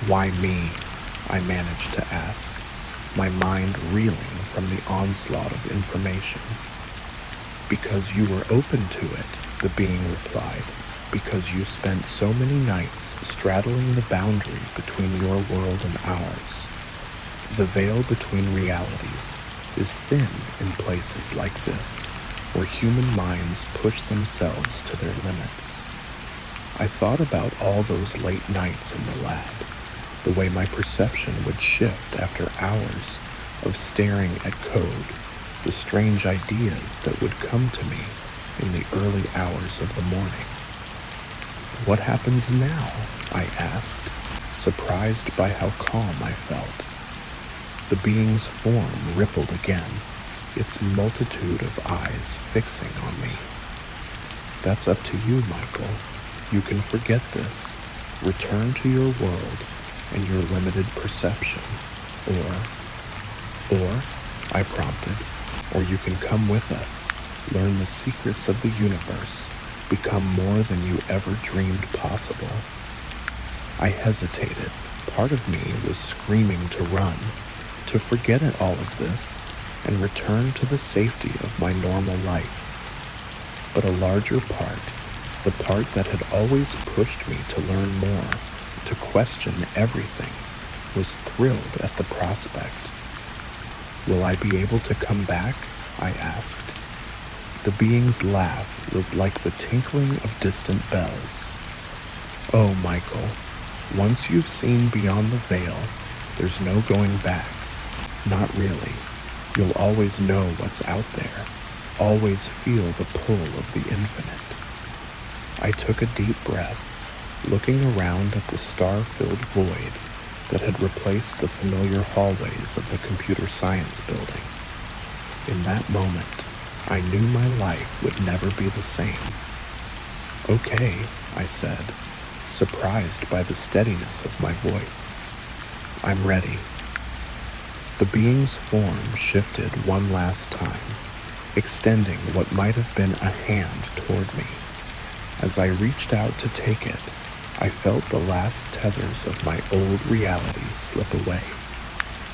Why me? I managed to ask, my mind reeling from the onslaught of information. Because you were open to it, the being replied, because you spent so many nights straddling the boundary between your world and ours. The veil between realities is thin in places like this, where human minds push themselves to their limits. I thought about all those late nights in the lab, the way my perception would shift after hours of staring at code, the strange ideas that would come to me in the early hours of the morning. What happens now? I asked, surprised by how calm I felt. The being's form rippled again, its multitude of eyes fixing on me. That's up to you, Michael. You can forget this, return to your world and your limited perception, or, I prompted, or you can come with us, learn the secrets of the universe, become more than you ever dreamed possible. I hesitated. Part of me was screaming to run, to forget all of this and return to the safety of my normal life. But a larger part, the part that had always pushed me to learn more, to question everything, was thrilled at the prospect. Will I be able to come back? I asked. The being's laugh was like the tinkling of distant bells. Oh, Michael, once you've seen beyond the veil, there's no going back. Not really. You'll always know what's out there, always feel the pull of the infinite. I took a deep breath, looking around at the star-filled void that had replaced the familiar hallways of the computer science building. In that moment, I knew my life would never be the same. Okay, I said, surprised by the steadiness of my voice. I'm ready. The being's form shifted one last time, extending what might have been a hand toward me. As I reached out to take it, I felt the last tethers of my old reality slip away.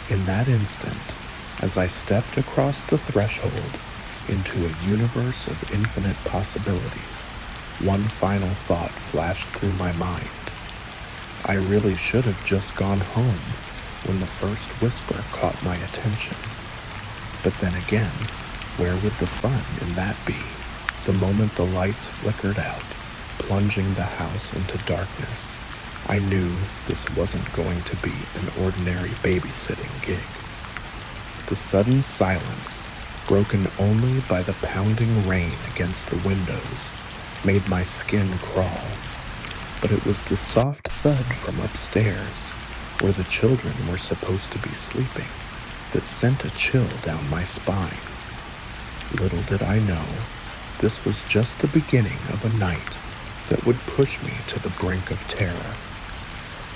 In that instant, as I stepped across the threshold into a universe of infinite possibilities, one final thought flashed through my mind. I really should have just gone home when the first whisper caught my attention. But then again, where would the fun in that be? The moment the lights flickered out, plunging the house into darkness, I knew this wasn't going to be an ordinary babysitting gig. The sudden silence, broken only by the pounding rain against the windows, made my skin crawl. But it was the soft thud from upstairs, where the children were supposed to be sleeping, that sent a chill down my spine. Little did I know, this was just the beginning of a night that would push me to the brink of terror.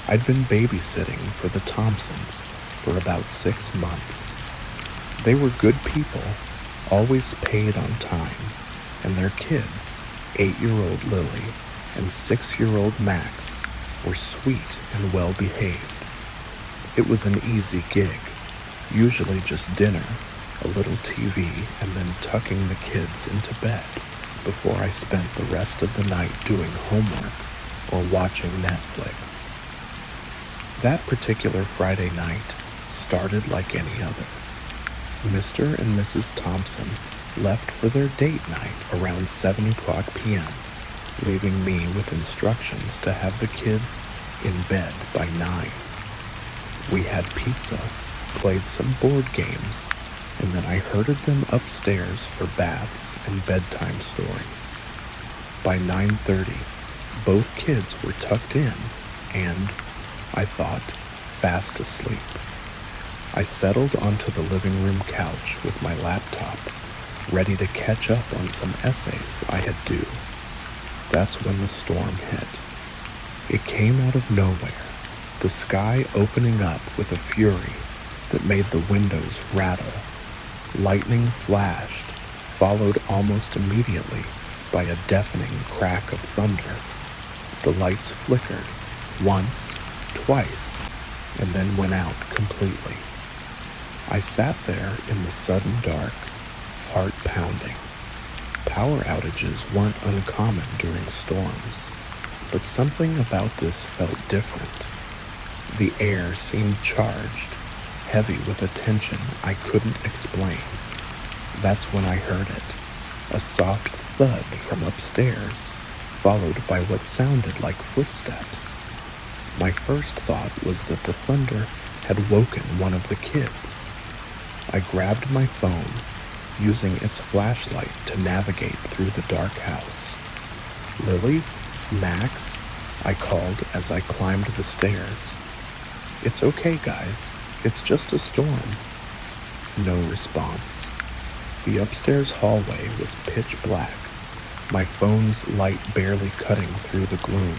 I'd been babysitting for the Thompsons for about 6 months. They were good people, always paid on time, and their kids, 8-year-old Lily and 6-year-old Max, were sweet and well-behaved. It was an easy gig, usually just dinner, a little TV, and then tucking the kids into bed before I spent the rest of the night doing homework or watching Netflix. That particular Friday night started like any other. Mr. and Mrs. Thompson left for their date night around 7 o'clock p.m., leaving me with instructions to have the kids in bed by 9. We had pizza, played some board games, and then I herded them upstairs for baths and bedtime stories. By 9:30, both kids were tucked in and, I thought, fast asleep. I settled onto the living room couch with my laptop, ready to catch up on some essays I had due. That's when the storm hit. It came out of nowhere, the sky opening up with a fury that made the windows rattle. Lightning flashed, followed almost immediately by a deafening crack of thunder. The lights flickered, once, twice, and then went out completely. I sat there in the sudden dark, heart pounding. Power outages weren't uncommon during storms, but something about this felt different. The air seemed charged, heavy with a tension I couldn't explain. That's when I heard it, a soft thud from upstairs, followed by what sounded like footsteps. My first thought was that the thunder had woken one of the kids. I grabbed my phone, using its flashlight to navigate through the dark house. "Lily? Max?" I called as I climbed the stairs. "It's okay, guys. It's just a storm." No response. The upstairs hallway was pitch black, my phone's light barely cutting through the gloom.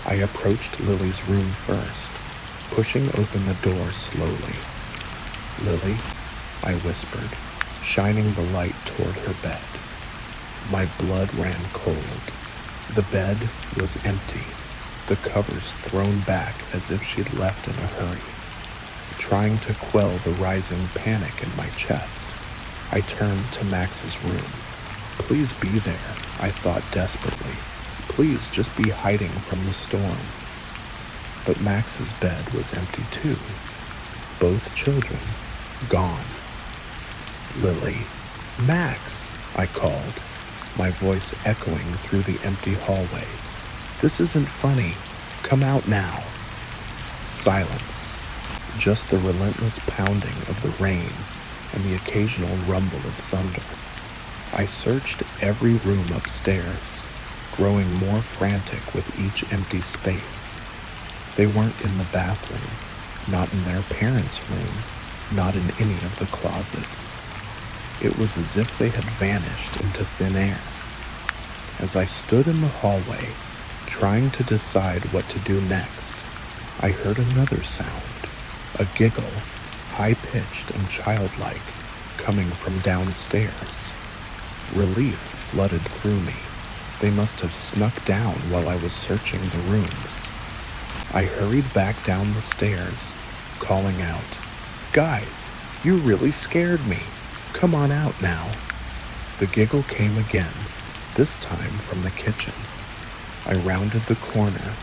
I approached Lily's room first, pushing open the door slowly. "Lily," I whispered, shining the light toward her bed. My blood ran cold. The bed was empty, the covers thrown back as if she'd left in a hurry. Trying to quell the rising panic in my chest, I turned to Max's room. Please be there, I thought desperately. Please just be hiding from the storm. But Max's bed was empty too. Both children gone. "Lily, Max," I called, my voice echoing through the empty hallway. "This isn't funny. Come out now." Silence. Just the relentless pounding of the rain and the occasional rumble of thunder. I searched every room upstairs, growing more frantic with each empty space. They weren't in the bathroom, not in their parents' room, not in any of the closets. It was as if they had vanished into thin air. As I stood in the hallway, trying to decide what to do next, I heard another sound, a giggle, high-pitched and childlike, coming from downstairs. Relief flooded through me. They must have snuck down while I was searching the rooms. I hurried back down the stairs, calling out, "Guys, you really scared me. Come on out now." The giggle came again, this time from the kitchen. I rounded the corner,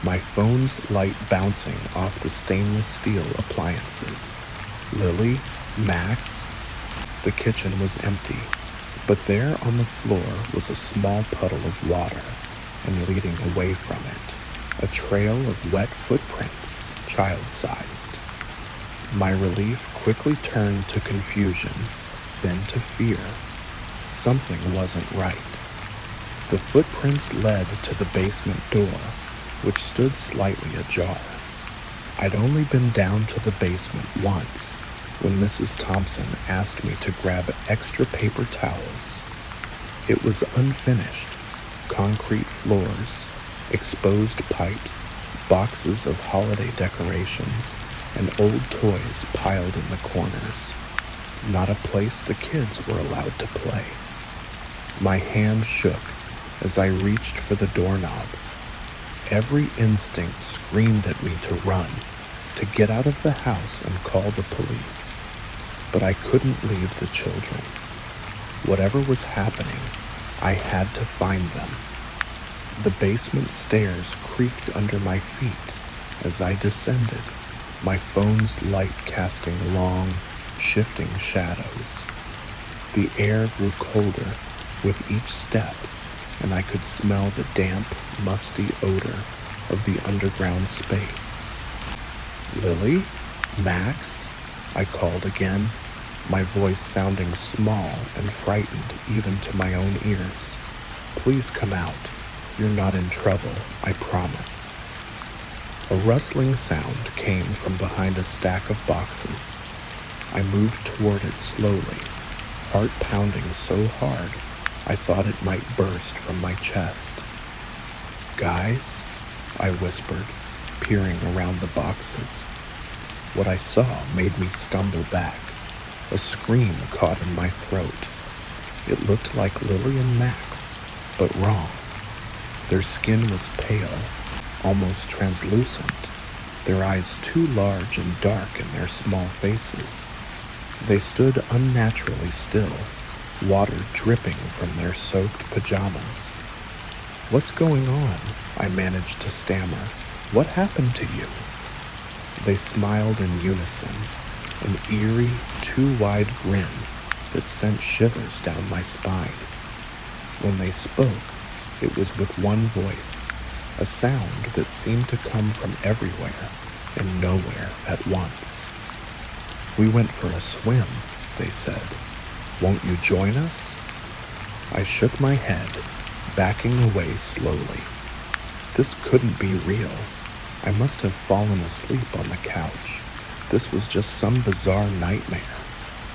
my phone's light bouncing off the stainless steel appliances. "Lily? Max?" The kitchen was empty, but there on the floor was a small puddle of water, and leading away from it, a trail of wet footprints, child-sized. My relief quickly turned to confusion, then to fear. Something wasn't right. The footprints led to the basement door, which stood slightly ajar. I'd only been down to the basement once, when Mrs. Thompson asked me to grab extra paper towels. It was unfinished, concrete floors, exposed pipes, boxes of holiday decorations, and old toys piled in the corners. Not a place the kids were allowed to play. My hand shook as I reached for the doorknob. Every instinct screamed at me to run, to get out of the house and call the police. But I couldn't leave the children. Whatever was happening, I had to find them. The basement stairs creaked under my feet as I descended, my phone's light casting long, shifting shadows. The air grew colder with each step, and I could smell the damp, musty odor of the underground space. "Lily? Max?" I called again, my voice sounding small and frightened even to my own ears. "Please come out. You're not in trouble, I promise." A rustling sound came from behind a stack of boxes. I moved toward it slowly, heart pounding so hard I thought it might burst from my chest. "Guys?" I whispered, peering around the boxes. What I saw made me stumble back. A scream caught in my throat. It looked like Lily and Max, but wrong. Their skin was pale, almost translucent, their eyes too large and dark in their small faces. They stood unnaturally still, water dripping from their soaked pajamas. "What's going on?" I managed to stammer. "What happened to you?" They smiled in unison, an eerie, too-wide grin that sent shivers down my spine. When they spoke, it was with one voice, a sound that seemed to come from everywhere and nowhere at once. "We went for a swim," they said. "Won't you join us?" I shook my head, backing away slowly. This couldn't be real. I must have fallen asleep on the couch. This was just some bizarre nightmare.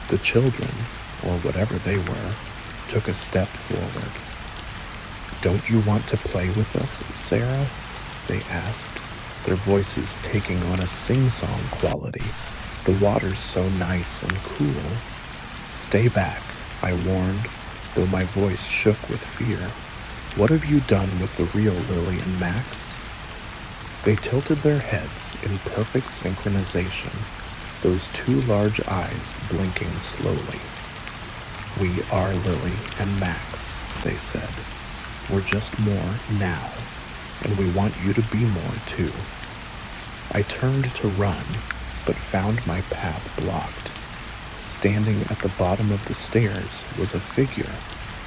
The children, or whatever they were, took a step forward. "Don't you want to play with us, Sarah?" they asked, their voices taking on a sing-song quality. The water's so nice and cool. "Stay back," I warned, though my voice shook with fear. "What have you done with the real Lily and Max?" They tilted their heads in perfect synchronization, those two large eyes blinking slowly. "We are Lily and Max," they said. "We're just more now, and we want you to be more too." I turned to run, but found my path blocked. Standing at the bottom of the stairs was a figure,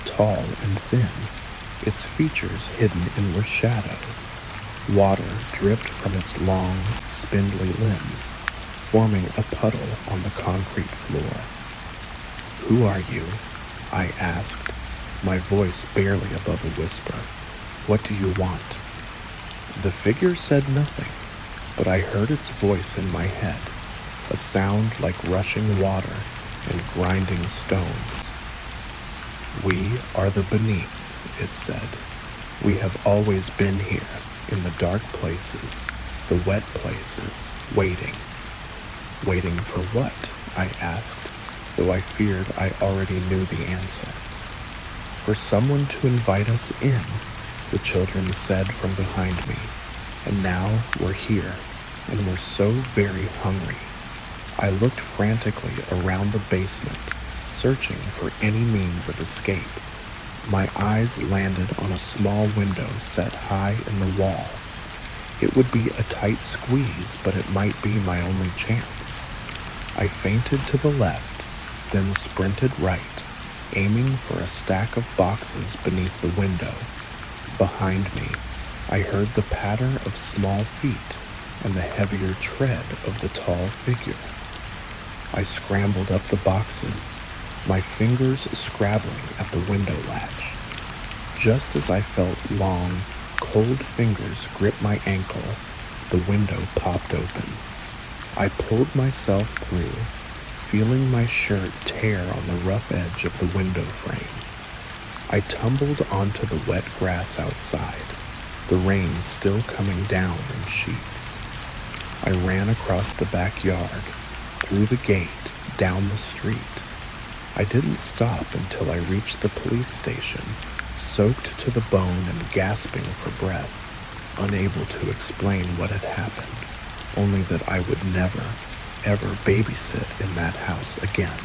tall and thin, its features hidden in the shadow. Water dripped from its long, spindly limbs, forming a puddle on the concrete floor. "Who are you?" I asked, my voice barely above a whisper. "What do you want?" The figure said nothing, but I heard its voice in my head, a sound like rushing water and grinding stones. "We are the beneath," it said. "We have always been here, in the dark places, the wet places, waiting." "Waiting for what?" I asked, though I feared I already knew the answer. "For someone to invite us in," the children said from behind me. "And now we're here, and we're so very hungry." I looked frantically around the basement, searching for any means of escape. My eyes landed on a small window set high in the wall. It would be a tight squeeze, but it might be my only chance. I feinted to the left, then sprinted right, aiming for a stack of boxes beneath the window. Behind me, I heard the patter of small feet and the heavier tread of the tall figure. I scrambled up the boxes, my fingers scrabbling at the window latch. Just as I felt long, cold fingers grip my ankle, the window popped open. I pulled myself through, feeling my shirt tear on the rough edge of the window frame. I tumbled onto the wet grass outside, the rain still coming down in sheets. I ran across the backyard, through the gate, down the street. I didn't stop until I reached the police station, soaked to the bone and gasping for breath, unable to explain what had happened, only that I would never, ever babysit in that house again.